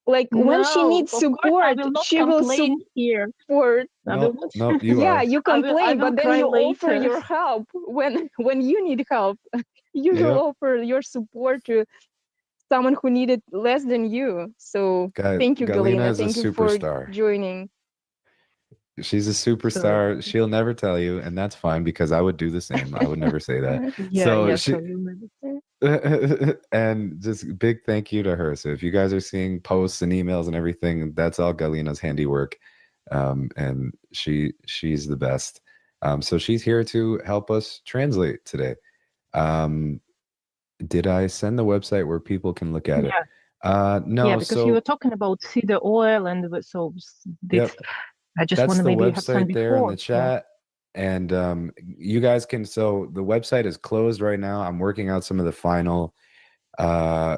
like, when she No, needs of course I support, will not she will complain here. support. I will not. you Yeah, are. you I complain, will but then cry you offer later. your help when you need help. You will Yep. offer your support to someone who needed less than you. So thank you, Galina Galina. is a Thank you for superstar. joining. She's a superstar. She'll never tell you, and that's fine because I would do the same. I would never say that. Yeah, So yes, she I will never. and just big thank you to her. So if you guys are seeing posts and emails and everything, that's all Galina's handiwork. And she's the best. So she's here to help us translate today. Did I send the website where people can look at it? No. Yeah, because you were talking about cedar oil, and so this. Yep. I just That's want to the maybe have some website there in the before. Yeah. chat. And you guys can, so the website is closed right now. I'm working out some of the final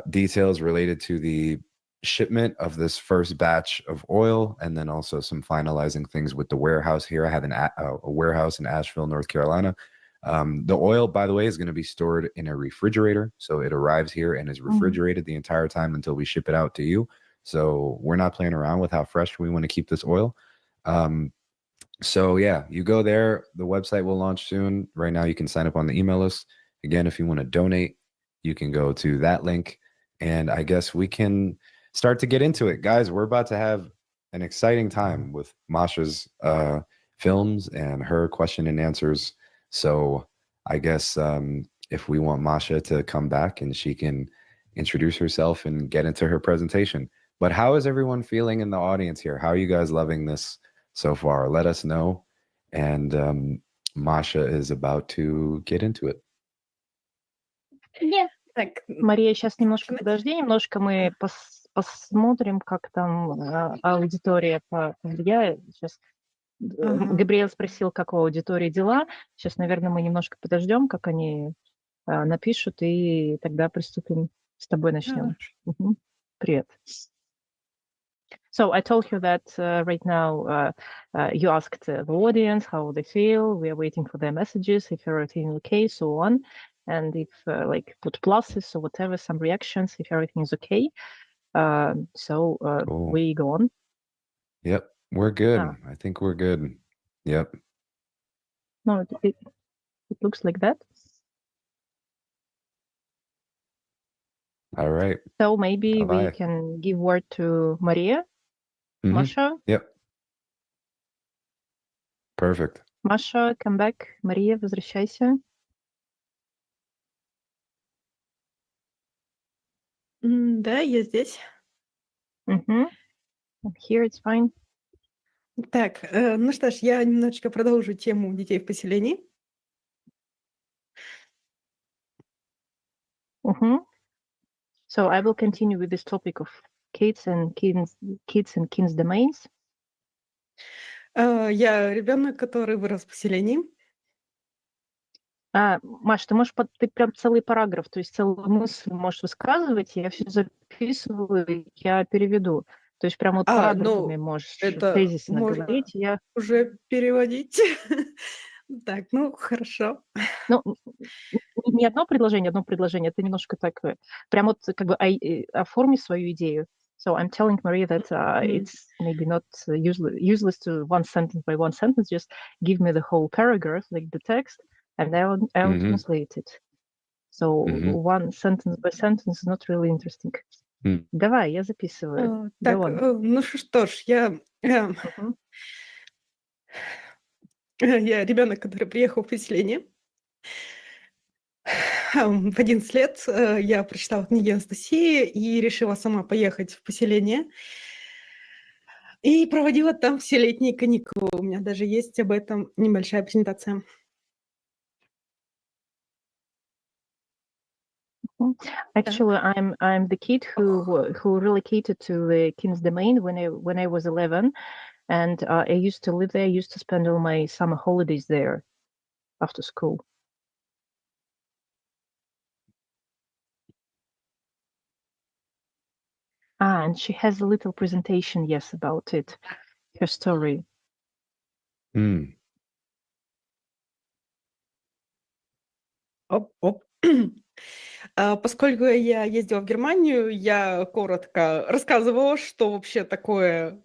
details related to the shipment of this first batch of oil, and then also some finalizing things with the warehouse here. I have a warehouse in Asheville, North Carolina. The oil, by the way, is going to be stored in a refrigerator. So it arrives here and is refrigerated the entire time until we ship it out to you. So we're not playing around with how fresh we want to keep this oil. So yeah, you go there. The website will launch soon. Right now, you can sign up on the email list. Again, if you want to donate, you can go to that link. And I guess we can start to get into it. Guys, we're about to have an exciting time with Masha's films and her question and answers. So I guess if we want Masha to come back and she can introduce herself and get into her presentation. But how is everyone feeling in the audience here? How are you guys loving this so far? Let us know. And Masha is about to get into it. Так, Мария, сейчас немножко подожди, немножко мы посмотрим, как там аудитория повлияет. Сейчас Габриэль спросил, как у аудитории дела. Сейчас, наверное, мы немножко подождем, как они напишут, и тогда приступим, с тобой начнем. Привет. So I told you that right now you asked the audience how they feel. We are waiting for their messages, if everything is okay, so on. And if like put pluses or whatever, some reactions, if everything is okay. So Cool. we go on. Yep, we're good. I think we're good. Yep. No, it looks like that. All right. So maybe Bye-bye. we can give word to Maria. Masha? Yep. Perfect. Masha, come back. Мария, возвращайся. Да, я здесь. Here it's fine. Так, ну что ж, я немножечко продолжу тему детей в поселении. So I will continue with this topic of kids and kids domains. Я ребенок, который вырос в поселении. Маш, ты прям целый параграф, то есть целую мысль можешь высказывать, я все записываю, я переведу. То есть прям вот параграфами можешь тезисно говорить. Я уже переводить. Так, ну, хорошо. Ну, не одно предложение, это немножко так, прям вот как бы оформи свою идею. So I'm telling Maria that it's maybe not useless to one sentence by one sentence, just give me the whole paragraph, like the text, and I will Mhm. translate it. So Mhm. one sentence by sentence is not really interesting. М. Давай, я записываю. Так, Go on. ну что ж, Мгм. я ребенок, который приехал в поселение. В 11 лет я прочитала книги Анастасии и решила сама поехать в поселение. И проводила там все летние каникулы. У меня даже есть об этом небольшая презентация. Actually, I'm the kid who relocated to the King's Domain when I was 11, and I used to live there. I used to spend all my summer holidays there after school. And she has a little presentation, yes, about it, her story. М. Оп. Поскольку я ездила в Германию, я коротко рассказывала, что вообще такое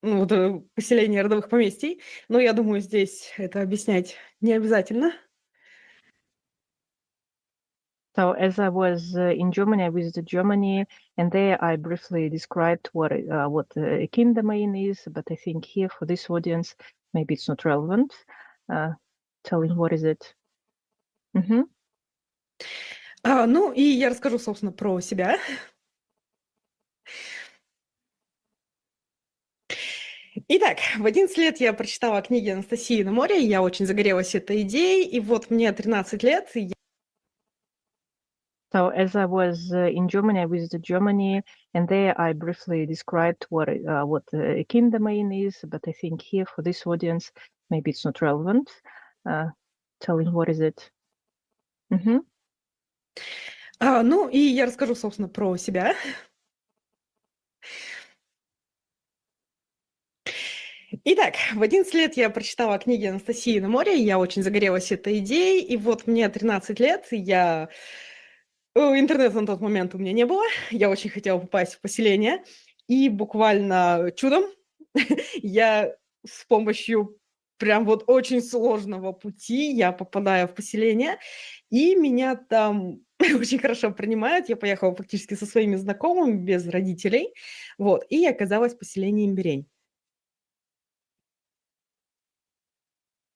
поселение родовых поместий. Но я думаю, здесь это объяснять не обязательно. So as I was in Germany, I visited Germany, and there I briefly described what a kin domain is. But I think here for this audience, maybe it's not relevant. Telling what is it? Mm-hmm. Ну, и я расскажу, собственно, про себя. Итак, в 11 лет я прочитала книги Анастасии на море, я очень загорелась этой идеей, и вот мне 13 лет, и So as I was in Germany, I visited Germany, and there I briefly described what a kin domain is. But I think here for this audience, maybe it's not relevant. Telling what is it? Mm-hmm. Ну, и я расскажу, собственно, про себя. Итак, в 11 лет я прочитала книги Анастасии на море, я очень загорелась этой идеей, и вот мне 13 лет, интернета на тот момент у меня не было, я очень хотела попасть в поселение, и буквально чудом я с помощью прям вот очень сложного пути я попадаю в поселение, и меня там очень хорошо принимают. Я поехала фактически со своими знакомыми, без родителей, вот, и оказалась в поселении Имбирень.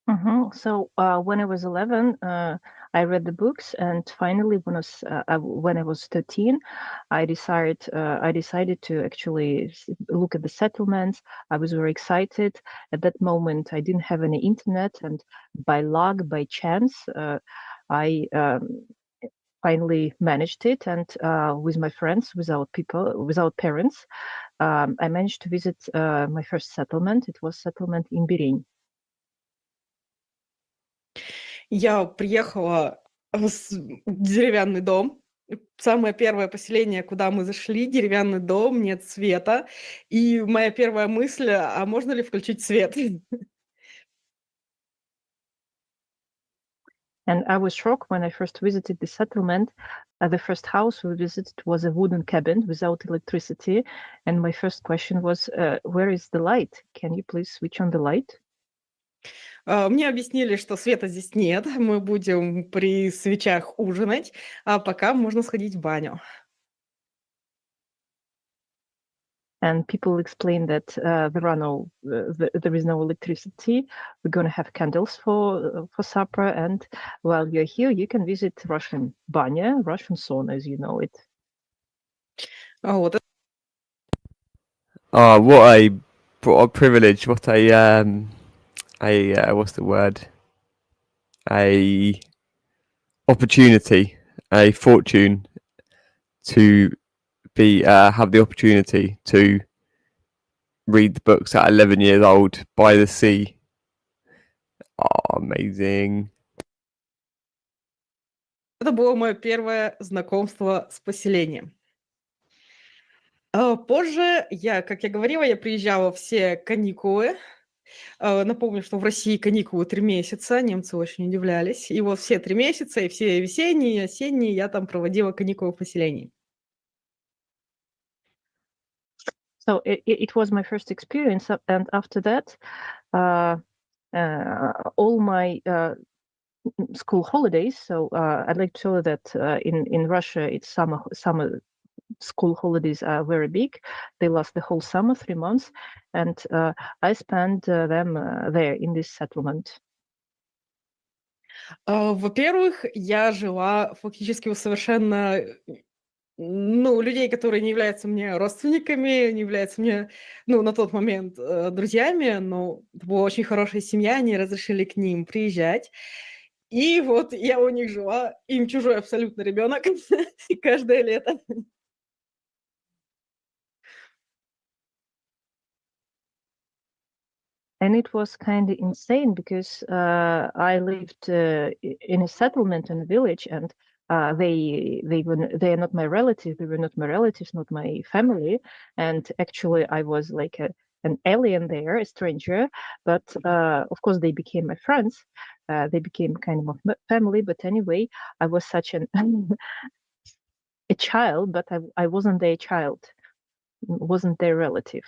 Mm-hmm. So when I was 11, I read the books, and finally, when I was 13, I decided to actually look at the settlements. I was very excited. At that moment, I didn't have any internet, and by luck, by chance, I finally managed it. And with my friends, without parents, I managed to visit my first settlement. It was settlement in Birin. Я приехала в деревянный дом. Самое первое поселение, куда мы зашли, деревянный дом, нет света. И моя первая мысль, а можно ли включить свет? And I was shocked when I first visited the settlement. The first house we visited was a wooden cabin without electricity. And my first question was, where is the light? Can you please switch on the light? Мне объяснили, что света здесь нет, мы будем при свечах ужинать, а пока можно сходить в баню. And people explained that there is no electricity. We're going to have candles for supper, and while you're here, you can visit Russian banya, Russian sauna, as you know it. Вот. Oh, what a privilege! What what's the word? A opportunity, a fortune to have the opportunity to read the books at 11 years old by the sea. Oh, amazing. Это было мое первое знакомство с поселением. Позже как я говорила, я приезжала все каникулы. Напомню, что в России каникулы 3 месяца, немцы очень удивлялись. И вот все 3 месяца, и все весенние, и осенние я там проводила каникулы в поселении. So it was my first experience, and after that, all my school holidays. So I'd like to tell you that in Russia, it's summer school holidays are very big. They last the whole summer, 3 months, and I spent them there in this settlement. Во-первых, я жила фактически у совершенно, людей, которые не являются мне родственниками, не являются мне, на тот момент друзьями, но это была очень хорошая семья, они разрешили к ним приезжать. И вот я у них жила, им чужой абсолютно ребенок каждое лето. And it was kind of insane because I lived in a settlement in a village, and they are not my relatives. They were not my relatives, not my family. And actually, I was like an alien there, a stranger. But of course, they became my friends. They became kind of my family. But anyway, I was such a child, but I wasn't their child, wasn't their relative.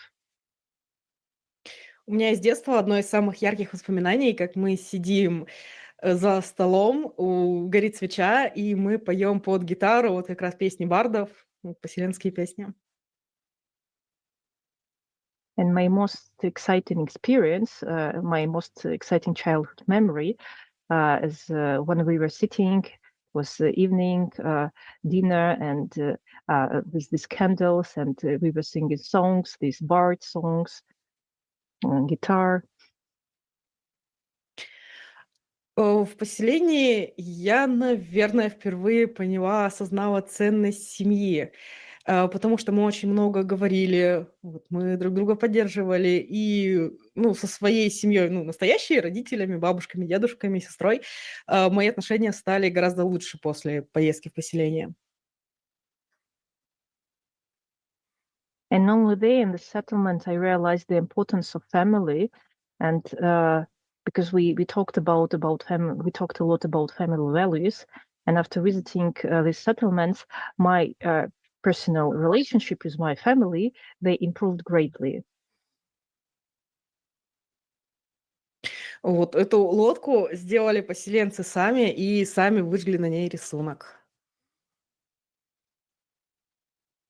У меня из детства одно из самых ярких воспоминаний, как мы сидим за столом, горит свеча, и мы поем под гитару вот как раз песни бардов, поселенские песни. And my most exciting experience, my most exciting childhood memory, is when we were sitting, was evening dinner, and with these candles, and we were singing songs, these bard songs, guitar. В поселении я, наверное, впервые осознала ценность семьи, потому что мы очень много говорили, мы друг друга поддерживали, и, со своей семьей, настоящими родителями, бабушками, дедушками, сестрой, мои отношения стали гораздо лучше после поездки в поселение. And only there in the settlement, I realized the importance of family, and because we talked about family, we talked a lot about family values. And after visiting these settlements, my personal relationship with my family, they improved greatly. Вот эту лодку сделали поселенцы сами и сами выжгли на ней рисунок.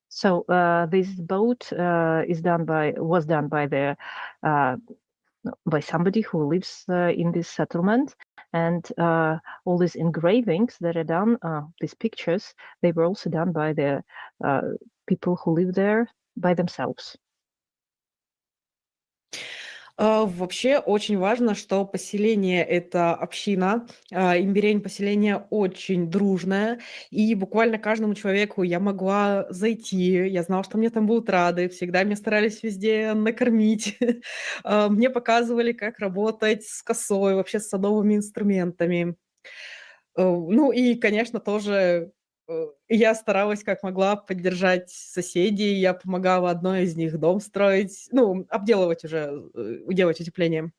So this boat was done by somebody who lives in this settlement, and all these engravings that are done, these pictures, they were also done by the people who live there by themselves. Вообще очень важно, что поселение — это община, имбирень поселения очень дружное, и буквально каждому человеку я могла зайти, я знала, что мне там будут рады, всегда меня старались везде накормить, мне показывали, как работать с косой, вообще с садовыми инструментами. И, конечно, тоже я старалась как могла поддержать соседей, я помогала одной из них дом строить, обделывать уже, делать утепление.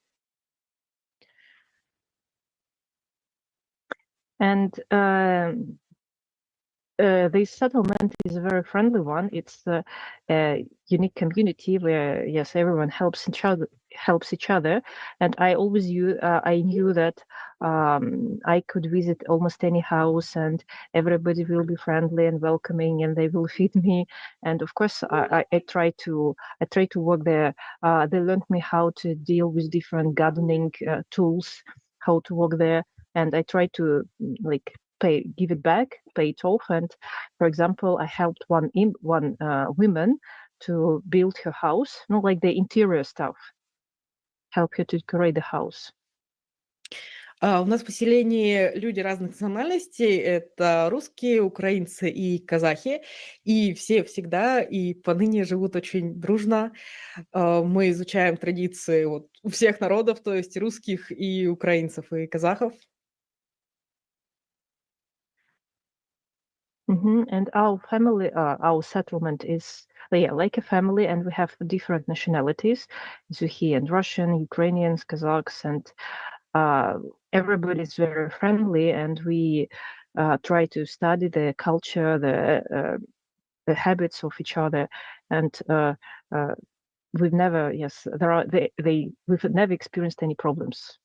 And this settlement is a very friendly one. It's a unique community where, yes, everyone helps each other. And I always I knew that I could visit almost any house, and everybody will be friendly and welcoming, and they will feed me. And of course, I try to work there. They learned me how to deal with different gardening tools, how to work there, and I try to give it back, pay it off. And for example, I helped one woman to build her house, like the interior stuff, help her to decorate the house. У нас в поселении люди разных национальностей. Это русские, украинцы и казахи. И все всегда и поныне живут очень дружно. Мы изучаем традиции у всех народов, то есть русских, и украинцев, и казахов. And our family, our settlement is like a family, and we have different nationalities, Zuhi and Russian, Ukrainians, Kazakhs, and everybody is very friendly, and we try to study the culture, the habits of each other, and we've never, we've never experienced any problems.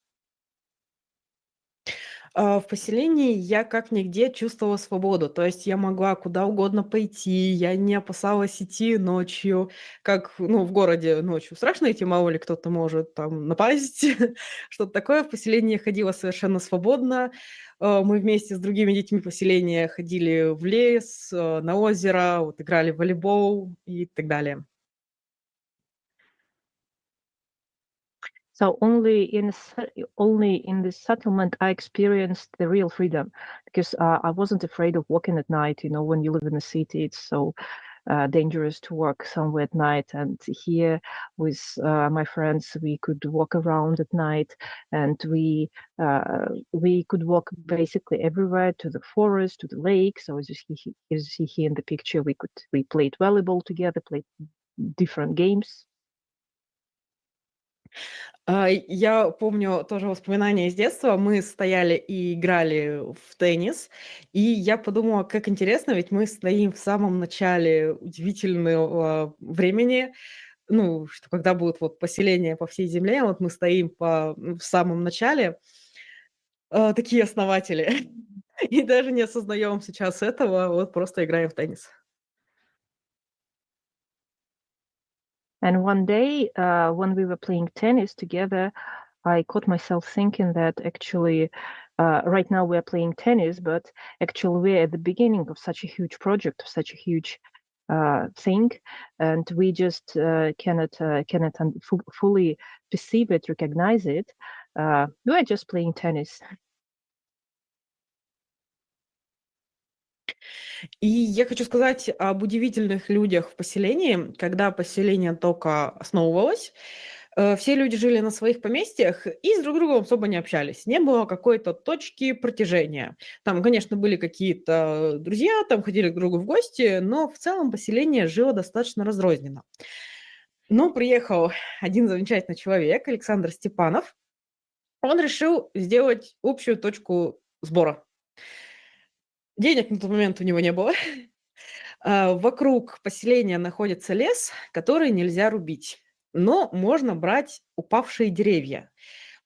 В поселении я как нигде чувствовала свободу. То есть я могла куда угодно пойти, я не опасалась идти ночью. Как, ну, в городе ночью страшно идти, мало ли кто-то может там напасть, что-то такое. В поселении я ходила совершенно свободно. Мы вместе с другими детьми поселения ходили в лес, на озеро, вот играли в волейбол и так далее. So only in the settlement I experienced the real freedom, because I wasn't afraid of walking at night. You know, when you live in a city, it's so dangerous to walk somewhere at night. And here, with my friends, we could walk around at night, and we could walk basically everywhere, to the forest, to the lake. So as you see here in the picture, we played volleyball together, played different games. Я помню тоже воспоминания из детства. Мы стояли и играли в теннис, и я подумала, как интересно, ведь мы стоим в самом начале удивительного времени, ну, что когда будут вот поселения по всей земле, вот мы стоим в самом начале, такие основатели, и даже не осознаем сейчас этого, вот просто играем в теннис. And one day, when we were playing tennis together, I caught myself thinking that actually, right now we're playing tennis, but actually we're at the beginning of such a huge project, of such a huge thing, and we just cannot fully perceive it, recognize it. We're just playing tennis. И я хочу сказать об удивительных людях в поселении. Когда поселение только основывалось, все люди жили на своих поместьях и с друг другом особо не общались. Не было какой-то точки протяжения. Там, конечно, были какие-то друзья, там ходили к другу в гости, но в целом поселение жило достаточно разрозненно. Но приехал один замечательный человек, Александр Степанов. Он решил сделать общую точку сбора. Денег на тот момент у него не было. Вокруг поселения находится лес, который нельзя рубить, но можно брать упавшие деревья.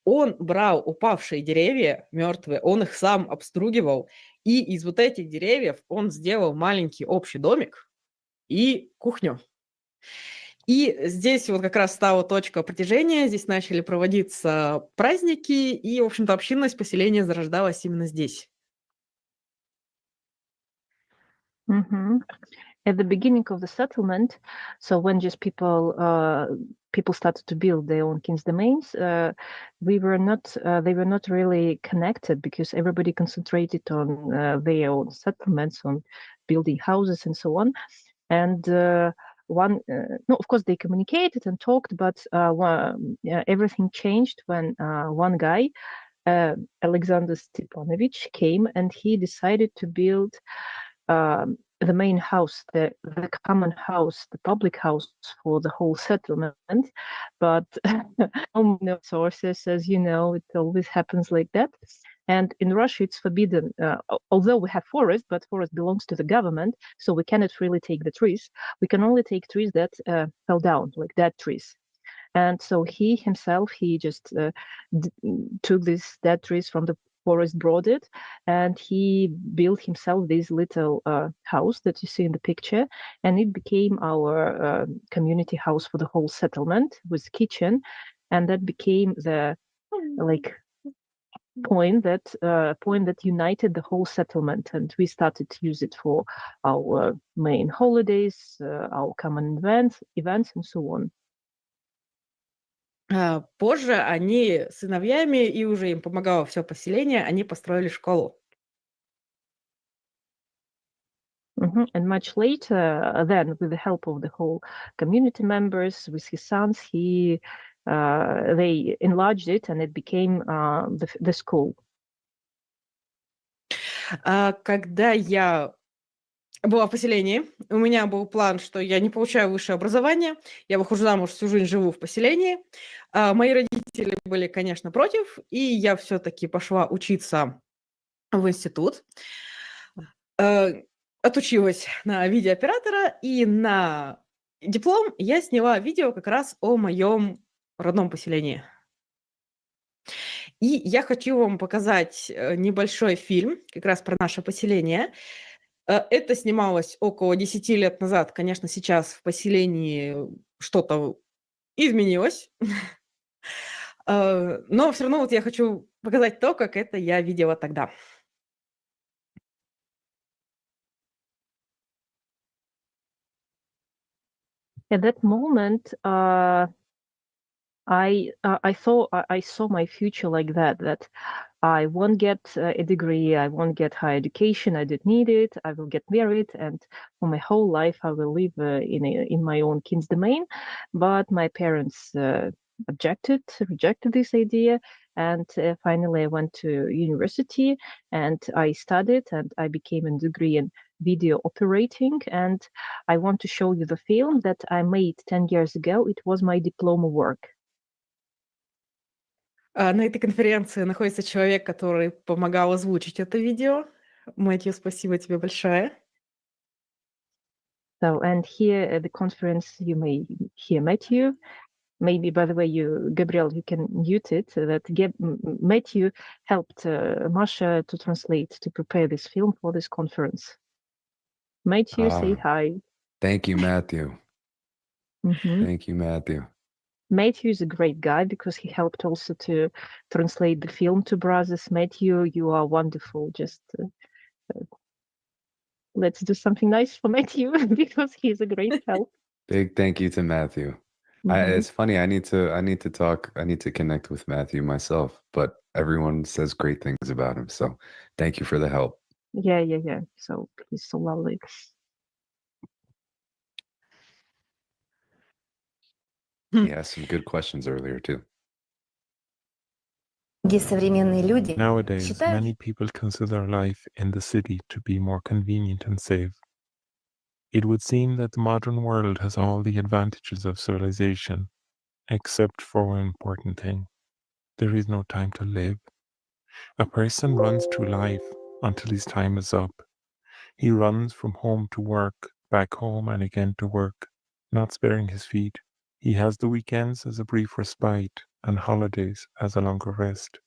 Он брал упавшие деревья, мертвые, он их сам обстругивал, и из вот этих деревьев он сделал маленький общий домик и кухню. И здесь вот как раз стала точка притяжения, здесь начали проводиться праздники, и, в общем-то, общинность поселения зарождалась именно здесь. Mm-hmm. At the beginning of the settlement, so when just people started to build their own king's domains, they were not really connected, because everybody concentrated on their own settlements, on building houses and so on. And of course they communicated and talked, but everything changed when one guy, Alexander Stepanovich, came and he decided to build the main house, the common house, the public house for the whole settlement. But no sources, as you know, it always happens like that. And in Russia, it's forbidden, although we have forest, but forest belongs to the government, so we cannot really take the trees. We can only take trees that fell down, like dead trees. And so he himself, he just took these dead trees from the forest, brought it, and he built himself this little house that you see in the picture, and it became our community house for the whole settlement with kitchen, and that became the point that united the whole settlement, and we started to use it for our main holidays, our common events, and so on. Позже они с сыновьями, и уже им помогало все поселение, они построили школу. And much later, then, with the help of the whole community members, with his sons, they enlarged it, and it became the school. Когда я была в поселении, у меня был план, что я не получаю высшее образование, я выхожу замуж, всю жизнь живу в поселении. Мои родители были, конечно, против, и я все-таки пошла учиться в институт. Отучилась на видеооператора, и на диплом я сняла видео как раз о моем родном поселении. И я хочу вам показать небольшой фильм как раз про наше поселение. Это снималось около 10 лет назад. Конечно, сейчас в поселении что-то изменилось. Но все равно вот я хочу показать то, как это я видела тогда. At that moment, I saw my future like that I won't get a degree, I won't get higher education, I don't need it, I will get married, and for my whole life I will live in my own king's domain. But my parents rejected this idea, and finally I went to university and I studied and I became a degree in video operating. And I want to show you the film that I made 10 years ago. It was my diploma work. На этой конференции находится человек, который помогал озвучить это видео. Мэтью, спасибо тебе большое. So, and here at the conference, you may hear Matthew. Maybe, by the way, Gabriel, you can mute it. That Matthew helped Masha to translate, to prepare this film for this conference. Matthew, say hi. Thank you, Matthew. Mm-hmm. Thank you, Matthew. Matthew is a great guy because he helped also to translate the film to brothers. Matthew, you are wonderful. Just let's do something nice for Matthew because he's a great help. Big thank you to Matthew. It's funny. I need to connect with Matthew myself, but everyone says great things about him. So thank you for the help. Yeah. So he's so lovely. He asked some good questions earlier too. Nowadays, many people consider life in the city to be more convenient and safe. It would seem that the modern world has all the advantages of civilization, except for one important thing. There is no time to live. A person runs through life until his time is up. He runs from home to work, back home and again to work, not sparing his feet. He has the weekends as a brief respite and holidays as a longer rest.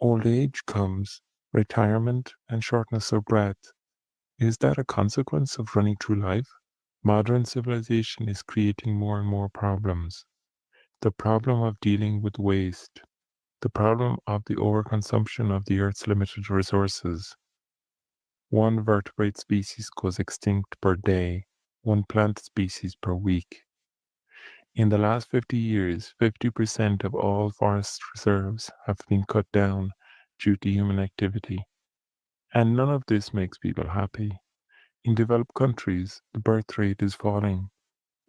Old age comes, retirement and shortness of breath. Is that a consequence of running through life? Modern civilization is creating more and more problems. The problem of dealing with waste, the problem of the overconsumption of the Earth's limited resources. One vertebrate species goes extinct per day, one plant species per week. In the last 50 years, 50% of all forest reserves have been cut down due to human activity. And none of this makes people happy. In developed countries, the birth rate is falling.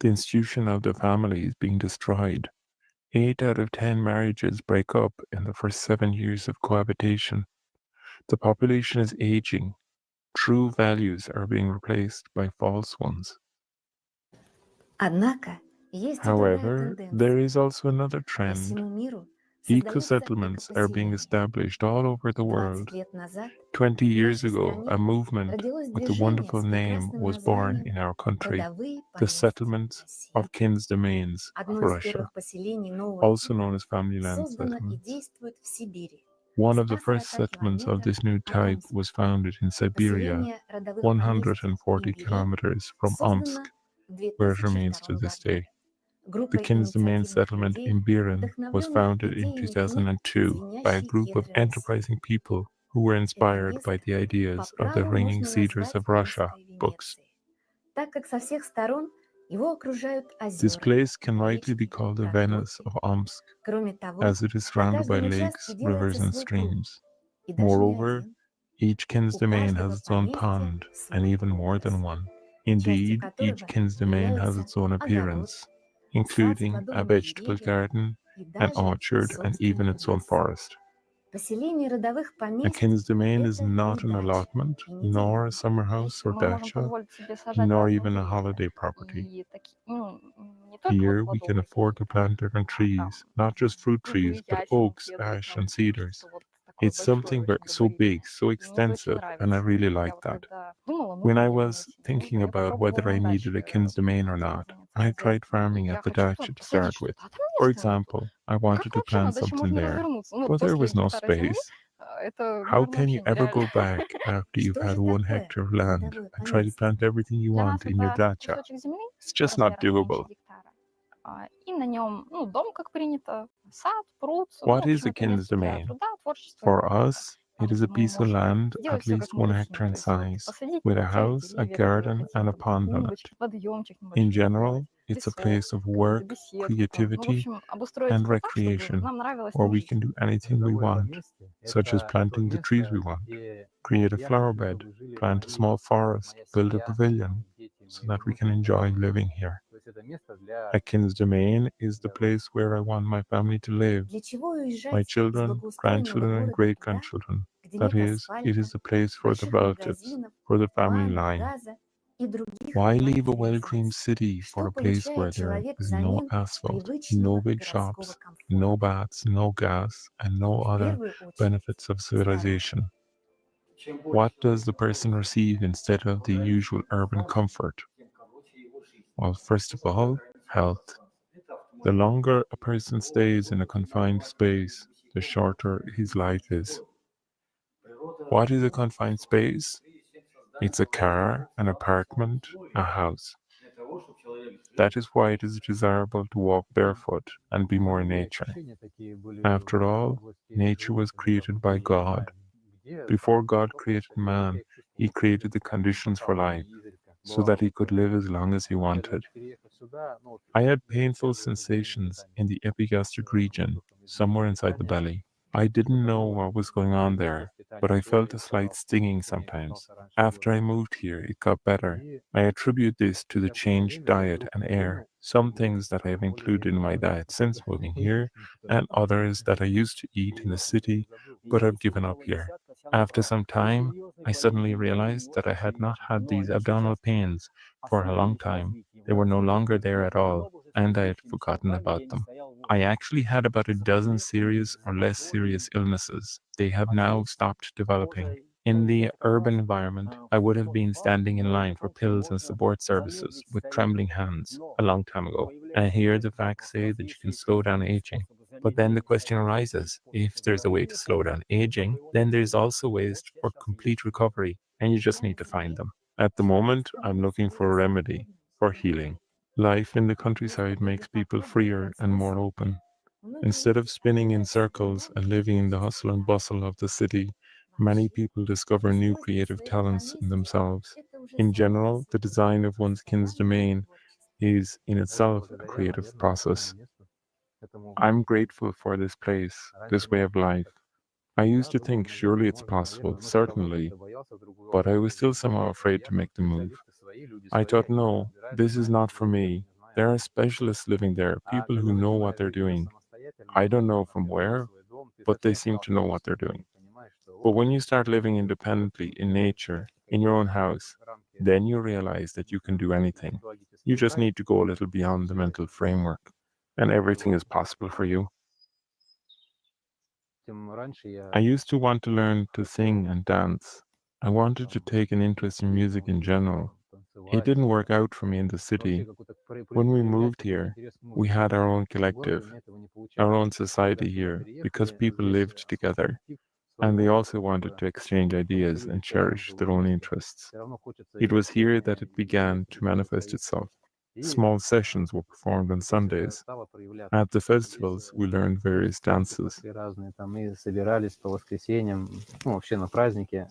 The institution of the family is being destroyed. 8 out of 10 marriages break up in the first 7 years of cohabitation. The population is aging. True values are being replaced by false ones. However, there is also another trend. Eco-settlements are being established all over the world. 20 years ago, a movement with a wonderful name was born in our country, the Settlement of King's Domains of Russia, also known as family land settlements. One of the first settlements of this new type was founded in Siberia, 140 kilometers from Omsk, where it remains to this day. The King's Domain settlement in Biren was founded in 2002 by a group of enterprising people who were inspired by the ideas of the Ringing Cedars of Russia books. This place can rightly be called the Venice of Omsk, as it is surrounded by lakes, rivers, and streams. Moreover, each King's Domain has its own pond, and even more than one. Indeed, each King's Domain has its own appearance, including a vegetable garden, an orchard, and even its own forest. A King's Domain is not an allotment, nor a summer house or dacha, nor even a holiday property. Here we can afford to plant different trees, not just fruit trees, but oaks, ash, and cedars. It's something so big, so extensive, and I really like that. When I was thinking about whether I needed a King's Domain or not, I tried farming at the dacha to start with. For example, I wanted to plant something there, but there was no space. How can you ever go back after you've had 1 hectare of land and try to plant everything you want in your dacha? It's just not doable. What is a kin's domain? For us, it is a piece of land at least 1 hectare in size, with a house, a garden, and a pond on it. In general, it's a place of work, creativity, and recreation, where we can do anything we want, such as planting the trees we want, create a flower bed, plant a small forest, build a pavilion, so that we can enjoy living here. A kin's domain is the place where I want my family to live, my children, grandchildren, and great-grandchildren. That is, it is the place for the relatives, for the family line. Why leave a well-dreamed city for a place where there is no asphalt, no big shops, no baths, no gas, and no other benefits of civilization? What does the person receive instead of the usual urban comfort? Well, first of all, health. The longer a person stays in a confined space, the shorter his life is. What is a confined space? It's a car, an apartment, a house. That is why it is desirable to walk barefoot and be more in nature. After all, nature was created by God. Before God created man, he created the conditions for life, so that he could live as long as he wanted. I had painful sensations in the epigastric region, somewhere inside the belly. I didn't know what was going on there, but I felt a slight stinging sometimes. After I moved here, it got better. I attribute this to the changed diet and air, some things that I have included in my diet since moving here, and others that I used to eat in the city, but I've given up here. After some time, I suddenly realized that I had not had these abdominal pains for a long time. They were no longer there at all, and I had forgotten about them. I actually had about a dozen serious or less serious illnesses. They have now stopped developing. In the urban environment, I would have been standing in line for pills and support services with trembling hands a long time ago. And here the facts say that you can slow down aging. But then the question arises, if there's a way to slow down aging, then there's also ways for complete recovery, and you just need to find them. At the moment, I'm looking for a remedy, for healing. Life in the countryside makes people freer and more open. Instead of spinning in circles and living in the hustle and bustle of the city, many people discover new creative talents in themselves. In general, the design of one's kin's domain is in itself a creative process. I'm grateful for this place, this way of life. I used to think surely it's possible, certainly, but I was still somehow afraid to make the move. I thought, no, this is not for me. There are specialists living there, people who know what they're doing. I don't know from where, but they seem to know what they're doing. But when you start living independently in nature, in your own house, then you realize that you can do anything. You just need to go a little beyond the mental framework, and everything is possible for you. I used to want to learn to sing and dance. I wanted to take an interest in music in general. It didn't work out for me in the city. When we moved here, we had our own collective, our own society here, because people lived together, and they also wanted to exchange ideas and cherish their own interests. It was here that it began to manifest itself. Small sessions were performed on Sundays. At the festivals, we learned various dances. Мы собирались по воскресеньям, ну, вообще на праздники,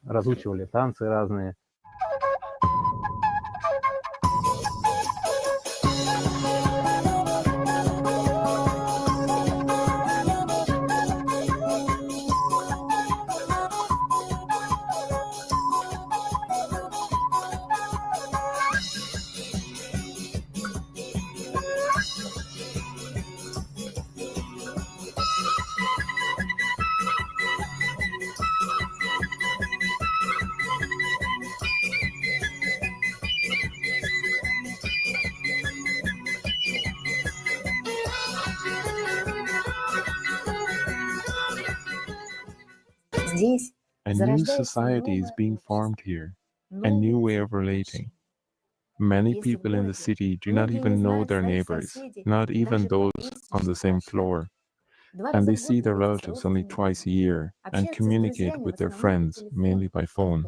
разучивали танцы разные. A new society is being formed here, a new way of relating. Many people in the city do not even know their neighbors, not even those on the same floor. And they see their relatives only twice a year and communicate with their friends mainly by phone.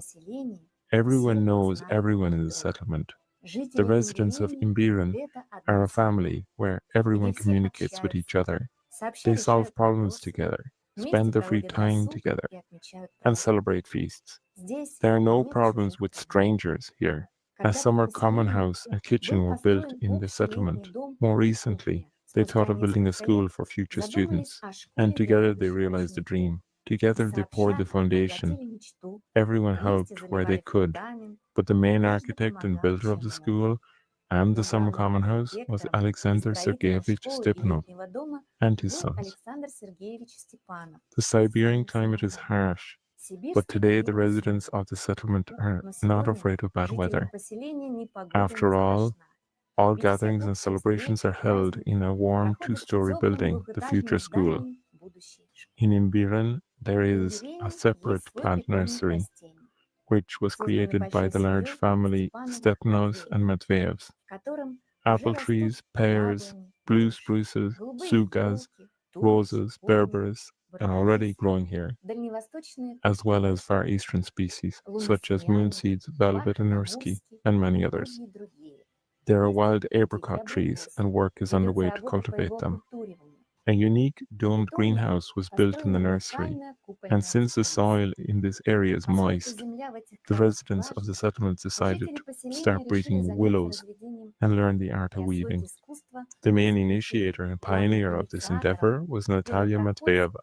Everyone knows everyone in the settlement. The residents of Imbiran are a family where everyone communicates with each other. They solve problems together, spend their free time together, and celebrate feasts. There are no problems with strangers here. A summer common house and kitchen were built in the settlement. More recently, they thought of building a school for future students, and together they realized the dream. Together they poured the foundation. Everyone helped where they could, but the main architect and builder of the school and the summer common house was Alexander Sergeyevich Stepanov and his sons. The Siberian climate is harsh, but today the residents of the settlement are not afraid of bad weather. After all gatherings and celebrations are held in a warm two-story building, the future school. In Imbiran, there is a separate plant nursery, which was created by the large family Stepanovs and Matveyevs. Apple trees, pears, blue spruces, sugas, roses, berberis are already growing here, as well as Far Eastern species, such as moonseeds, velvet and Ursky, and many others. There are wild apricot trees, and work is underway to cultivate them. A unique domed greenhouse was built in the nursery, and since the soil in this area is moist, the residents of the settlement decided to start breeding willows and learn the art of weaving. The main initiator and pioneer of this endeavor was Natalia Matveyeva.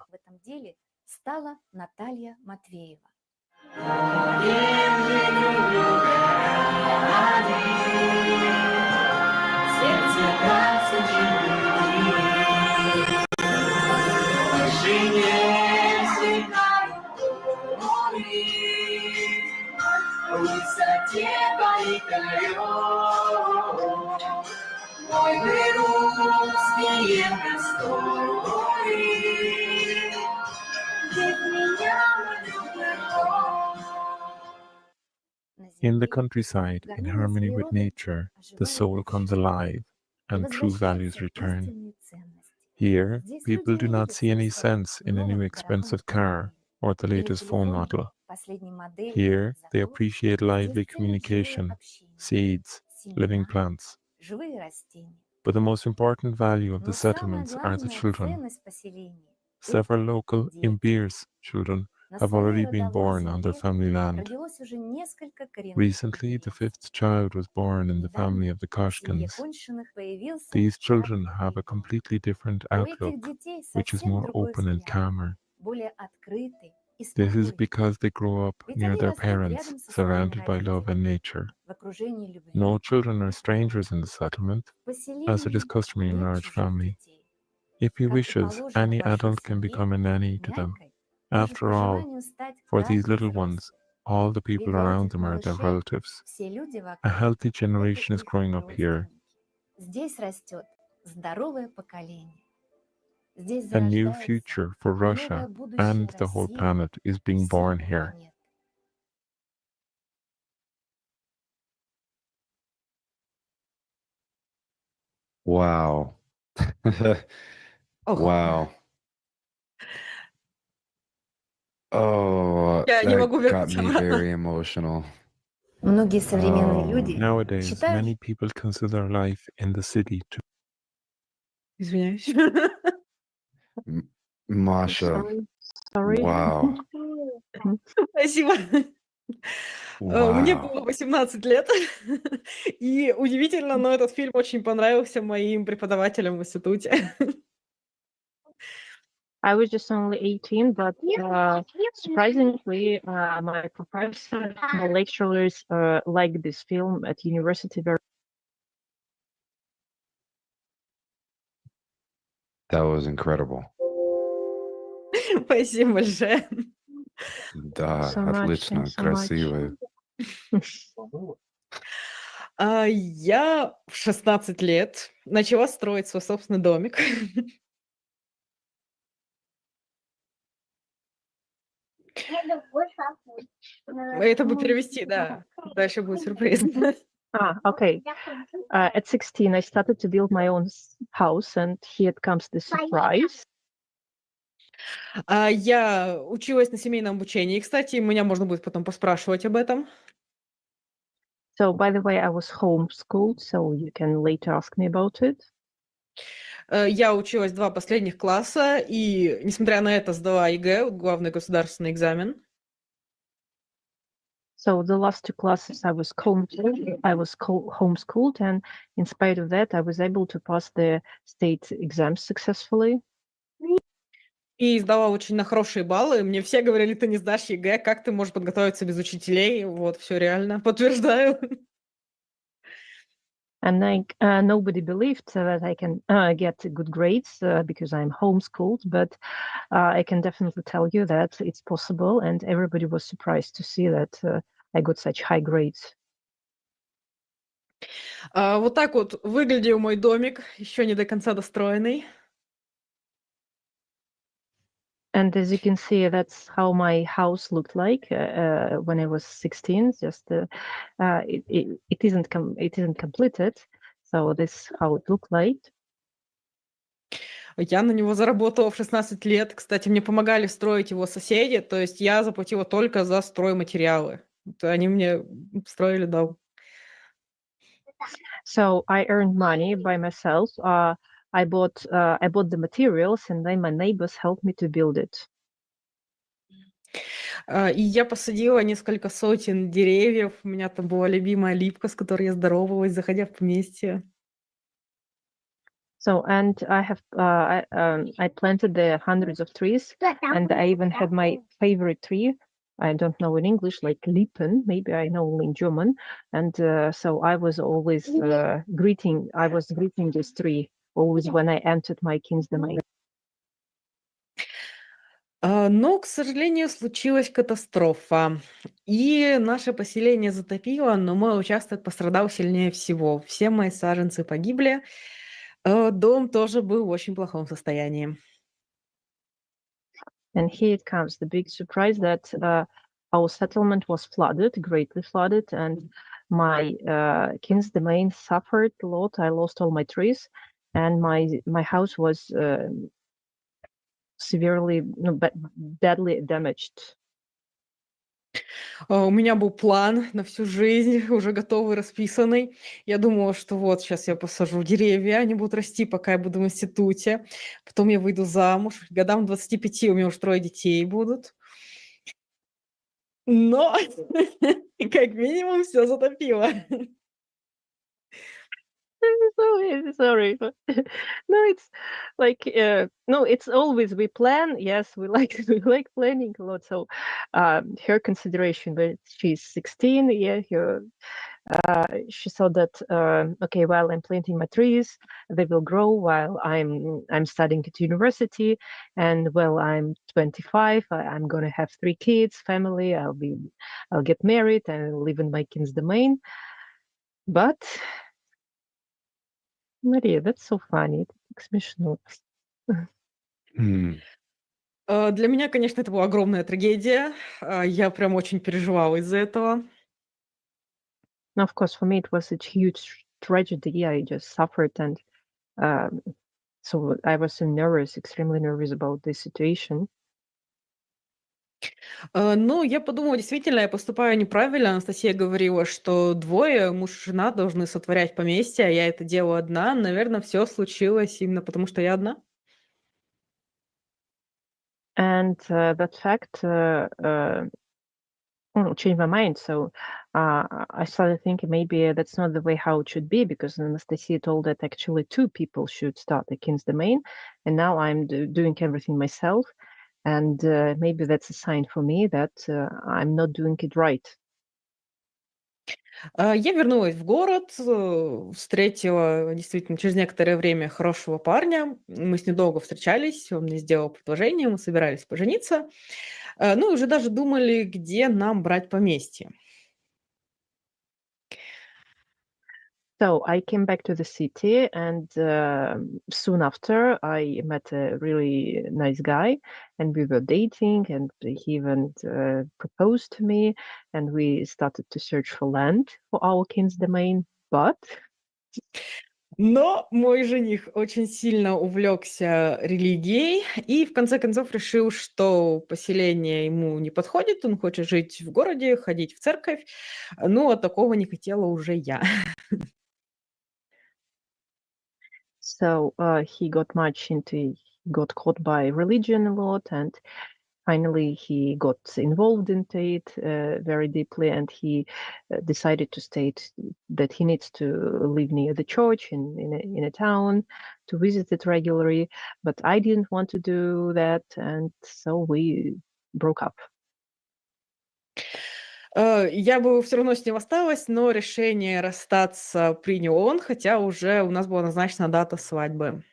In the countryside, in harmony with nature, the soul comes alive and true values return. Here, people do not see any sense in a new expensive car or the latest phone model. Here, they appreciate lively communication, seeds, living plants. But the most important value of the settlements are the children. Several local Imbirs children have already been born on their family land. Recently, the fifth child was born in the family of the Koshkins. These children have a completely different outlook, which is more open and calmer. This is because they grow up near their parents, surrounded by love and nature. No children are strangers in the settlement, as it is customary in large families. If he wishes, any adult can become a nanny to them. After all, for these little ones, all the people around them are their relatives. A healthy generation is growing up here. A new future for Russia and the whole planet is being born here. Wow. Wow. Oh, Я не that могу got вернуться me обратно. very emotional. Nowadays, many people consider life in the city to Извиняюсь. Masha. Sorry. Wow. Спасибо. Мне Wow. было 18 лет, и удивительно, но этот фильм очень понравился моим преподавателям в институте. I was just only 18, but surprisingly, my professor, my lecturers liked this film at university very. That was incredible. Спасибо большое. Да, So much, отлично, thanks so much. красиво. Я в 16 лет начала строить свой собственный домик. Это бы перевести, да. Дальше будет сюрприз. Okay. At 16, I started to build my own house, and here comes the surprise. Я училась на семейном обучении, кстати, меня можно будет потом поспрашивать об этом. So, by the way, I was homeschooled, so you can later ask me about it. Я училась 2 последних класса, и, несмотря на это, сдала ЕГЭ, главный государственный экзамен. So the last 2 classes I was homeschooled, and in spite of that, I was able to pass the state exams successfully. И сдала очень на хорошие баллы. Мне все говорили: "Ты не сдашь ЕГЭ, как ты можешь подготовиться без учителей?" Вот, все реально, подтверждаю. And nobody believed that I can get good grades because I'm homeschooled, but I can definitely tell you that it's possible, and everybody was surprised to see that I got such high grades. Вот так вот выглядел мой домик, еще не до конца достроенный. And as you can see, that's how my house looked like when I was 16. Just it isn't completed, so this is how it looked like. Я на него заработала в 16 лет. Кстати, мне помогали строить его соседи, то есть я заплатила только за стройматериалы. Вот они мне строили дом. So I earned money by myself. I bought the materials, and then my neighbors helped me to build it. И я посадила несколько сотен деревьев. У меня там была любимая липка, с которой я здоровалась, заходя в поместье. So, and I have I planted the hundreds of trees, and I even had my favorite tree. I don't know in English, like Lippen. Maybe I know in German. And so I was always greeting this tree always when I entered my king's domain. Но, к сожалению, случилась катастрофа. И наше поселение затопило, но мой участок пострадал сильнее всего. Все мои саженцы погибли. Дом тоже был в очень плохом состоянии. And here it comes, the big surprise that our settlement was flooded, greatly flooded, and my king's domain suffered a lot. I lost all my trees, and my house was severely, badly damaged. У меня был план на всю жизнь, уже готовый, расписанный. Я думала, что вот сейчас я посажу деревья, они будут расти, пока я буду в институте. Потом я выйду замуж. К годам 25 у меня уже 3 детей будут. Но как минимум все затопило. Sorry, but no, it's like no, it's always we plan. Yes, we like planning a lot. So her consideration, but she's 16. Yeah, she saw that okay, while I'm planting my trees, they will grow while I'm studying at university, and while I'm 25, I'm gonna have 3 kids, family. I'll get married and live in my king's domain. But Maria, that's so funny. Это так смешно. Для меня, конечно, это была огромная трагедия. Я прям очень переживала из-за этого. Now, of course, for me, it was a huge tragedy. I just suffered, and so I was so nervous, extremely nervous about this situation. Ну, я подумала, действительно, я поступаю неправильно. Анастасия говорила, что 2, муж и жена, должны сотворять поместье, а я это делаю одна. Наверное, все случилось именно потому, что я одна. And that fact changed my mind. So I started thinking maybe that's not the way how it should be, because Anastasia told that actually 2 people should start a king's domain, and now I'm doing everything myself. And maybe that's a sign for me that I'm not doing it right. Я вернулась в город, встретила действительно через некоторое время хорошего парня. Мы с ним долго встречались, он мне сделал предложение, мы собирались пожениться. Ну и уже даже думали, где нам брать поместье. So I came back to the city, and soon after, I met a really nice guy, and we were dating, and he even proposed to me, and we started to search for land for our king's domain. But Но мой жених очень сильно увлекся религией и в конце концов решил, что поселение ему не подходит, он хочет жить в городе, ходить в церковь. Ну, а такого не хотела уже я. so he got got caught by religion a lot, and finally he got involved into it very deeply, and he decided to state that he needs to live near the church in a town, to visit it regularly. But I didn't want to do that, and so we broke up. Я бы все равно с ним осталась, но решение расстаться принял он, хотя уже у нас была назначена дата свадьбы.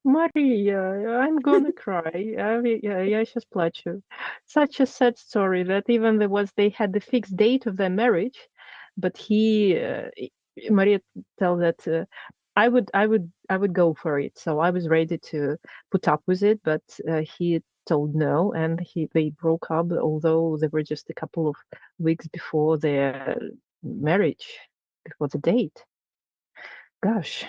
Maria, I'm gonna cry. Я сейчас плачу. Such a sad story that even they had the fixed date of their marriage, but Maria told that I would go for it. So I was ready to put up with it, but he told no, and they broke up, although they were just a couple of weeks before their marriage, before the date. Gosh.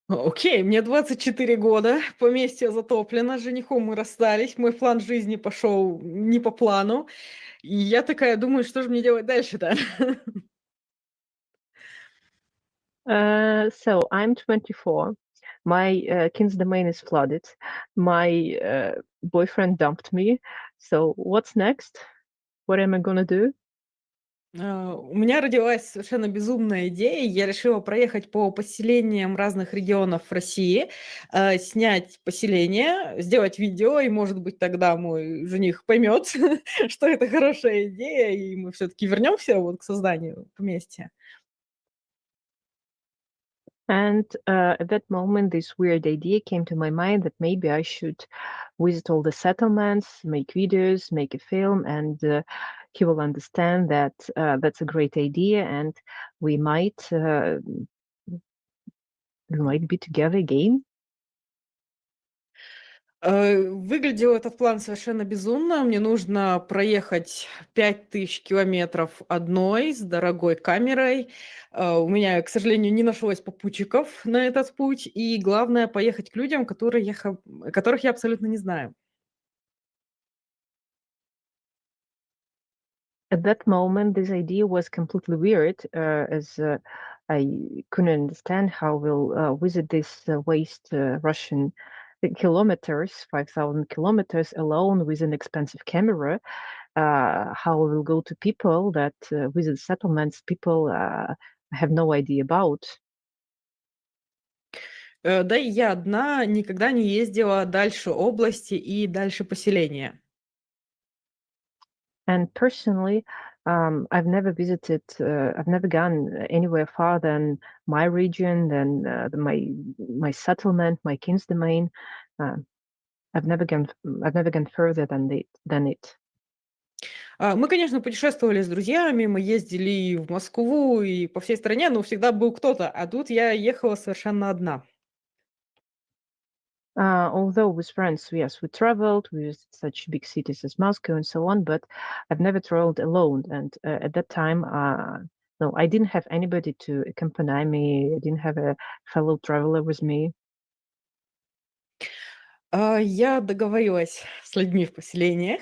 Окей, мне 24 года, поместье затоплено, с женихом мы расстались, мой план жизни пошел не по плану, и я такая думаю, что же мне делать дальше-то? So I'm 24. My king's domain is flooded. My boyfriend dumped me. So what's next? What am I gonna do? У меня родилась совершенно безумная идея. Я решила проехать по поселениям разных регионов России, снять поселение, сделать видео, и, может быть, тогда мой жених поймет, что это хорошая идея, и мы все-таки вернемся вот к созданию поместья. And at that moment, this weird idea came to my mind that maybe I should visit all the settlements, make videos, make a film, and he will understand that that's a great idea, and we might be together again. Выглядел этот план совершенно безумно. Мне нужно проехать 5000 километров одной с дорогой камерой. У меня, к сожалению, не нашлось попутчиков на этот путь. И главное, поехать к людям, которых я абсолютно не знаю. At that moment, this idea was completely weird, as I couldn't understand how we'll visit this waste Russian kilometers, 5,000 kilometers alone with an expensive camera. How we'll go to people that visit settlements people have no idea about. Да и я одна никогда не ездила дальше области и дальше поселения. And personally, I've never gone anywhere far than my region, than my settlement, my king's domain. I've never gone further than it. Мы, конечно, путешествовали с друзьями, мы ездили и в Москву, и по всей стране, но всегда был кто-то, а тут я ехала совершенно одна. Although with friends, yes, we traveled with such big cities as Moscow and so on, but I've never traveled alone. And at that time, no, I didn't have anybody to accompany me. I didn't have a fellow traveler with me. Я договорилась с людьми в поселениях,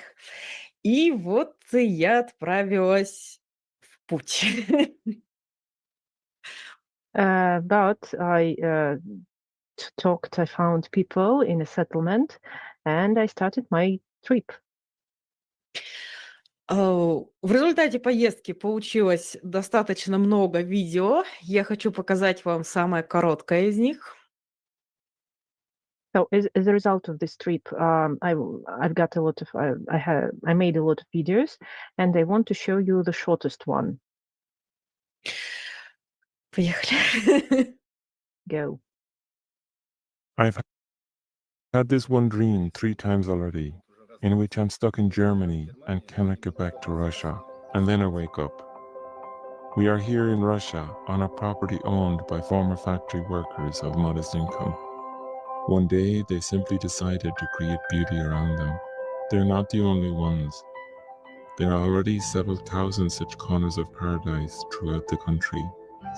и вот я отправилась в путь. But I I found people in a settlement, and I started my trip. В результате поездки получилось достаточно много видео. Я хочу показать вам самое короткое из них. So as a result of this trip, I've got a lot of I made a lot of videos, and I want to show you the shortest one. Поехали. Go. I've had this one dream 3 times already, in which I'm stuck in Germany and cannot get back to Russia, and then I wake up. We are here in Russia on a property owned by former factory workers of modest income. One day they simply decided to create beauty around them. They're not the only ones. There are already several thousand such corners of paradise throughout the country.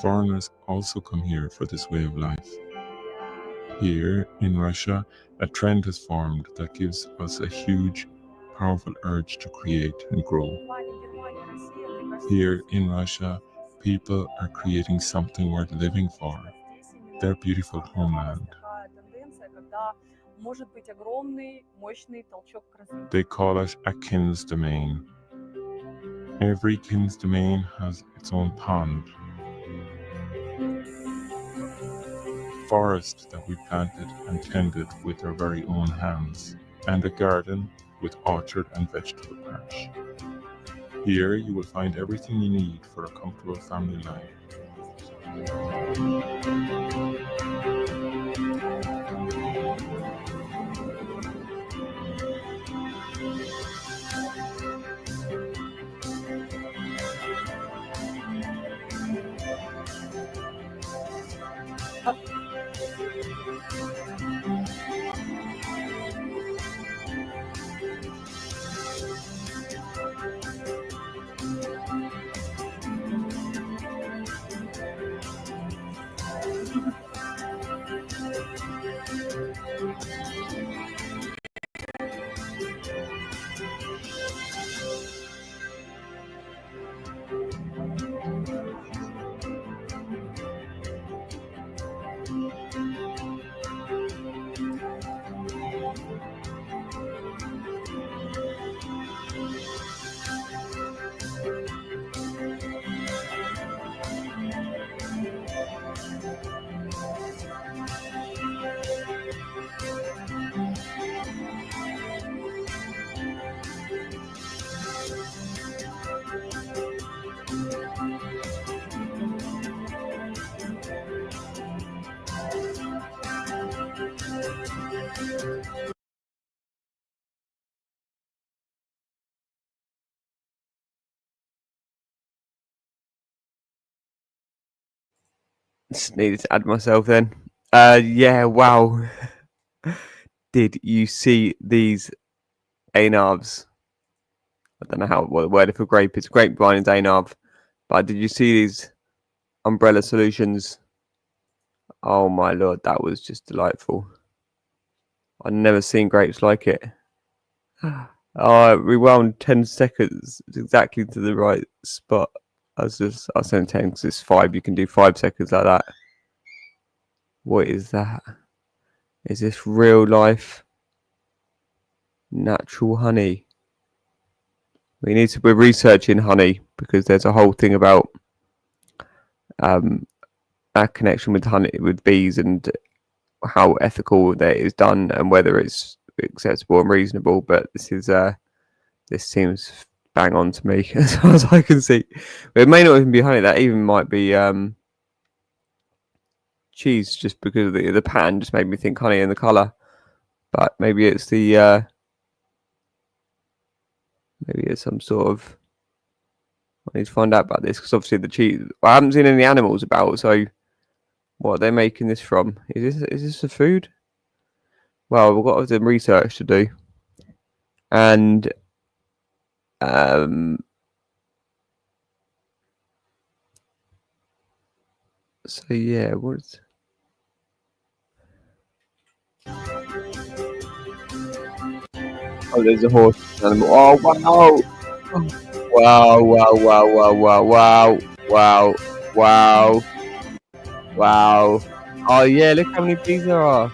Foreigners also come here for this way of life. Here in Russia, a trend has formed that gives us a huge, powerful urge to create and grow. Here in Russia, people are creating something worth living for, their beautiful homeland. They call it a kin's domain. Every kin's domain has its own pond, forest that we planted and tended with our very own hands, and a garden with orchard and vegetable patch. Here you will find everything you need for a comfortable family life. Just needed to add myself then. Yeah, wow. Did you see these anavs? I don't know how what the word for grape is. Grapevine is anav. But did you see these umbrella solutions? Oh my lord, that was just delightful. I've never seen grapes like it. Oh, it rewound 10 seconds exactly to the right spot. I was saying 10 because it's 5. You can do 5 seconds like that. What is that? Is this real life natural honey? We're researching honey because there's a whole thing about our connection with honey, with bees, and how ethical that is done and whether it's acceptable and reasonable. But this seems bang on to me as far as I can see. But it may not even be honey. That even might be cheese, just because of the pattern just made me think honey and the color. But maybe it's the maybe it's some sort of. I need to find out about this because obviously the cheese. I haven't seen any animals about, so what are they making this from? Is this a food? Well, we've got some research to do, and so yeah, what's oh, there's a horse animal. Oh wow! Wow! Wow! Wow! Wow! Wow! Wow! Wow! Wow! Wow! Oh yeah! Look how many bees there are.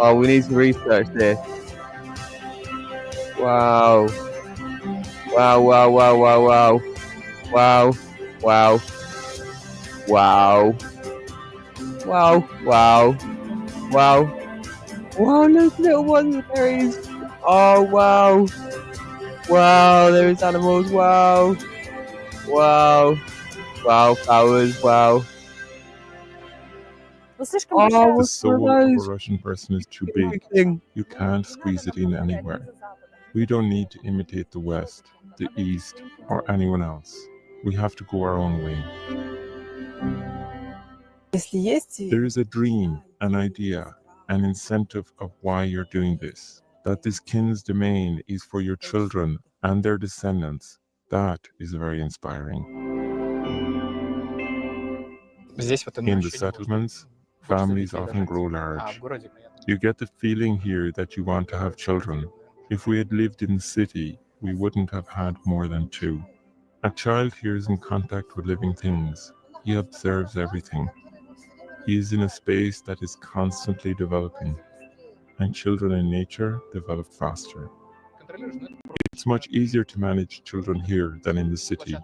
Oh, we need to research this. Wow! Wow! Wow! Wow! Wow! Wow! Wow! Wow! Wow! Wow! Wow! Wow! Wow! Look, little ones, berries. Oh wow! Wow! There's animals. Wow! Wow! Wow! Flowers. Wow! Oh, The soul of a Russian person is too big. You can't squeeze it in anywhere. We don't need to imitate the West, the East, or anyone else. We have to go our own way. There is a dream, an idea, an incentive of why you're doing this. That this kin's domain is for your children and their descendants. That is very inspiring. In the settlements, families often grow large. You get the feeling here that you want to have children. If we had lived in the city, we wouldn't have had more than 2. A child here is in contact with living things. He observes everything. He is in a space that is constantly developing, and children in nature develop faster. It's much easier to manage children here than in the city.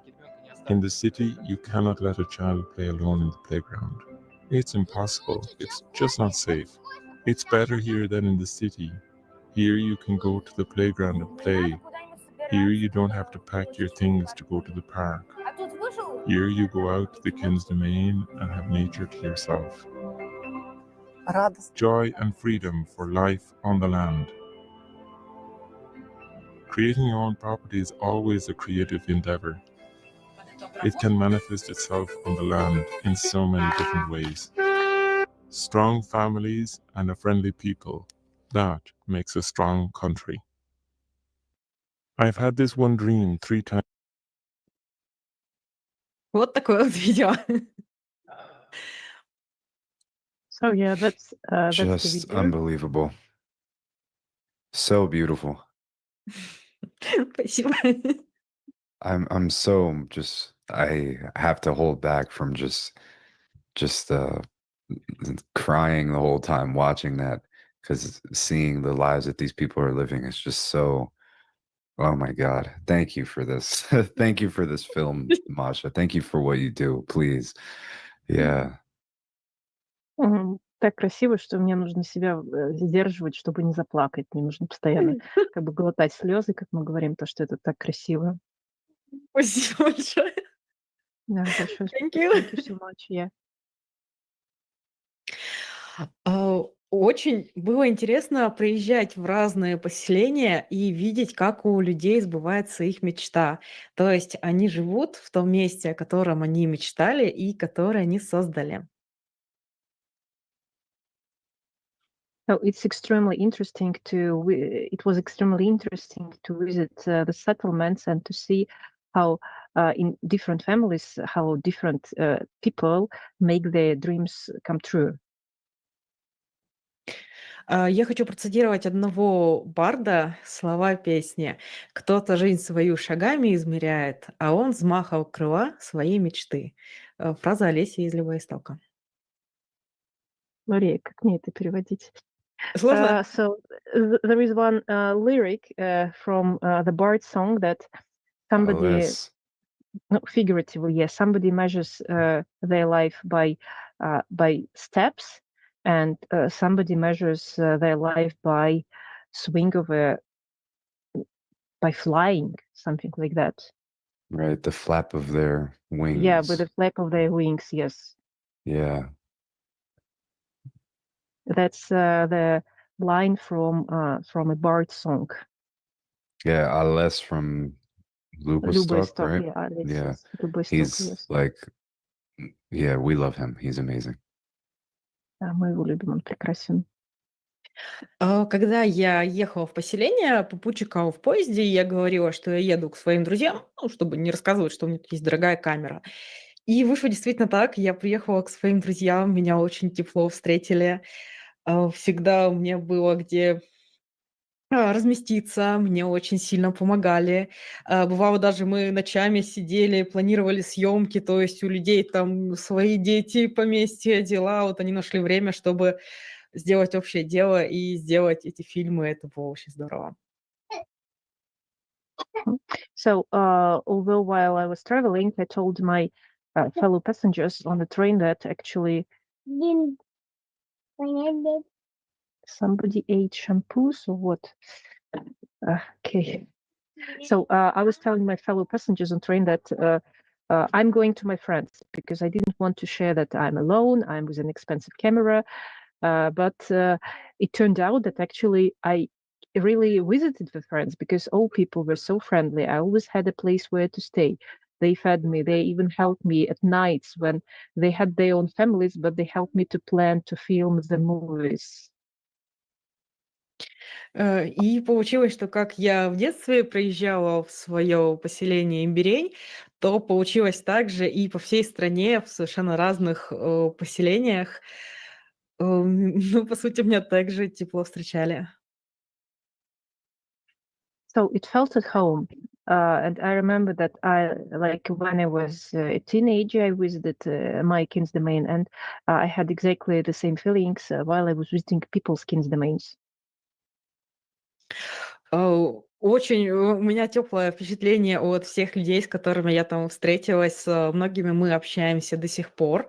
In the city, you cannot let a child play alone in the playground. It's impossible. It's just not safe. It's better here than in the city. Here you can go to the playground and play. Here you don't have to pack your things to go to the park. Here you go out to the kin's domain and have nature to yourself. Joy and freedom for life on the land. Creating your own property is always a creative endeavor. It can manifest itself on the land in so many different ways. Strong families and a friendly people. That makes a strong country. I've had this one dream 3 times. Вот такое вот видео. So yeah, that's the Just video. unbelievable. So beautiful. Спасибо. I'm so just I have to hold back from just crying the whole time watching that, because seeing the lives that these people are living is just so, oh my God. Thank you for this. Thank you for this film, Masha. Thank you for what you do. Please. Yeah. Так красиво, что мне нужно себя сдерживать, чтобы не заплакать. Мне нужно постоянно как бы глотать слезы, как мы говорим, то, что это так красиво. Спасибо большое. Да, большое Thank спасибо. you. Thank you so much. Yeah. Очень было интересно приезжать в разные поселения и видеть, как у людей сбывается их мечта. То есть они живут в том месте, о котором они мечтали и которое они создали. So it's extremely interesting it was extremely interesting to visit the settlements and to see how in different families, how different people make their dreams come true. Я хочу процитировать одного барда слова песни. «Кто-то жизнь свою шагами измеряет, а он взмахом крыла своей мечты». Фраза Олеси из Левоистока. Мария, как мне это переводить? Сложно? So there is one lyric from the Bard song that somebody, Alas. no, figuratively, yes, somebody measures their life by steps, and somebody measures their life by by flying, something like that. Right. The flap of their wings. Yeah, with the flap of their wings, yes. Yeah. That's the line from a Bard song. Yeah. Alas from Lubostok, right? Yeah, Yeah. Lubostok, He's yes. like, yeah, we love him. He's amazing. Мы его любим, он прекрасен. Когда я ехала в поселение, попутчика в поезде, я говорила, что я еду к своим друзьям, ну, чтобы не рассказывать, что у меня тут есть дорогая камера. И вышло действительно так. Я приехала к своим друзьям, меня очень тепло встретили. Всегда у меня было где разместиться, мне очень сильно помогали. Бывало, даже мы ночами сидели, планировали съемки, то есть у людей там свои дети, поместья, дела. Вот они нашли время, чтобы сделать общее дело и сделать эти фильмы. Это было очень здорово. So, although while I was traveling, I told my fellow passengers on the train that actually somebody ate shampoos or what? Okay. So I was telling my fellow passengers on train that I'm going to my friends because I didn't want to share that I'm alone. I'm with an expensive camera. But it turned out that actually I really visited with friends because all people were so friendly. I always had a place where to stay. They fed me. They even helped me at nights when they had their own families, but they helped me to plan to film the movies. И получилось, что как я в детстве приезжала в свое поселение Имбирень, то получилось так же и по всей стране в совершенно разных поселениях. Ну, по сути, меня также тепло встречали. So it felt at home. And I remember that like when I was a teenager, I visited my King's Domain, and I had exactly the same feelings while I was visiting people's King's Domains. Очень у меня теплое впечатление от всех людей, с которыми я там встретилась. С многими мы общаемся до сих пор.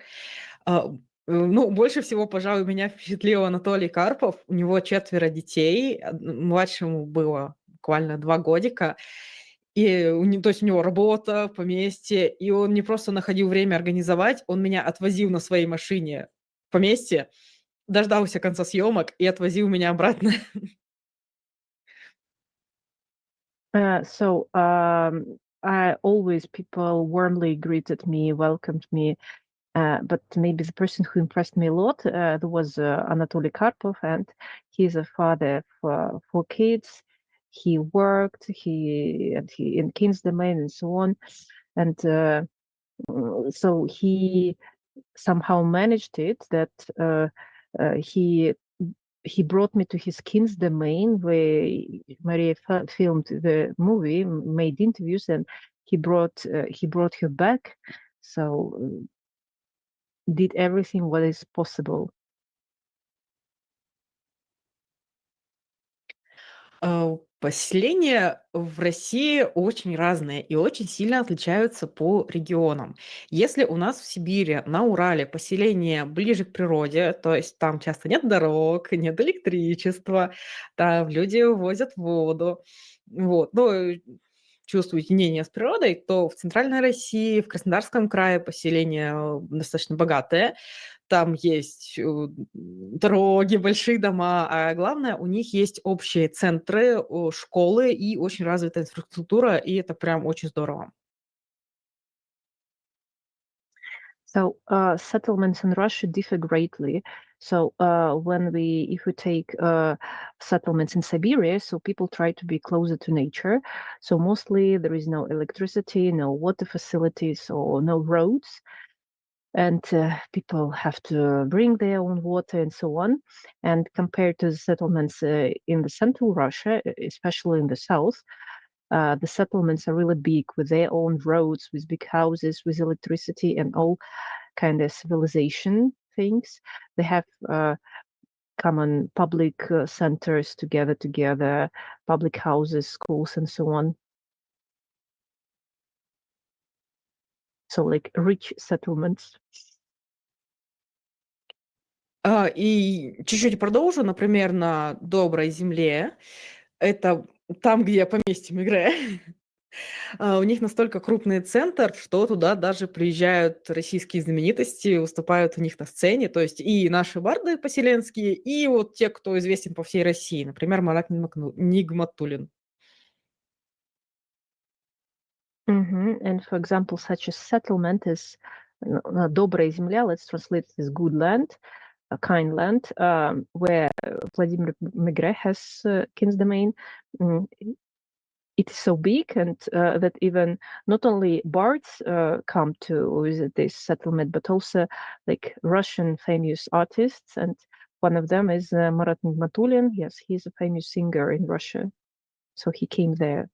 Ну, больше всего, пожалуй, меня впечатлил Анатолий Карпов. У него 4 детей. Младшему было буквально 2 годика. И то есть у него работа, поместье. И он не просто находил время организовать, он меня отвозил на своей машине в поместье, дождался конца съемок и отвозил меня обратно. So people warmly greeted me, welcomed me. But maybe the person who impressed me a lot there was Anatoly Karpov, and he's a father of 4 kids. He worked, he in King's Domain and so on, and so he somehow managed it that he brought me to his King's Domain where Maria filmed the movie, made interviews, and he brought her back. So did everything what is possible. Поселения в России очень разные и очень сильно отличаются по регионам. Если у нас в Сибири, на Урале поселение ближе к природе, то есть там часто нет дорог, нет электричества, там люди возят воду, вот, ну, чувствуют единение с природой, то в Центральной России, в Краснодарском крае поселения достаточно богатые. Там есть дороги, большие дома, а главное, у них есть общие центры, школы и очень развитая инфраструктура, и это прям очень здорово. So settlements in Russia differ greatly. So if we take settlements in Siberia, so people try to be closer to nature. So mostly there is no electricity, no water facilities, or no roads. And people have to bring their own water and so on. And compared to the settlements in the central Russia, especially in the south, the settlements are really big with their own roads, with big houses, with electricity and all kind of civilization things. They have common public centers together, public houses, schools, and so on. So like rich settlements. И чуть-чуть продолжу, например, на Доброй земле. Это там, где поместье Мегре. У них настолько крупный центр, что туда даже приезжают российские знаменитости, выступают у них на сцене. То есть и наши барды поселенские, и вот те, кто известен по всей России. Например, Марат Нигматуллин. And for example, such a settlement is Добрая земля, let's translate this good land, a kind land, where Vladimir Megre has King's Domain. It is so big and that even not only bards come to visit this settlement, but also like Russian famous artists. And one of them is Marat Nigmatulin. Yes, he's a famous singer in Russia. So he came there.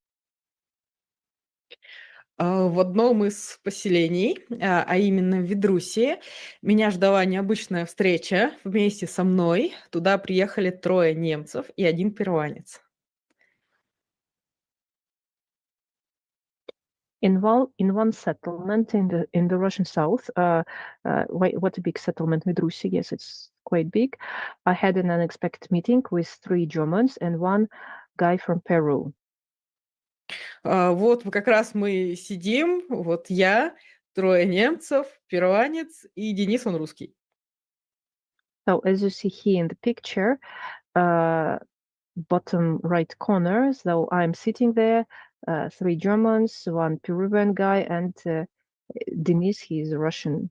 В одном из поселений, а именно в Ведрусии, меня ждала необычная встреча вместе со мной. Туда приехали 3 немцев и 1 перуанец. In one settlement in the Russian south, what a big settlement, Vedrusi, yes, it's quite big. I had an unexpected meeting with 3 Germans and 1 guy from Peru. Вот как раз мы сидим, вот я, 3 немцев, перуанец и Денис, он русский. So as you see here in the picture, bottom right corner, so I'm sitting there, 3 Germans, 1 Peruvian guy, and Denis, he is Russian.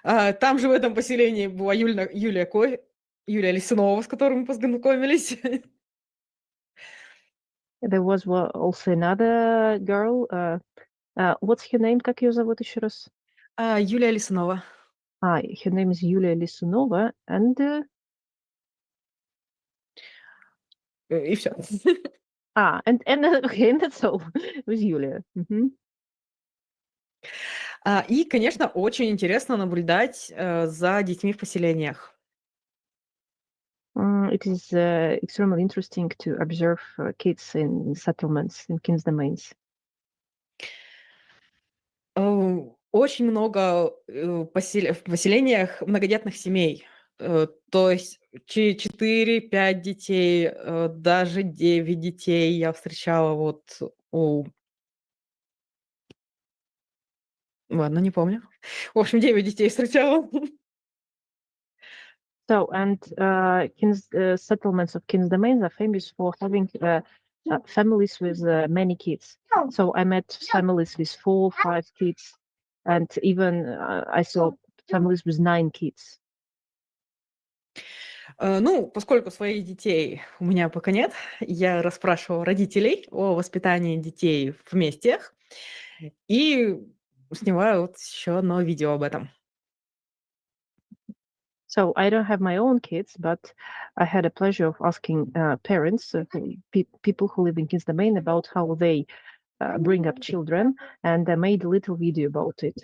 Там же в этом поселении была Юлия Лисунова, с которой мы познакомились. There was also another girl. What's her name? Как ее зовут еще раз? Юлия Лисунова. Her name is Yulia Lisunova, and И все. and okay, and that's all. It was Yulia. И, конечно, очень интересно наблюдать за детьми в поселениях. It is extremely interesting to observe kids in settlements, in kids' domains. Очень много в поселениях многодетных семей. То есть 4-5 детей, даже 9 детей я встречала вот у... Ладно, не помню. В общем, 9 детей встречала. So, and settlements of King's domains are famous for having families with many kids. So I met families with 4, 5 kids, and even I saw families with 9 kids. Ну, поскольку своих детей у меня пока нет, я расспрашивала родителей о воспитании детей вместе и снимаю вот еще одно видео об этом. So I don't have my own kids, but I had a pleasure of asking parents, people who live in King's domain, about how they bring up children, and I made a little video about it.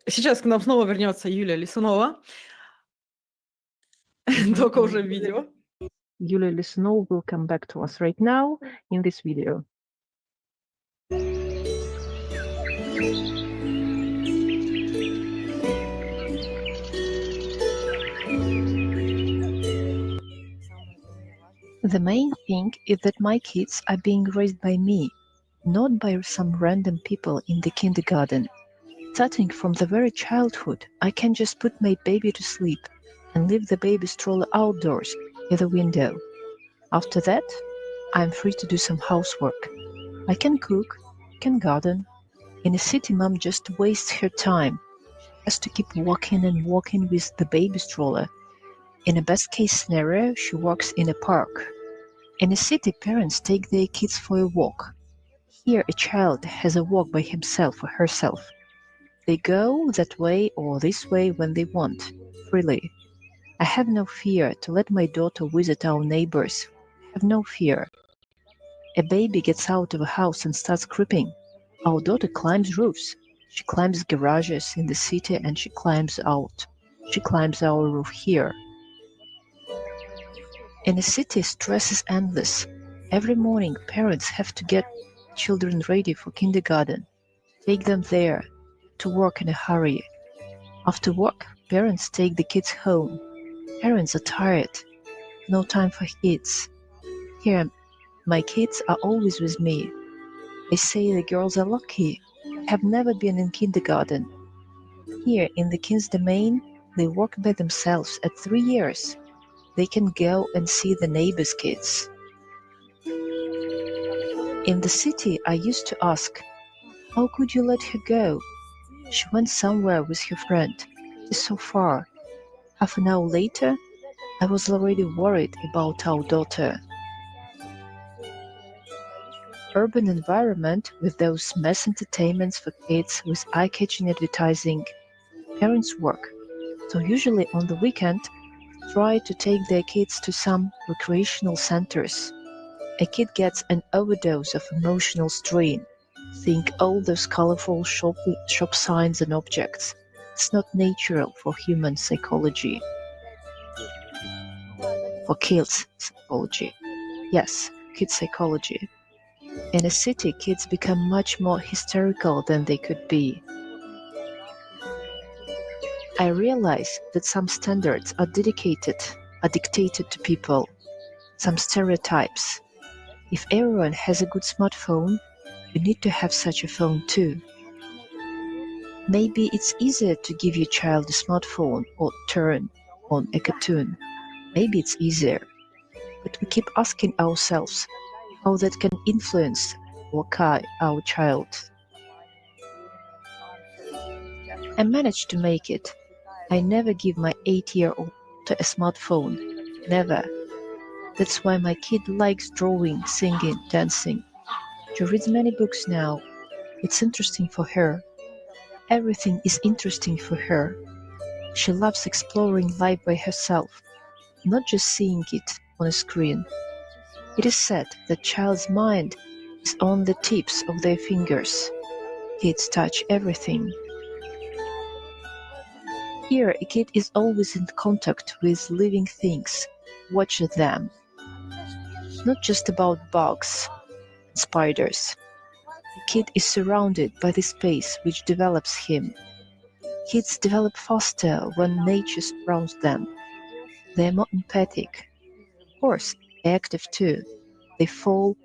Сейчас к нам снова вернется Юлия Лисунова, только уже в видео. Yulia Lisunova will come back to us right now in this video. The main thing is that my kids are being raised by me, not by some random people in the kindergarten. Starting from the very childhood, I can just put my baby to sleep and leave the baby stroller outdoors at the window. After that, I'm free to do some housework. I can cook, can garden. In a city, mom just wastes her time. She has to keep walking and walking with the baby stroller. In a best case scenario, she walks in a park. In a city, parents take their kids for a walk. Here, a child has a walk by himself or herself. They go that way or this way when they want, freely. I have no fear to let my daughter visit our neighbors. I have no fear. A baby gets out of a house and starts creeping. Our daughter climbs roofs. She climbs garages in the city and she climbs out. She climbs our roof here. In a city, stress is endless. Every morning, parents have to get children ready for kindergarten, take them there, to work in a hurry. After work, parents take the kids home. Parents are tired. No time for kids. Here, my kids are always with me. They say the girls are lucky. Have never been in kindergarten. Here, in the King's domain, they work by themselves at 3 years. They can go and see the neighbors' kids. In the city, I used to ask, how could you let her go? She went somewhere with her friend. It is so far. Half an hour later, I was already worried about our daughter. Urban environment with those mass entertainments for kids with eye-catching advertising. Parents work, so usually on the weekend, try to take their kids to some recreational centers. A kid gets an overdose of emotional strain. Think all those colorful shop signs and objects. It's not natural for human psychology. For kids' psychology. Yes, kids' psychology. In a city, kids become much more hysterical than they could be. I realize that some standards are dictated to people, some stereotypes. If everyone has a good smartphone, you need to have such a phone too. Maybe it's easier to give your child a smartphone or turn on a cartoon. Maybe it's easier. but we keep asking ourselves how that can influence our child. I managed to make it. I never give my 8-year-old a smartphone. Never. That's why my kid likes drawing, singing, dancing. She reads many books now. It's interesting for her. Everything is interesting for her. She loves exploring life by herself, not just seeing it on a screen. It is said that child's mind is on the tips of their fingers. Kids touch everything. Here, a kid is always in contact with living things, watches them. Not just about bugs, spiders. The kid is surrounded by the space which develops him. Kids develop faster when nature surrounds them. They are more empathic. Of course, they're active too. They fall,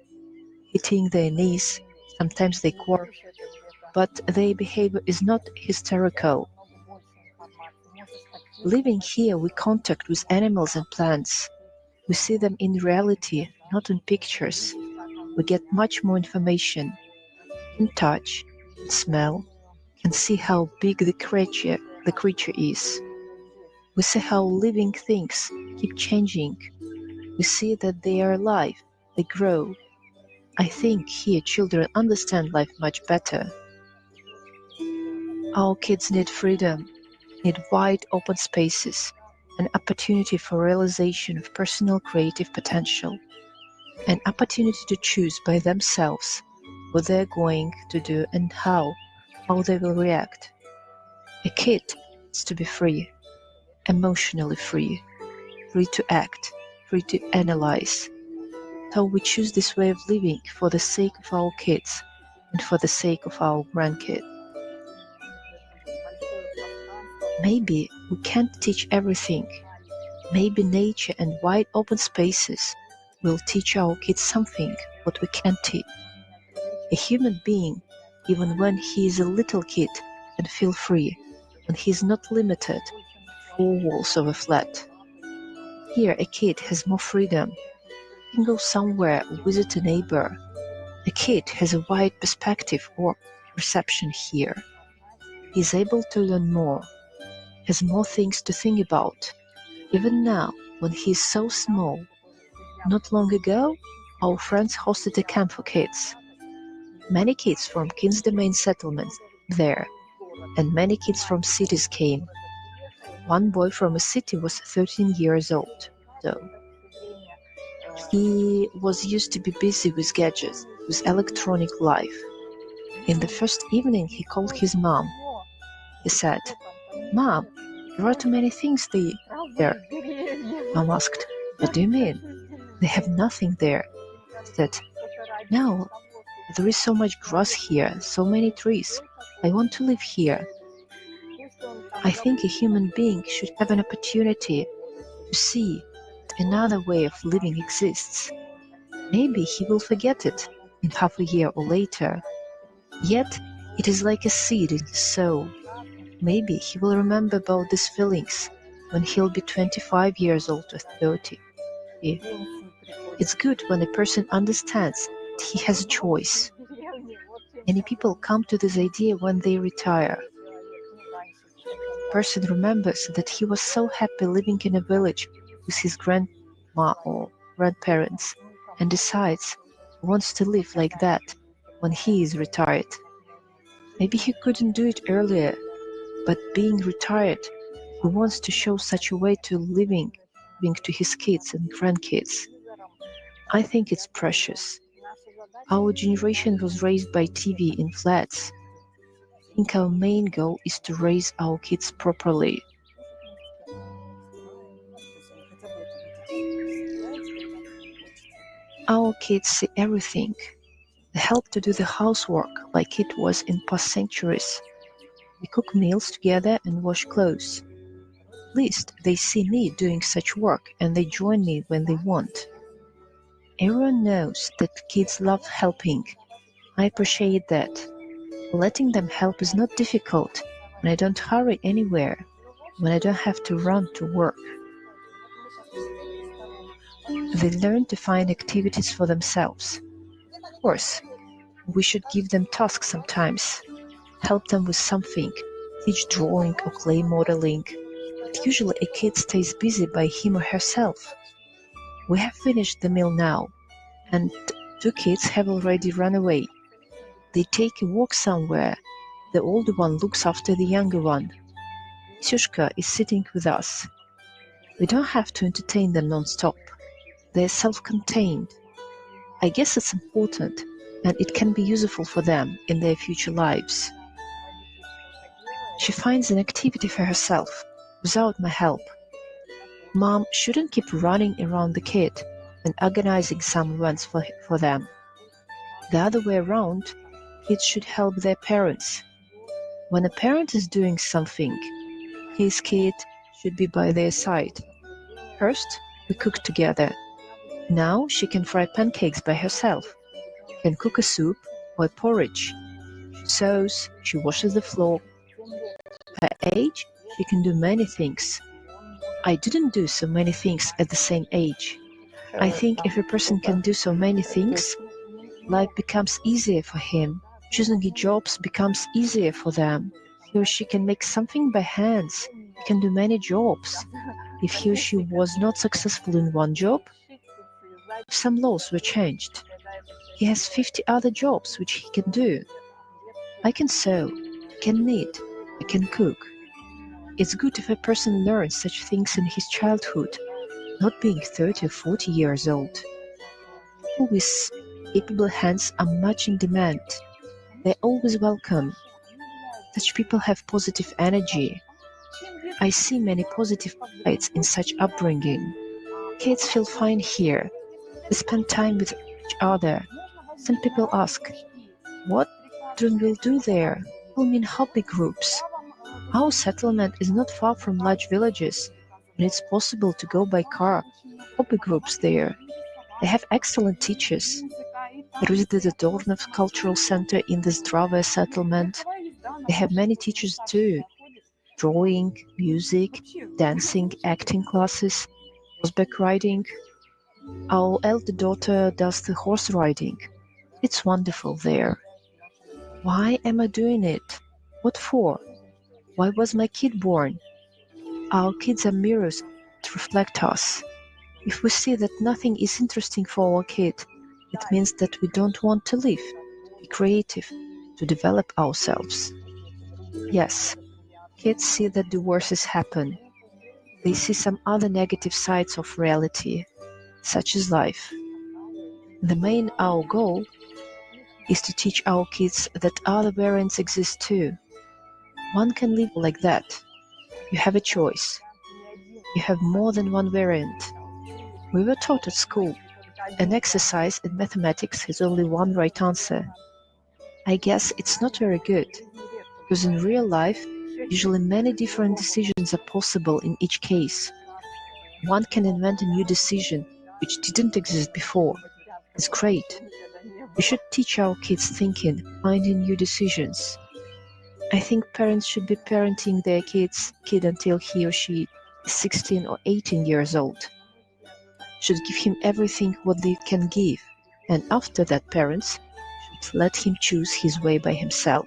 hitting their knees, sometimes they quarrel, but their behavior is not hysterical. Living here, we contact with animals and plants. We see them in reality, not in pictures. We get much more information. Can touch, can smell, can see how big the creature is. We see how living things keep changing. We see that they are alive, they grow. I think here children understand life much better. Our kids need freedom, need wide open spaces, an opportunity for realization of personal creative potential, an opportunity to choose by themselves what they're going to do and how they will react. A kid needs to be free, emotionally free, free to act, free to analyze. So we choose this way of living for the sake of our kids and for the sake of our grandkids. Maybe we can't teach everything. Maybe nature and wide open spaces will teach our kids something what we can't teach. A human being, even when he is a little kid, can feel free when he is not limited to 4 walls of a flat. Here a kid has more freedom. He can go somewhere or visit a neighbor. A kid has a wide perspective or perception here. He is able to learn more, has more things to think about. Even now, when he is so small. Not long ago, our friends hosted a camp for kids. Many kids from King's Domain settlements there, and many kids from cities came. One boy from a city was 13 years old, though. He was used to be busy with gadgets, with electronic life. In the first evening, he called his mom. He said, "Mom, there are too many things there." Mom asked, "What do you mean? They have nothing there." He said, "No, there is so much grass here, so many trees. I want to live here." I think a human being should have an opportunity to see that another way of living exists. Maybe he will forget it in half a year or later. Yet it is like a seed in his soul. Maybe he will remember about these feelings when he'll be 25 years old or 30. It's good when a person understands that he has a choice. Many people come to this idea when they retire. A person remembers that he was so happy living in a village with his grandma or grandparents and decides he wants to live like that when he is retired. Maybe he couldn't do it earlier, but being retired, he wants to show such a way to living to his kids and grandkids. I think it's precious. Our generation was raised by TV in flats. I think our main goal is to raise our kids properly. Our kids see everything. They help to do the housework like it was in past centuries. We cook meals together and wash clothes. At least they see me doing such work and they join me when they want. Everyone knows that kids love helping. I appreciate that. Letting them help is not difficult when I don't hurry anywhere, when I don't have to run to work. They learn to find activities for themselves. Of course, we should give them tasks sometimes, help them with something, teach drawing or clay modeling. But usually a kid stays busy by him or herself. We have finished the meal now, and 2 kids have already run away. They take a walk somewhere. The older one looks after the younger one. Syushka is sitting with us. We don't have to entertain them non-stop. They're self-contained. I guess it's important, and it can be useful for them in their future lives. She finds an activity for herself, without my help. Mom shouldn't keep running around the kid and organizing some events for them. The other way around, kids should help their parents. When a parent is doing something, his kid should be by their side. First, we cook together. Now she can fry pancakes by herself, can cook a soup or a porridge. She sews, she washes the floor. Her age, she can do many things. I didn't do so many things at the same age. I think if a person can do so many things, life becomes easier for him. Choosing jobs becomes easier for them. He or she can make something by hands. He can do many jobs. If he or she was not successful in one job, some laws were changed. He has 50 other jobs which he can do. I can sew, I can knit, I can cook. It's good if a person learns such things in his childhood, not being 30 or 40 years old. People with capable hands are much in demand. They're always welcome. Such people have positive energy. I see many positive sides in such upbringing. Kids feel fine here. They spend time with each other. Some people ask, what children will do there? People mean hobby groups. Our settlement is not far from large villages, and it's possible to go by car. Hobby groups there. They have excellent teachers. There is the Dornov Cultural Center in the Zdrava settlement. They have many teachers too. Drawing, music, dancing, acting classes, horseback riding. Our elder daughter does the horse riding. It's wonderful there. Why am I doing it? What for? Why was my kid born? Our kids are mirrors that reflect us. If we see that nothing is interesting for our kid, it means that we don't want to live, to be creative, to develop ourselves. Yes, kids see that divorces happen. They see some other negative sides of reality, such as life. Our goal is to teach our kids that other variants exist too. One can live like that. You have a choice. You have more than one variant. We were taught at school, an exercise in mathematics has only one right answer. I guess it's not very good, because in real life, usually many different decisions are possible in each case. One can invent a new decision which didn't exist before. It's great. We should teach our kids thinking, finding new decisions. I think parents should be parenting their kid until he or she is 16 or 18 years old. Should give him everything what they can give, and after that parents should let him choose his way by himself.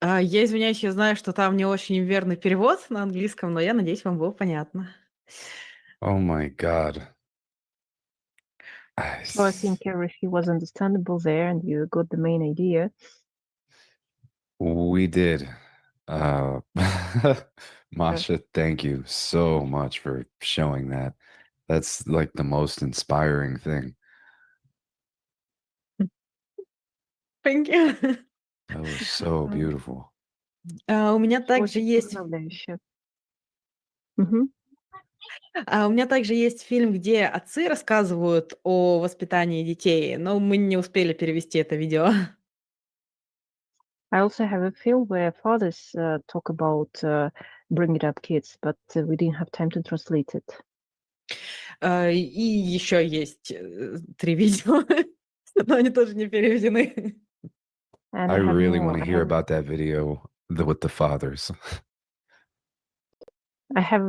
Я извиняюсь, я знаю, что там не очень верный перевод на английском, но я надеюсь, вам было понятно. Oh my God. So I think everything was understandable there, and you got the main idea. We did. Masha, thank you so much for showing that. That's like the most inspiring thing. Thank you. That was so beautiful. У меня также есть... У меня также есть фильм, где отцы рассказывают о воспитании детей, но мы не успели перевести это видео. I also have a film where fathers talk about Bring It Up Kids, but we didn't have time to translate it. И еще есть 3 видео, но они тоже не переведены. And I I have really more. want to I hear have about that video with the fathers. I have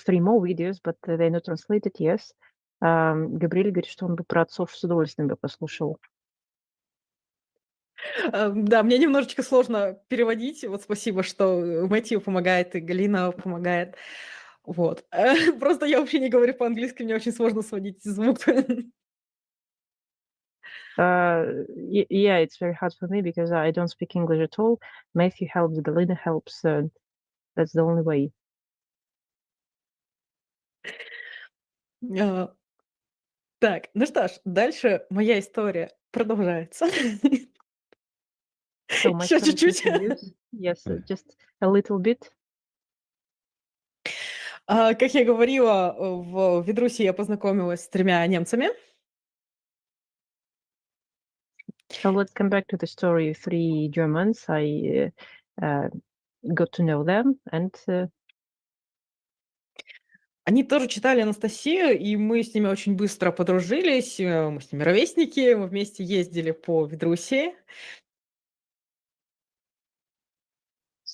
3 more videos, but they're not translated yet. Габриэль говорит, что он бы про отцов с удовольствием бы послушал. Да, мне немножечко сложно переводить. Вот спасибо, что Мэтью помогает и Галина помогает. Вот. Просто я вообще не говорю по-английски, мне очень сложно сводить звук. Yeah, it's very hard for me because I don't speak English at all. Matthew helps, Galina helps. That's the only way. Так, ну что ж, дальше моя история продолжается. So my Еще story чуть-чуть. continues. Yes, just a little bit. Как я говорила, в Ведрусе я познакомилась с 3 немцами. So let's come back to the story. 3 Germans. I got to know them, and Они тоже читали Анастасию, и мы с ними очень быстро подружились. Мы с ними ровесники, мы вместе ездили по Ведрусе.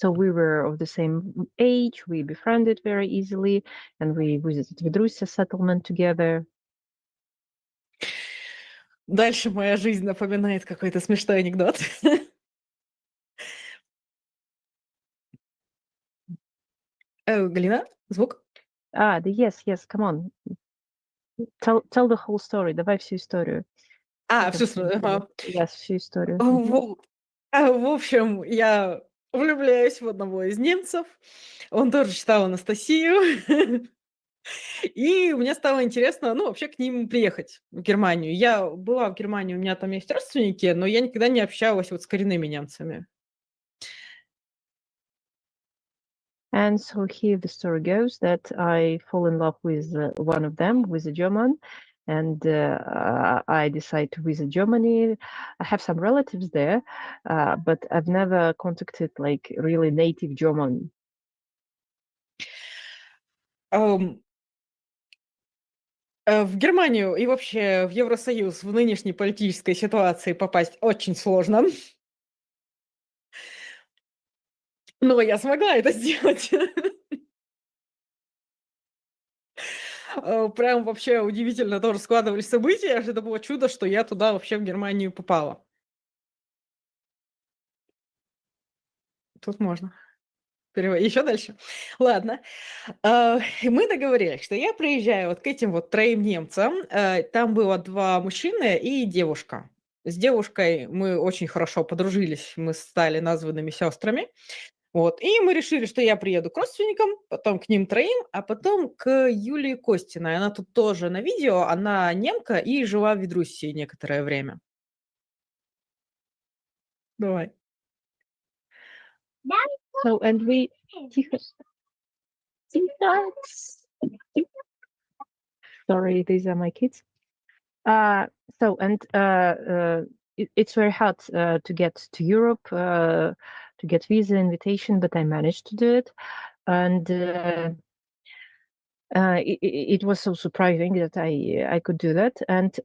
so we were of the same age. We befriended very easily, and we visited Vedrusia settlement together. Дальше моя жизнь напоминает какой-то смешной анекдот. Галина, звук? Yes, come on. Tell the whole story. Давай всю историю. Всю историю. Yes, всю историю. В общем, я влюбляюсь в одного из немцев. Он тоже читал Анастасию. И мне стало интересно, ну, вообще к ним приехать в Германию. Я была в Германии, у меня там есть родственники, но я никогда не общалась вот с коренными немцами. And so here the story goes that I fall in love with one of them, with a German, and I decide to visit Germany. I have some relatives there, but I've never contacted like really native German. В Германию и вообще в Евросоюз в нынешней политической ситуации попасть очень сложно. Но я смогла это сделать. Прям вообще удивительно тоже складывались события. Это было чудо, что я туда вообще в Германию попала. Тут можно. Еще дальше. Ладно. Мы договорились, что я приезжаю вот к этим вот 3 немцам. Там было 2 мужчины и девушка. С девушкой мы очень хорошо подружились. Мы стали названными сестрами. Вот. И мы решили, что я приеду к родственникам, потом к ним 3, а потом к Юлии Костиной. Она тут тоже на видео. Она немка и жила в Ведруссии некоторое время. Давай. So, and we... Sorry, these are my kids. It's very hard to get to Europe, to get visa invitation, but I managed to do it. And it was so surprising that I could do that. And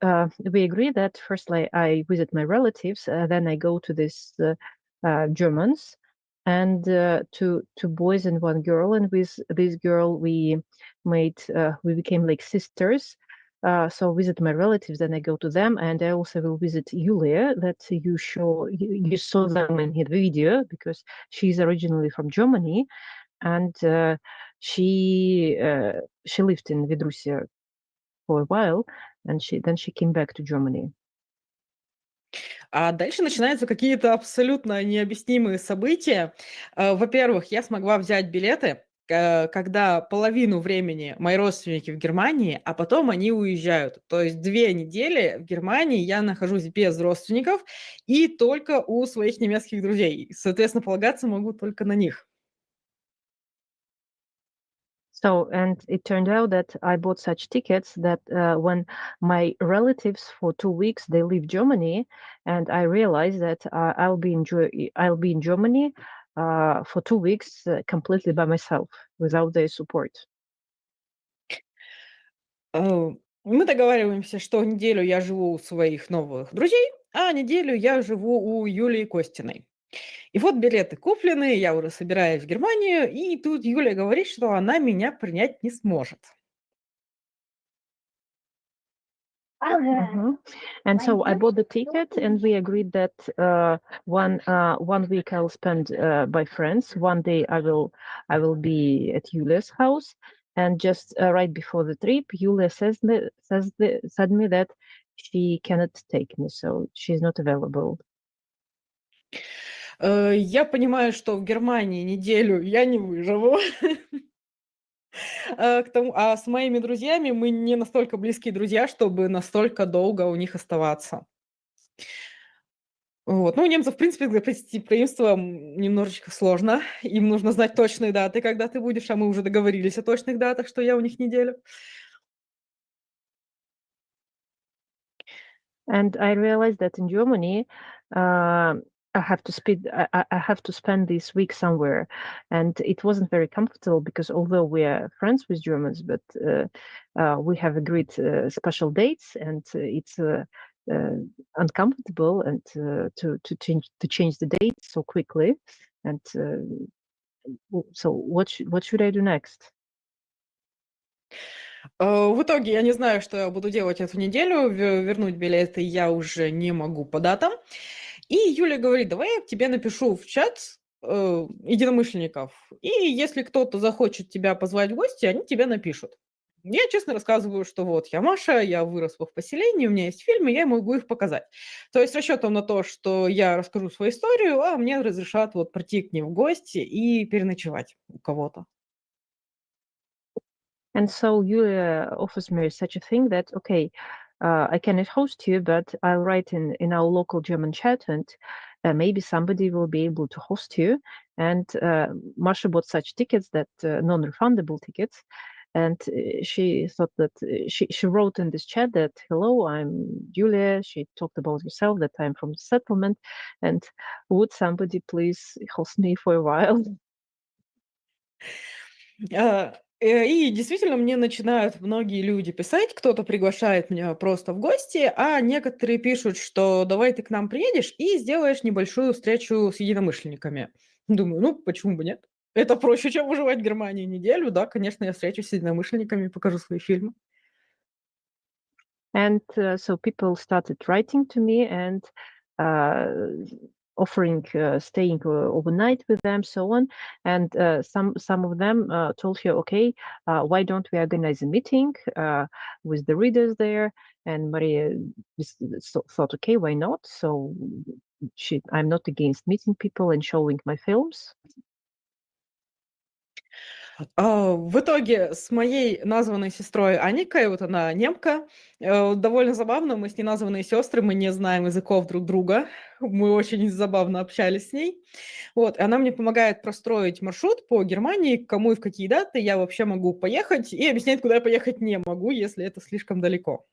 we agreed that firstly I visit my relatives, then I go to this Germans, and 2 boys and 1 girl. And with this girl we became like sisters. So visit my relatives, then I go to them, and I also will visit Yulia that you saw them in the video, because she's originally from Germany, and she lived in Vedrusia for a while, and then she came back to Germany. А дальше начинаются какие-то абсолютно необъяснимые события. Во-первых, я смогла взять билеты, когда половину времени мои родственники в Германии, а потом они уезжают. То есть 2 недели в Германии я нахожусь без родственников и только у своих немецких друзей. Соответственно, полагаться могу только на них. So, and it turned out that I bought such tickets that when my relatives for 2 weeks, they leave Germany, and I realized that I'll be in Germany for 2 weeks completely by myself without their support. Мы договариваемся, что неделю я живу у своих новых друзей, а неделю я живу у Юлии Костиной. И вот билеты куплены, я уже собираюсь в Германию, и тут Юля говорит, что она меня принять не сможет. Mhm. And so I bought the ticket, and we agreed that one week I'll spend by friends. One day I will be at Yulia's house, and just right before the trip, Yulia said me that she cannot take me, so she's not available. Я понимаю, что в Германии неделю я не выживу. А с моими друзьями мы не настолько близкие друзья, чтобы настолько долго у них оставаться. Вот. Ну, у немцев, в принципе, для гостеприимства немножечко сложно. Им нужно знать точные даты, когда ты будешь, а мы уже договорились о точных датах, что я у них неделю. And I realized that in Germany, I have to spend this week somewhere, and it wasn't very comfortable because although we are friends with Germans, but we have agreed special dates, and it's uncomfortable and to change the date so quickly. And so, what should I do next? В итоге я не знаю, что я буду делать эту неделю. Вернуть билеты я уже не могу по датам. И Юля говорит, давай я тебе напишу в чат единомышленников. И если кто-то захочет тебя позвать в гости, они тебе напишут. Я честно рассказываю, что вот я Маша, я выросла в поселении, у меня есть фильмы, я могу их показать. То есть с расчетом на то, что я расскажу свою историю, а мне разрешат вот прийти к ним в гости и переночевать у кого-то. And so Yulia offers me such a thing that, okay, I cannot host you, but I'll write in our local German chat, and maybe somebody will be able to host you. And Masha bought such tickets that non-refundable tickets. And she thought that she wrote in this chat that, hello, I'm Julia. She talked about herself, that I'm from the settlement. And would somebody please host me for a while? И действительно, мне начинают многие люди писать, кто-то приглашает меня просто в гости, а некоторые пишут, что давай ты к нам приедешь и сделаешь небольшую встречу с единомышленниками. Думаю, ну почему бы нет? Это проще, чем выживать в Германии неделю. Да, конечно, я встречусь с единомышленниками, покажу свои фильмы. And so people started writing to me and offering staying overnight with them, so on. And some of them told her, okay, why don't we organize a meeting with the readers there? And Maria thought, okay, why not? So I'm not against meeting people and showing my films. В итоге с моей названной сестрой Аникой, вот она немка, довольно забавно, мы с ней названные сестры, мы не знаем языков друг друга, мы очень забавно общались с ней. Вот, и она мне помогает простроить маршрут по Германии, к кому и в какие даты я вообще могу поехать, и объясняет, куда я поехать не могу, если это слишком далеко.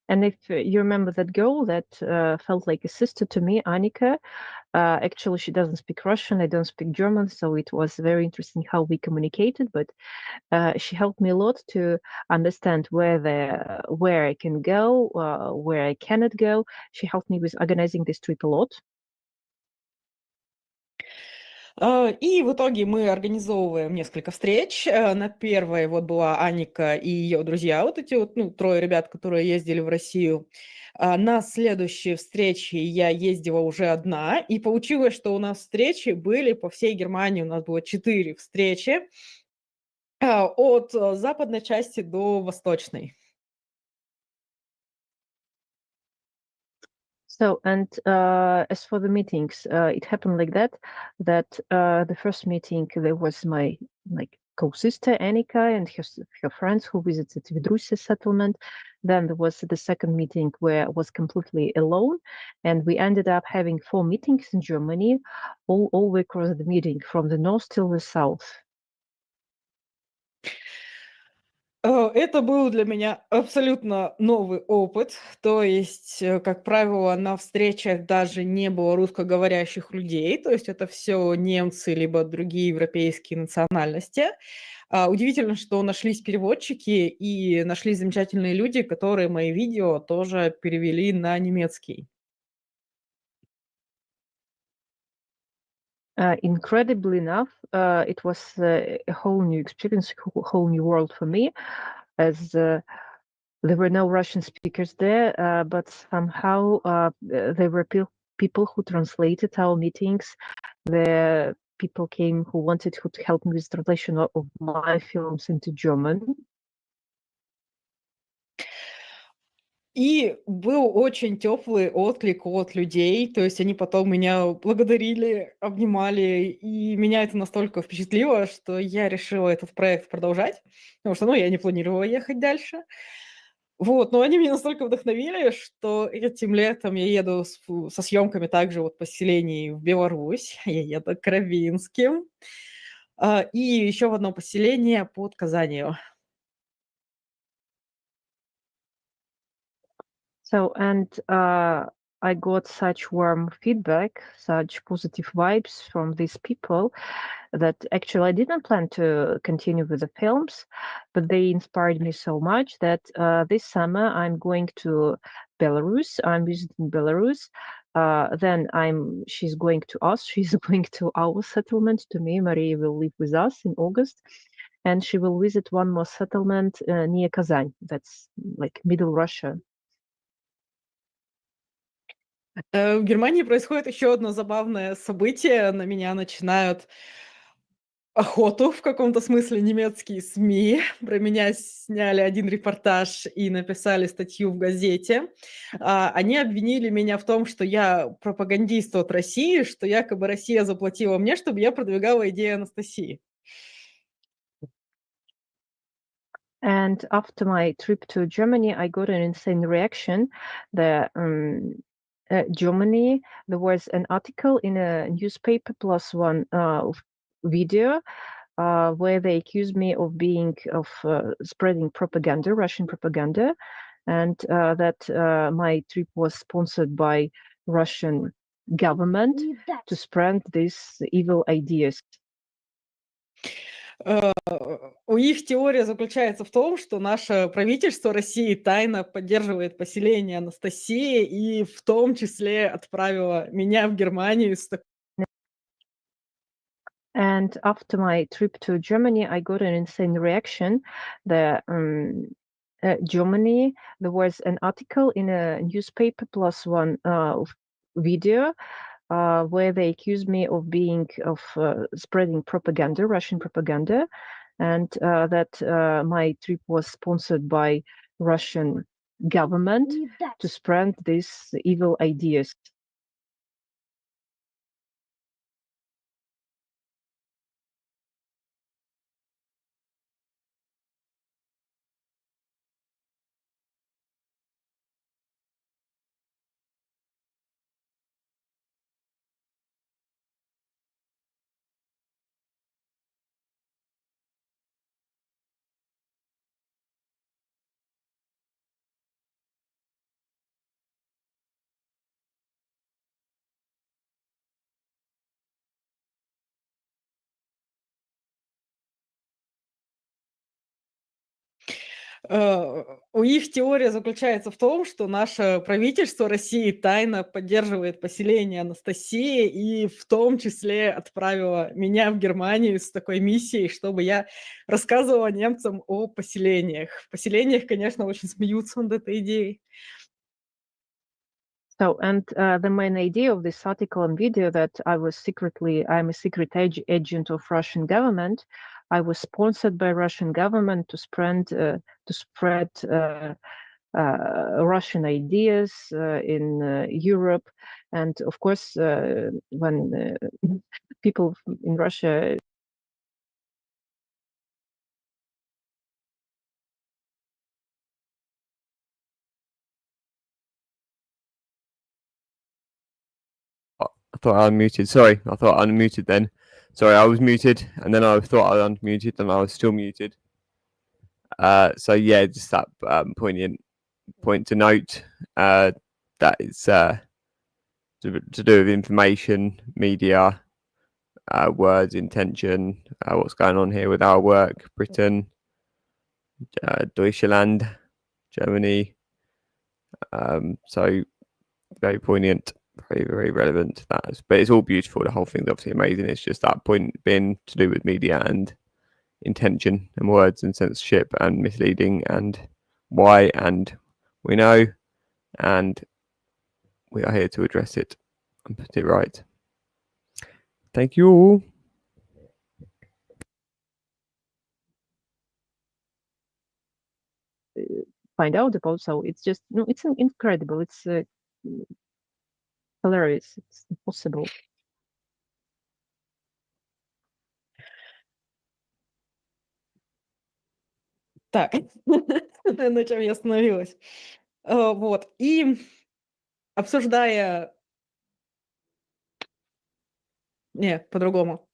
And if you remember that girl that felt like a sister to me, Annika, actually she doesn't speak Russian, I don't speak German, so it was very interesting how we communicated, but she helped me a lot to understand where I can go, where I cannot go. She helped me with organizing this trip a lot. И в итоге мы организовываем несколько встреч. На первой вот была Аника и ее друзья, вот эти вот, ну, 3 ребят, которые ездили в Россию. На следующие встречи я ездила уже одна, и получилось, что у нас встречи были по всей Германии, у нас было 4 встречи от западной части до восточной. So, and as for the meetings, it happened like that the first meeting, there was my co-sister Annika and her friends who visited Vidrusia settlement. Then there was the second meeting where I was completely alone, and we ended up having 4 meetings in Germany, all the way across the meeting, from the north till the south. Это был для меня абсолютно новый опыт. То есть, как правило, на встречах даже не было русскоговорящих людей. То есть это все немцы либо другие европейские национальности. Удивительно, что нашлись переводчики и нашлись замечательные люди, которые мои видео тоже перевели на немецкий. Incredibly enough, it was a whole new experience, a whole new world for me, as there were no Russian speakers there, but somehow there were people who translated our meetings. The people came who wanted to help me with translation of my films into German. И был очень теплый отклик от людей, то есть они потом меня благодарили, обнимали, и меня это настолько впечатлило, что я решила этот проект продолжать, потому что, я не планировала ехать дальше. Вот, но они меня настолько вдохновили, что этим летом я еду со съемками также вот поселений в Беларусь, я еду к Равинским, и еще в одно поселение под Казанью. So, and I got such warm feedback, such positive vibes from these people that actually I didn't plan to continue with the films, but they inspired me so much that this summer I'm going to Belarus. I'm visiting Belarus. Then she's going to us. She's going to our settlement. To me, Maria will live with us in August, and she will visit one more settlement near Kazan. That's like middle Russia. В Германии происходит еще одно забавное событие. На меня начинают охоту в каком-то смысле немецкие СМИ. Про меня сняли один репортаж и написали статью в газете. Они обвинили меня в том, что я пропагандист от России, что якобы Россия заплатила мне, чтобы я продвигала идеи Анастасии. And after my trip to Germany, I got an insane reaction. Germany, there was an article in a newspaper plus one video where they accused me of spreading propaganda, Russian propaganda, and that my trip was sponsored by Russian government to spread these evil ideas. У их теория заключается в том, что наше правительство России тайно поддерживает поселение Анастасии и в том числе отправило меня в Германию с And after my trip to Germany, I got an insane reaction. Germany, there was an article in a newspaper plus one video where they accused me of spreading propaganda, Russian propaganda, and that my trip was sponsored by Russian government to spread these evil ideas. У их теория заключается в том, что наше правительство России тайно поддерживает поселение Анастасии и в том числе отправило меня в Германию с такой миссией, чтобы я рассказывала немцам о поселениях. В поселениях, конечно, очень смеются над этой идеей. So, and the main idea of this article and video that I'm a secret agent of Russian government. I was sponsored by Russian government to spread Russian ideas in Europe, and of course, when people in Russia. I thought I unmuted. Sorry, I thought I unmuted then. Sorry, I was muted, and then I thought I unmuted, and I was still muted. So yeah, just that poignant point to note that it's to do with information, media, words, intention, what's going on here with our work, Britain, Deutschland, Germany. So very poignant, very, very relevant. But it's all beautiful. The whole thing's obviously amazing. It's just that point being to do with media and intention and words and censorship and misleading and why, and we know, and we are here to address it and put it right. Thank you all. Find out about, so it's just it's incredible, it's hilarious, it's impossible. Так, на чем я остановилась. Вот, и обсуждая... Не, по-другому.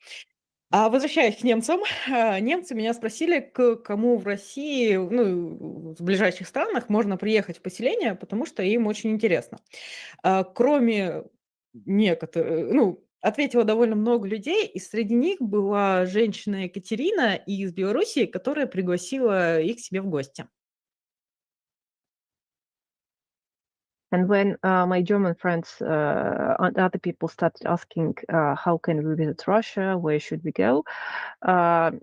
Возвращаясь к немцам, немцы меня спросили, к кому в России, в ближайших странах можно приехать в поселение, потому что им очень интересно. Кроме некоторых, ответило довольно много людей, и среди них была женщина Екатерина из Белоруссии, которая пригласила их к себе в гости. And when my German friends and other people started asking, how can we visit Russia? Where should we go?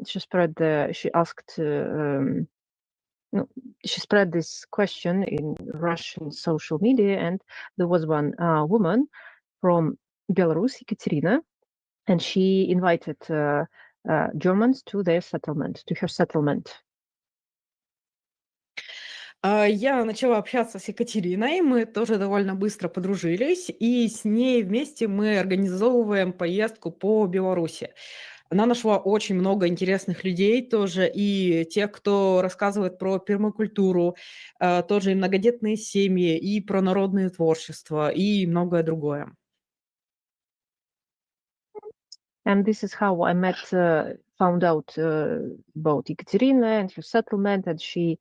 She spread this question in Russian social media, and there was one woman from Belarus, Ekaterina, and she invited Germans to her settlement. Я начала общаться с Екатериной, мы тоже довольно быстро подружились, и с ней вместе мы организовываем поездку по Беларуси. Она нашла очень много интересных людей тоже, и тех, кто рассказывает про пермакультуру, тоже и многодетные семьи, и про народное творчество, и многое другое. And this is how I found out about Ekaterina and her settlement, and she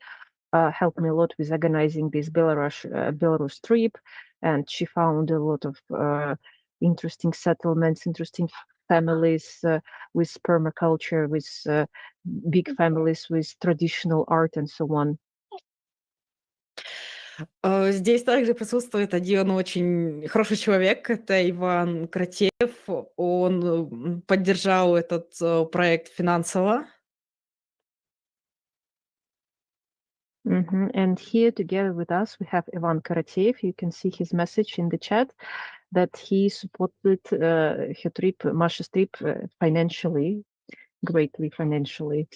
helped me a lot with organizing this Belarus trip, and she found a lot of interesting settlements, interesting families with permaculture, with big families with traditional art and so on. Здесь также присутствует один очень хороший человек, это Иван Кратеев. Он поддержал этот проект финансово. And here together with us we have Ivan Karateev. You can see his message in the chat that he supported her trip, Masha's trip, greatly financially.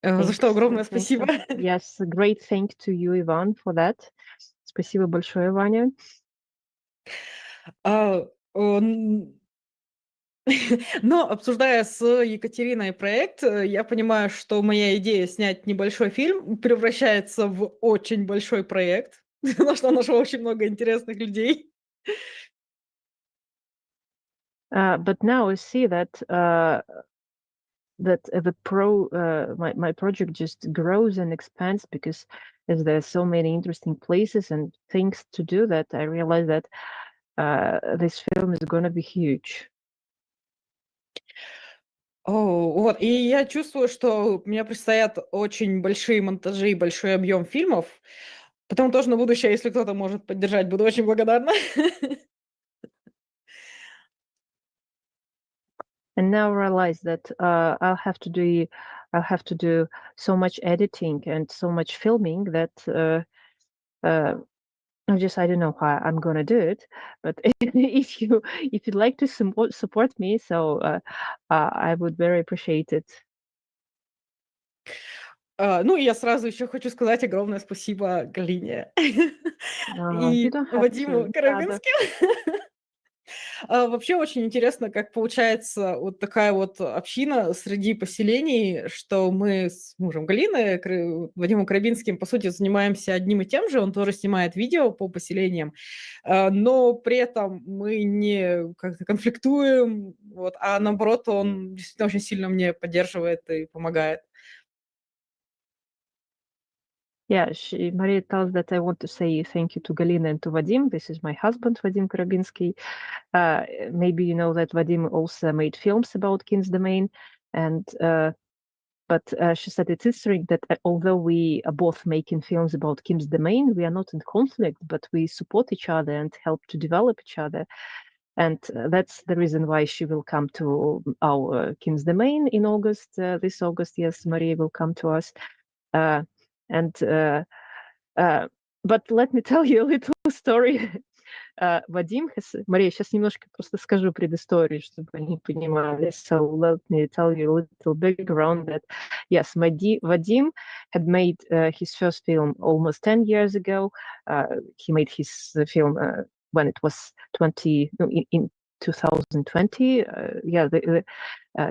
За что огромное спасибо. Yes, a great thank to you, Ivan, for that. Спасибо большое, Ваня. Но обсуждая с Екатериной проект, я понимаю, что моя идея снять небольшой фильм превращается в очень большой проект, на что нашло очень много интересных людей. But now I see that my project just grows and expands, because as there are so many interesting places and things to do, that I realize that this film is going to be huge. Вот, и я чувствую, что у меня предстоят очень большие монтажи и большой объем фильмов, потому тоже на будущее, если кто-то может поддержать, буду очень благодарна. And now I realize that I'll have to do so much editing and so much filming that I don't know how I'm gonna do it. But if you'd like to support me, so I would very appreciate it. Я сразу еще хочу сказать огромное спасибо Галине и Вадиму Коробинским. Вообще очень интересно, как получается вот такая вот община среди поселений, что мы с мужем Галины, Вадимом Коробинским, по сути, занимаемся одним и тем же. Он тоже снимает видео по поселениям, но при этом мы не как-то конфликтуем, а наоборот, он действительно очень сильно мне поддерживает и помогает. Yeah, Maria tells that I want to say thank you to Galina and to Vadim. This is my husband, Vadim Karabinsky. Maybe you know that Vadim also made films about King's Domain, and but she said it's interesting that although we are both making films about King's Domain, we are not in conflict, but we support each other and help to develop each other. And that's the reason why she will come to our King's Domain in August. This August, yes, Maria will come to us. But let me tell you a little story. Vadim has... Мария, сейчас немножко просто скажу предысторию, чтобы они понимали. So let me tell you a little background that, yes, Vadim had made his first film almost 10 years ago. He made his film when it was in 2020.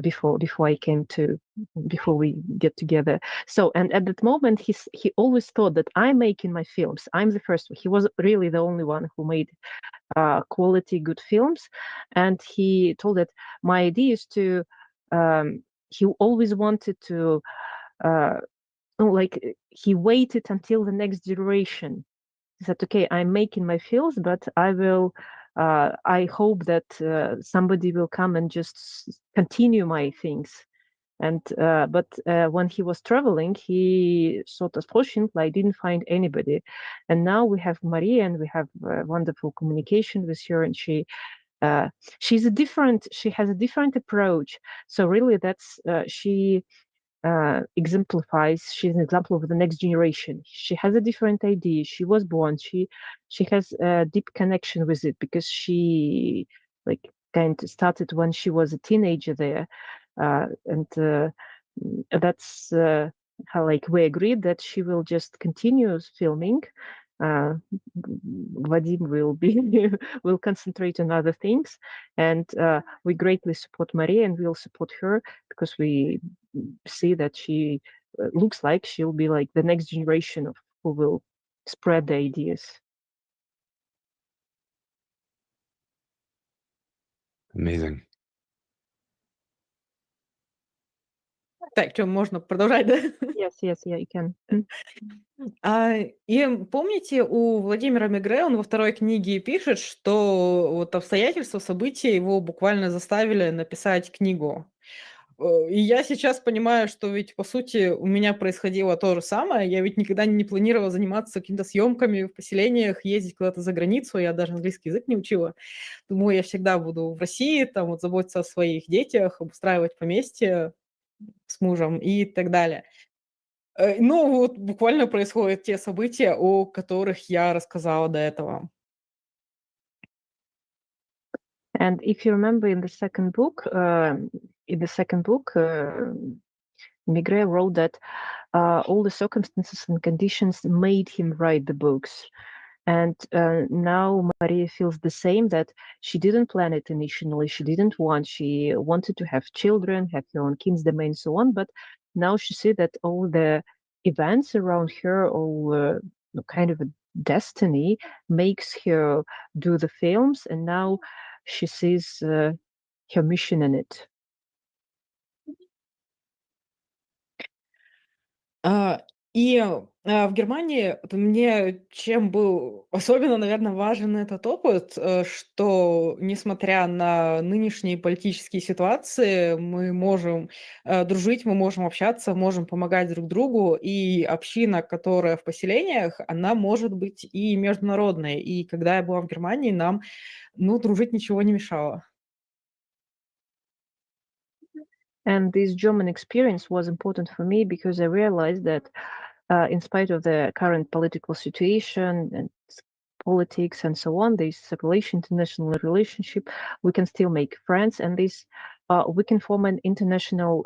Before I came to, before we get together. So, and at that moment, he always thought that I'm making my films. I'm the first one. He was really the only one who made quality, good films. And he told that my idea is to, he always wanted to, he waited until the next generation. He said, okay, I'm making my films, but I will, I hope that somebody will come and just continue my things. And but when he was traveling, he thought, unfortunately, I didn't find anybody. And now we have Maria, and we have wonderful communication with her, and she has a different approach. So really, that's she exemplifies. She's an example of the next generation. She has a different idea. She was born. She has a deep connection with it because she kind of started when she was a teenager there, and that's how we agreed that she will just continue filming. Vadim will concentrate on other things, and we greatly support Maria, and we'll support her because we see that she looks like she'll be like the next generation of who will spread the ideas. Amazing. Так, что, можно продолжать, да? Yes, yeah, you can. И помните, у Владимира Мегре, он во второй книге пишет, что вот обстоятельства, события его буквально заставили написать книгу. И я сейчас понимаю, что ведь, по сути, у меня происходило то же самое. Я ведь никогда не планировала заниматься какими-то съемками в поселениях, ездить куда-то за границу. Я даже английский язык не учила. Думаю, я всегда буду в России, там вот заботиться о своих детях, обустраивать поместье с мужем и так далее. Но вот буквально происходят те события, о которых я рассказала до этого. And if you remember in the second book, Migre wrote that all the circumstances and conditions made him write the books. And now Maria feels the same, that she didn't plan it initially. She didn't want, she wanted to have children, have her own King's Domain, and so on. But now she sees that all the events around her, all kind of a destiny makes her do the films. And now she sees her mission in it. И в Германии мне чем был особенно, наверное, важен этот опыт, что, несмотря на нынешние политические ситуации, мы можем дружить, мы можем общаться, можем помогать друг другу, и община, которая в поселениях, она может быть и международной. И когда я была в Германии, нам, дружить ничего не мешало. And this German experience was important for me because I realized that in spite of the current political situation and politics and so on, this international relationship, we can still make friends, and this we can form an international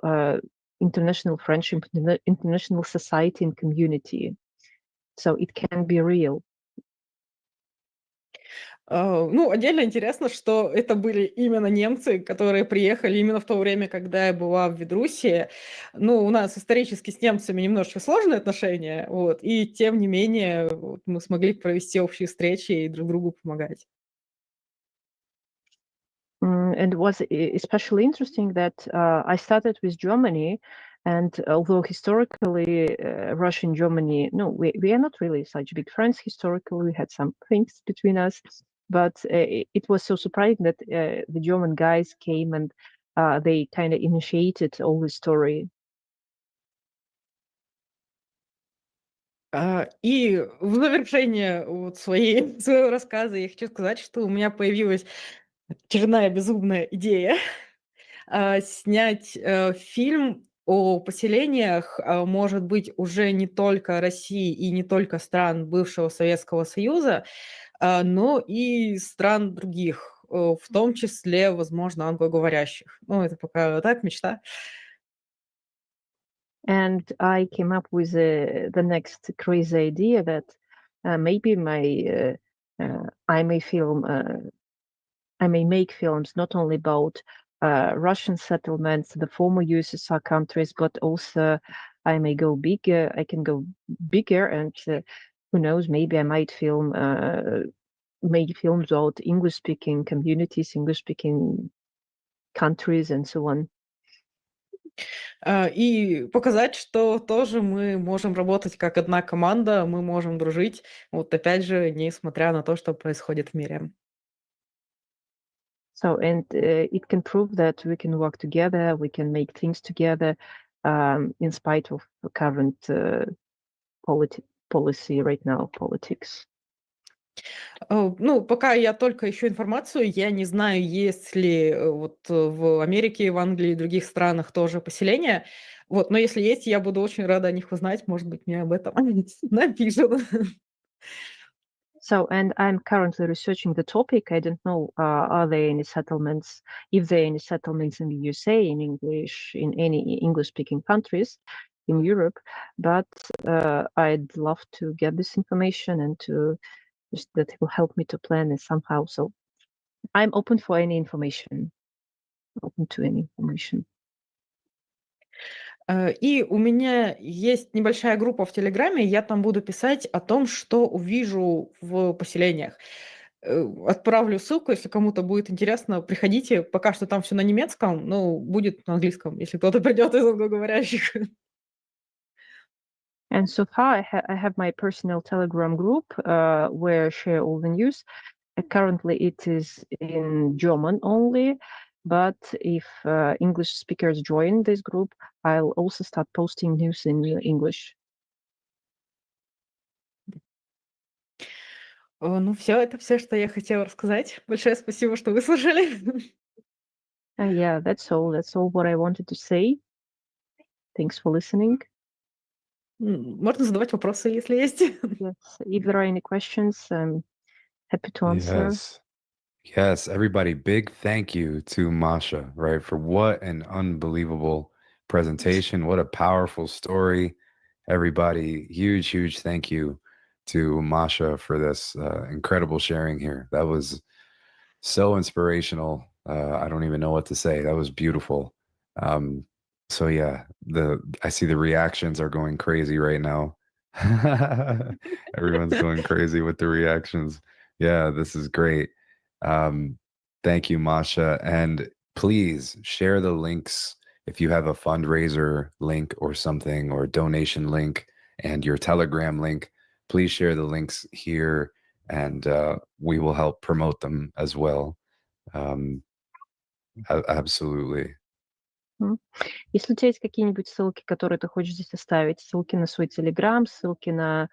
friendship, international society and community. So it can be real. Отдельно интересно, что это были именно немцы, которые приехали именно в то время, когда я была в Ведруссии. У нас исторически с немцами немножко сложные отношения, и тем не менее мы смогли провести общие встречи и друг другу помогать. And it was especially interesting that I started with Germany, And although historically, Russia and Germany, no, we are not really such big friends. Historically, we had some things between us, but it was so surprising that the German guys came and they kind of initiated all the story. И в завершение вот своего рассказа я хочу сказать, что у меня появилась очередная безумная идея снять фильм о поселениях, может быть, уже не только России и не только стран бывшего Советского Союза, но и стран других, в том числе, возможно, англоговорящих. Ну, это пока так, мечта. And I came up with the next crazy idea that maybe I may make films not only about Russian settlements, the former USSR countries, but also I may go bigger. I can go bigger, and who knows? Maybe I might make films about English-speaking communities, English-speaking countries, and so on. И показать, что тоже мы можем работать как одна команда, мы можем дружить, вот опять же, несмотря на то, что происходит в мире. So, and it can prove that we can work together, we can make things together, in spite of the current policy right now, politics. Ну, пока я только ищу информацию, я не знаю, есть ли вот в Америке, в Англии и других странах тоже поселения. Вот, но если есть, я буду очень рада о них узнать. Может быть, мне об этом напишут. So, and I'm currently researching the topic. I don't know, are there any settlements, if there are any settlements in the USA, in English, in any English-speaking countries in Europe, but I'd love to get this information and that will help me to plan it somehow. So I'm open for any information, open to any information. И у меня есть небольшая группа в Телеграме, я там буду писать о том, что увижу в поселениях. Отправлю ссылку, если кому-то будет интересно, приходите. Пока что там все на немецком, но будет на английском, если кто-то придет из англоговорящих. And so far, I have my personal Telegram group where I share all the news. Currently, it is in German only, but if English speakers join this group, I'll also start posting news in English. Ну, это все, что я хотела рассказать. Большое спасибо, что выслушали. Yeah, that's all. That's all what I wanted to say. Thanks for listening. Можно задавать вопросы, если есть. Yes, if there are any questions, I'm happy to answer. Yes, everybody, big thank you to Masha, right? For what an unbelievable presentation. What a powerful story. Everybody, huge thank you to Masha for this incredible sharing here. That was so inspirational. I don't even know what to say. That was beautiful. So yeah, I see the reactions are going crazy right now. Everyone's going crazy with the reactions. Yeah, this is great. Thank you, Masha. And please share the links if you have a fundraiser link or something, or a donation link and your Telegram link. Please share the links here, and we will help promote them as well. Absolutely. Если у тебя есть какие-нибудь ссылки, которые ты хочешь здесь оставить, ссылки на свой Telegram, ссылки на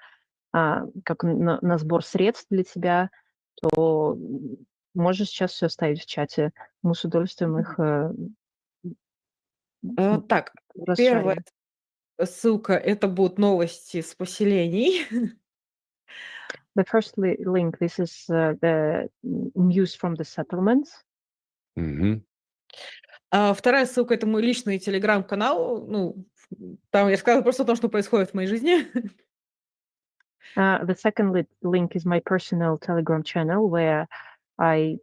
сбор средств для тебя, то можешь сейчас все оставить в чате. Мы с удовольствием их Так, первая ссылка — это будут новости с поселений. The first link, this is the news from the settlements. Вторая ссылка — это мой личный телеграм-канал. Ну, там я рассказываю просто о том, что происходит в моей жизни. The second link is my personal Telegram channel where I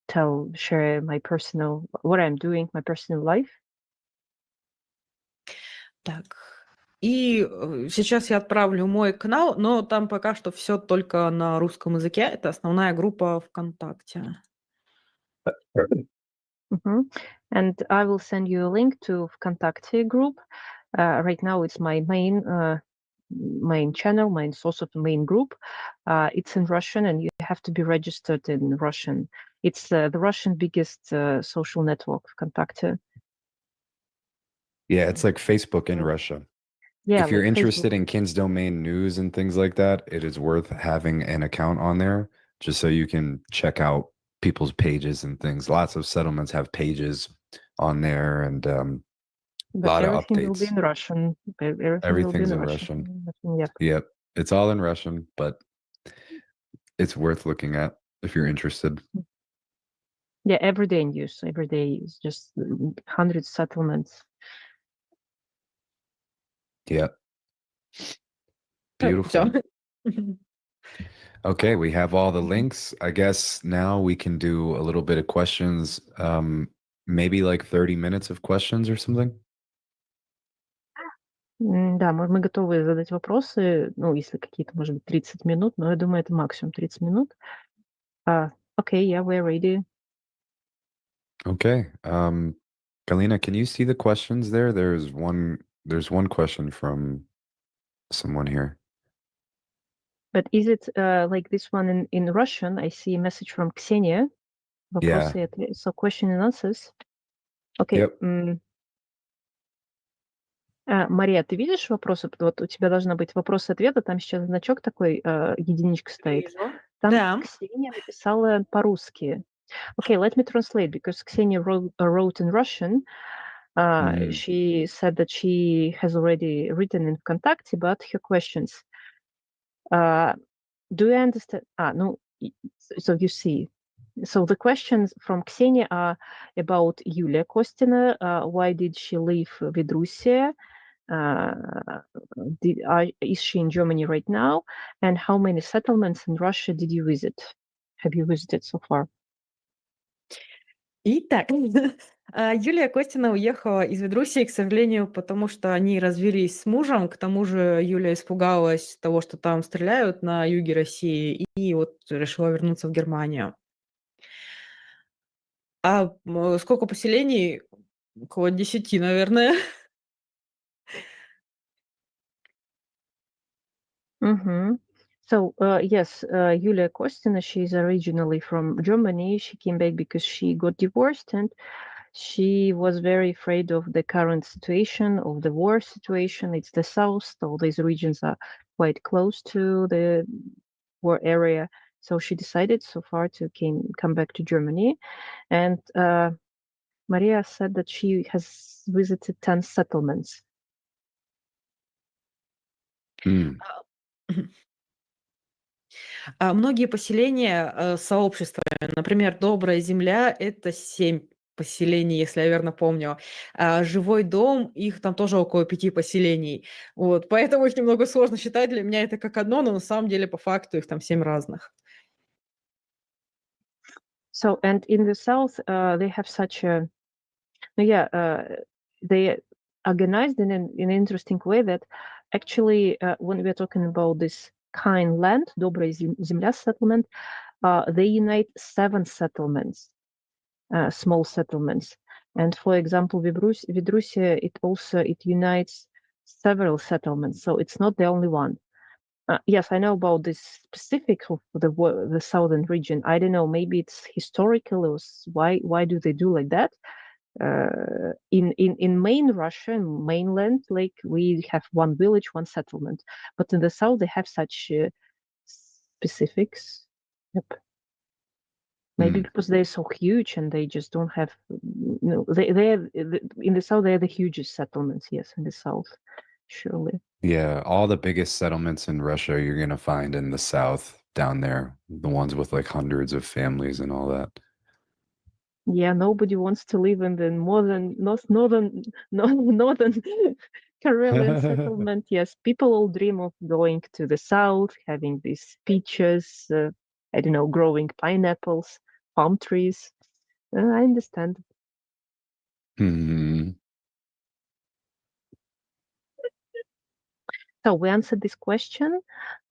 share my personal, what I'm doing, my personal life. Так, и сейчас я отправлю мой канал, но там пока что все только на русском языке. Это основная группа ВКонтакте. And I will send you a link to Vkontakte group. Right now, it's my main channel, main group. It's in Russian, and you have to be registered in Russian. It's the Russian biggest social network, Vkontakte. Yeah, it's like Facebook in Russia. Yeah, If you're like interested Facebook. in Kin's Domain news and things like that, it is worth having an account on there just so you can check out people's pages and things. Lots of settlements have pages on there, and a But lot of everything will be updates. in Russian. Everything will be Everything's in in Russian. Russian. Yep. Yep. It's all in Russian, but it's worth looking at if you're interested. Yeah, everyday news. Every day is just 100 settlements. Yep. Oh, Beautiful. so- Okay, we have all the links. I guess now we can do a little bit of questions. Maybe like 30 minutes of questions or something. Да, мы готовы задать вопросы, ну, если какие-то, может быть, 30 минут, но я думаю, это максимум 30 минут. Okay, yeah, we're ready. Okay. Galina, can you see the questions there? There's one question from someone here. But is it like this one in Russian? I see a message from Ksenia. Вопросы и ответы. So question and answers. Okay. Yep. Мария, ты видишь вопросы? Вот у тебя должна быть вопрос-ответы, там сейчас значок такой, единичка стоит. Вижу. Там Да. Ксения написала по-русски. Okay, let me translate, because Ksenia wrote in Russian. She said that she has already written in Vkontakte, but her questions. Do you understand? No, so you see. So the questions from Ksenia are about Yulia Kostina. Why did she leave Vedrusia? Is she in Germany right now? And how many settlements in Russia did you visit? Have you visited so far? Итак, Юлия Костина уехала из Ведруссии, к сожалению, потому что они развелись с мужем. К тому же Юлия испугалась того, что там стреляют на юге России, и вот решила вернуться в Германию. Сколько поселений? Около 10, наверное. Mm-hmm. So, yes, Yulia Kostina, she's originally from Germany. She came back because she got divorced, and she was very afraid of the current situation, of the war situation. It's the south, all these regions are quite close to the war area. So she decided so far to come back to Germany. And Maria said that she has visited 10 settlements. Многие поселения сообщества, например, Добрая земля, это 7 поселений, если я верно помню. Живой дом, их там тоже около 5 поселений. Вот, поэтому их немного сложно считать. Для меня это как одно, но на самом деле по факту их там 7 разных. So, and in the south, they have such a, they organized in an interesting way that actually, when we're talking about this kind land, Добрая земля settlement, they unite 7 settlements, small settlements. And for example, Vedrusia, it unites several settlements, so it's not the only one. Yes, I know about this specific of the southern region. I don't know, maybe it's historical, or why do they do like that? In main Russia, mainland, like we have one village, one settlement, but in the south they have such specifics. Yep. Maybe because they're so huge and they just don't have, they're in the south, they're the hugest settlements. Yes, in the south, surely. Yeah, all the biggest settlements in Russia you're going to find in the south down there, the ones with like hundreds of families and all that. Yeah, nobody wants to live in the northern Karelian settlement. Yes, people all dream of going to the south, having these beaches, I don't know, growing pineapples, palm trees. I understand. So we answered this question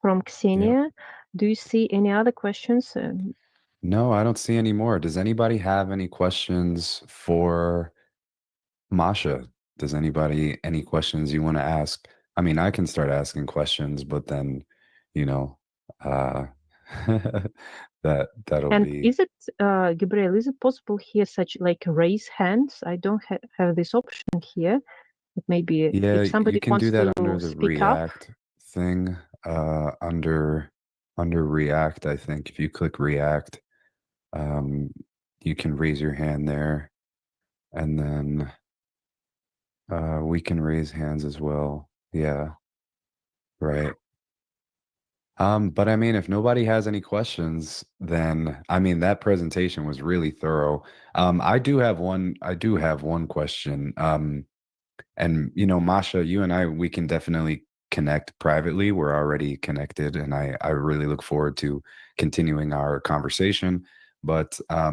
from Ksenia. Do you see any other questions? No, I don't see any more. Does anybody have any questions for Masha? Does anybody any questions you want to ask? I mean, I can start asking questions, but then, you know, uh that'll And be is it, Gabriel, is it possible here such like raise hands? I don't have this option here, but maybe yeah, if you somebody can do wants that to under the speak up. React thing. Under React, I think if you click React, um, you can raise your hand there, and then we can raise hands as well. Yeah, right. But I mean, if nobody has any questions, then I mean that presentation was really thorough. I do have one question. And you know, Masha, you and I, we can definitely connect privately. We're already connected, and I really look forward to continuing our conversation. But I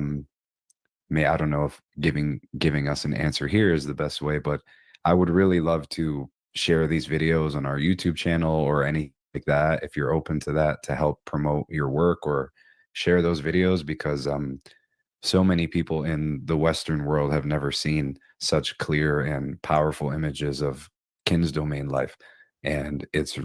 don't know if giving us an answer here is the best way, but I would really love to share these videos on our YouTube channel or any like that if you're open to that to help promote your work or share those videos because so many people in the Western world have never seen such clear and powerful images of Kin's domain life. And it's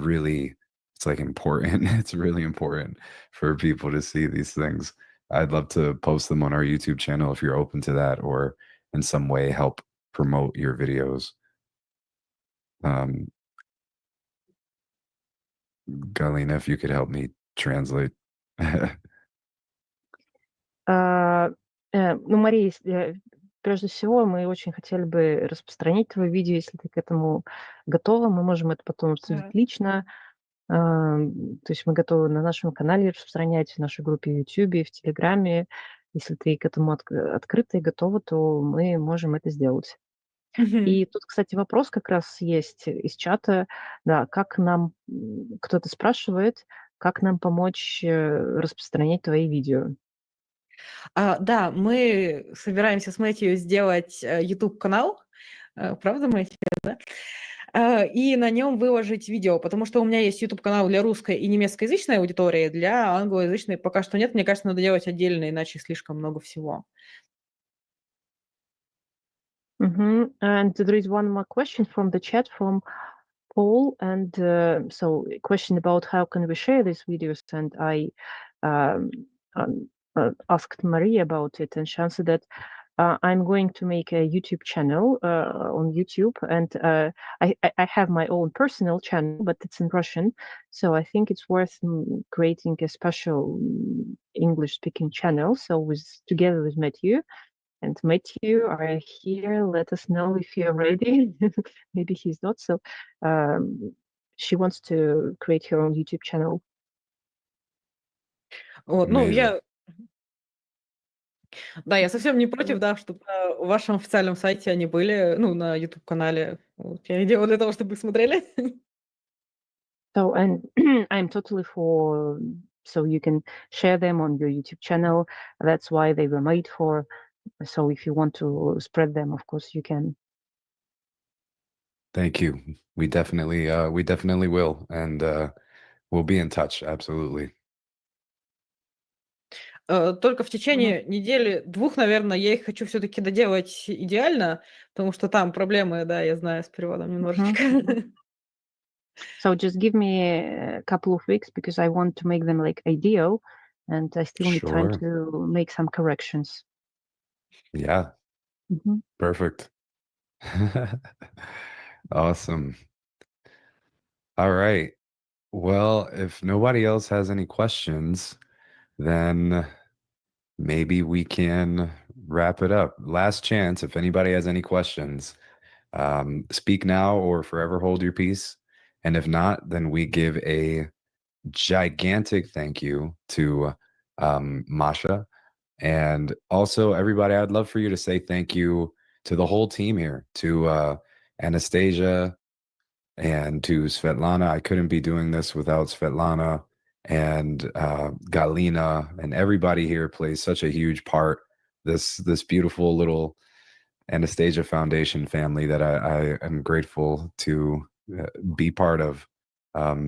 like important. It's really important for people to see these things. I'd love to post them on our YouTube channel if you're open to that or in some way help promote your videos. Galina, if you could help me translate. Ну, Мария, прежде всего, мы очень хотели бы распространить твое видео, если ты к этому готова. Мы можем это потом обсудить лично. То есть мы готовы на нашем канале распространять, в нашей группе в YouTube, в Телеграме. Если ты к этому открыта и готова, то мы можем это сделать. И тут, кстати, вопрос как раз есть из чата. Да, как нам, кто-то спрашивает, как нам помочь распространять твои видео. Да, мы собираемся с Мэтью сделать YouTube-канал, правда, Мэтью, да? И на нем выложить видео, потому что у меня есть YouTube-канал для русской и немецкоязычной аудитории, для англоязычной пока что нет. Мне кажется, надо делать отдельно, иначе слишком много всего. And there is one more question from the chat from Paul, and so a question about how can we share these videos, and I asked Maria about it, and she answered that I'm going to make a YouTube channel on YouTube, and I have my own personal channel, but it's in Russian, so I think it's worth creating a special English-speaking channel. So together with Matthew. And Matthew, are you here? Let us know if you're ready. Maybe he's not. So she wants to create her own YouTube channel. Вот, ну, я совсем не против, да, чтобы на вашем официальном сайте они были, ну, на YouTube-канале. Вот, я их делаю для того, чтобы их смотрели. So, and I'm totally for, so you can share them on your YouTube channel. That's why they were made for. So if you want to spread them, of course you can. Thank you. We definitely will. And we'll be in touch. Absolutely. Только в течение недели-двух, наверное, я их хочу все-таки доделать идеально, потому что там проблемы, да, я знаю, с переводом немножечко. So just give me a couple of weeks because I want to make them like ideal, and I still need time to make some corrections. Yeah. Perfect. Awesome. All right. Well, if nobody else has any questions, then maybe we can wrap it up. Last chance. If anybody has any questions, speak now or forever hold your peace. And if not, then we give a gigantic thank you to Masha. And also, everybody, I'd love for you to say thank you to the whole team here, to Anastasia and to Svetlana. I couldn't be doing this without Svetlana and Galina, and everybody here plays such a huge part. This beautiful little Anastasia Foundation family that I am grateful to be part of.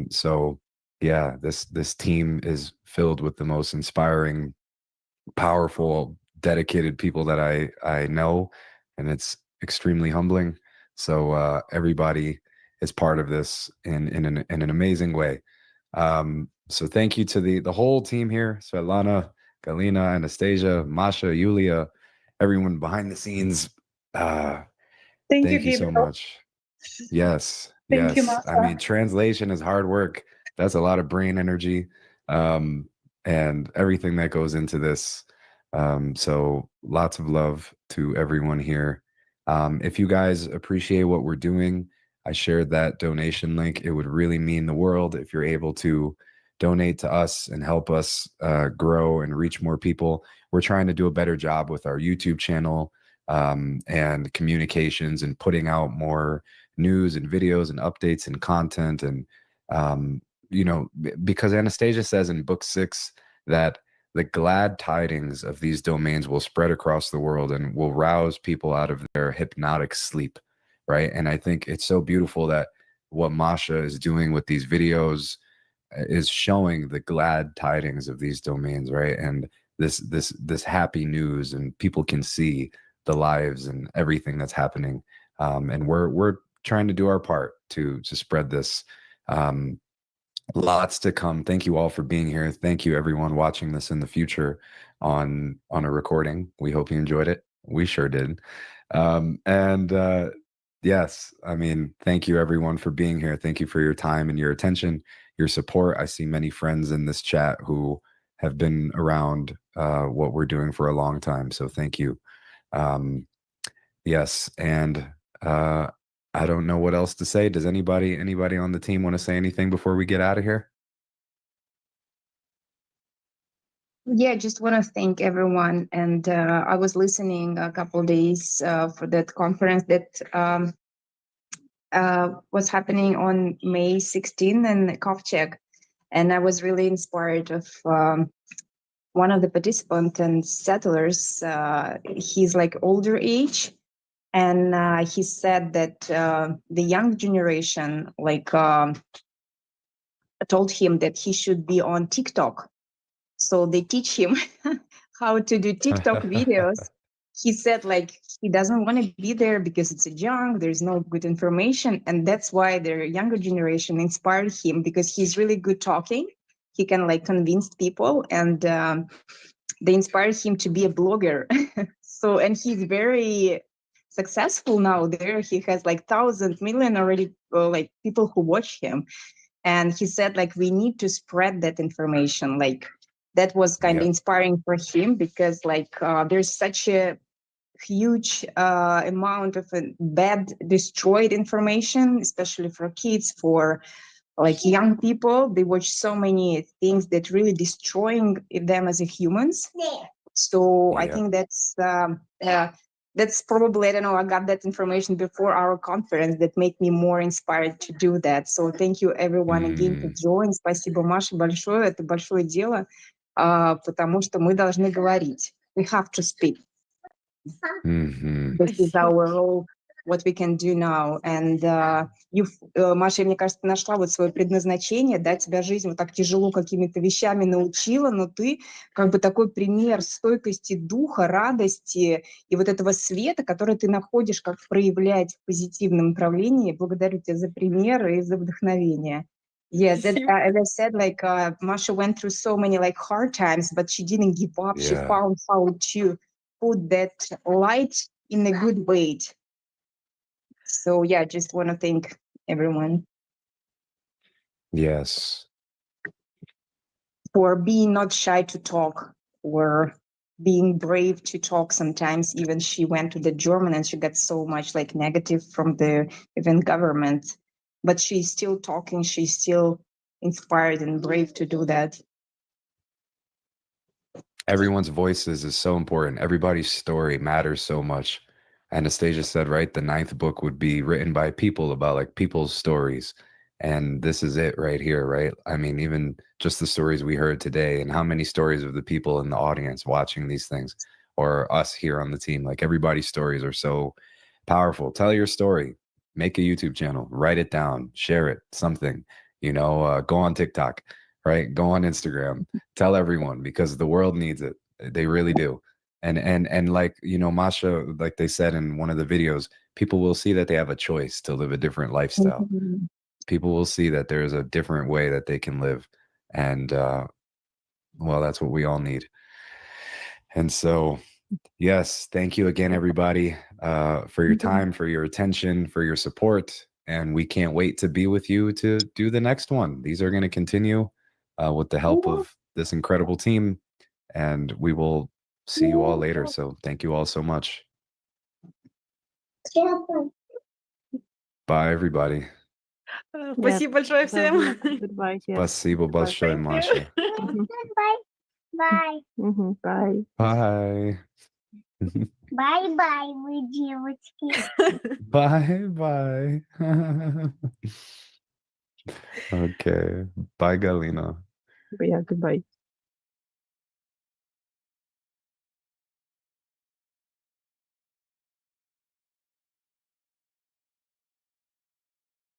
So yeah, this team is filled with the most inspiring powerful, dedicated people that I know, and it's extremely humbling. So everybody is part of this in an amazing way. So thank you to the whole team here: Svetlana, Galina, Anastasia, Masha, Yulia, everyone behind the scenes. Thank you so much. Yes, Thank you, yes. I Masha. mean, translation is hard work. That's a lot of brain energy, and everything that goes into this. So lots of love to everyone here. If you guys appreciate what we're doing, I shared that donation link. It would really mean the world if you're able to donate to us and help us grow and reach more people. We're trying to do a better job with our YouTube channel, and communications, and putting out more news and videos and updates and content. And because Anastasia says in book 6 that the glad tidings of these domains will spread across the world and will rouse people out of their hypnotic sleep, right? And I think it's so beautiful that what Masha is doing with these videos is showing the glad tidings of these domains, right? And this happy news, and people can see the lives and everything that's happening. And we're trying to do our part to spread this. Lots to come. Thank you all for being here. Thank you everyone watching this in the future on a recording. We hope you enjoyed it. We sure did. And yes, I mean, thank you everyone for being here. Thank you for your time and your attention, your support. I see many friends in this chat who have been around what we're doing for a long time. So thank you. Yes, and I don't know what else to say. Does anybody on the team want to say anything before we get out of here? Yeah, just want to thank everyone. And I was listening a couple days for that conference that was happening on May 16 in Kovcheg. And I was really inspired of one of the participants and settlers. He's like older age. And he said that the young generation told him that he should be on TikTok. So they teach him how to do TikTok videos. He said he doesn't want to be there because it's a junk, there's no good information. And that's why the younger generation inspired him, because he's really good talking. He can convince people, and they inspired him to be a blogger. And he's very successful now there. He has 1,000 million already people who watch him. And he said we need to spread that information. That was kind of inspiring for him, because there's such a huge amount of bad destroyed information, especially for kids, for young people. They watch so many things that really destroying them as a humans. So I think that's probably, I don't know, I got that information before our conference that made me more inspired to do that. So thank you everyone again for joining. Спасибо, Маша, большое. Это большое дело, потому что мы должны говорить. We have to speak. This is our role, what we can do now. And Маша, мне кажется, ты нашла вот свое предназначение, да, тебя жизнь вот так тяжело какими-то вещами научила, но ты как бы такой пример стойкости духа, радости и вот этого света, который ты находишь, как проявлять в позитивном направлении. Благодарю тебя за пример и за вдохновение. Yeah, that, as I said, Masha went through so many hard times, but she didn't give up. She found how to put that light in a good way. So yeah, just want to thank everyone. Yes. For being not shy to talk, or being brave to talk. Sometimes even she went to the German and she got so much negative from the even government, but she's still talking. She's still inspired and brave to do that. Everyone's voices is so important. Everybody's story matters so much. Anastasia said, right, the 9th book would be written by people about people's stories. And this is it right here, right? I mean, even just the stories we heard today, and how many stories of the people in the audience watching these things, or us here on the team, everybody's stories are so powerful. Tell your story, make a YouTube channel, write it down, share it, something, go on TikTok, right? Go on Instagram, tell everyone, because the world needs it. They really do. And like, you know, Masha, like they said in one of the videos, people will see that they have a choice to live a different lifestyle. People will see that there's a different way that they can live. And well, that's what we all need. And so, yes, thank you again, everybody, for your time, for your attention, for your support. And we can't wait to be with you to do the next one. These are going to continue with the help of this incredible team. And we will see you all later. So thank you all so much. Bye, everybody. Спасибо большое всем. Goodbye. Спасибо большое, Masha. Bye. Bye. Bye. Bye-bye, вы девочки. Bye. Okay. Bye, Galina. Yeah, goodbye.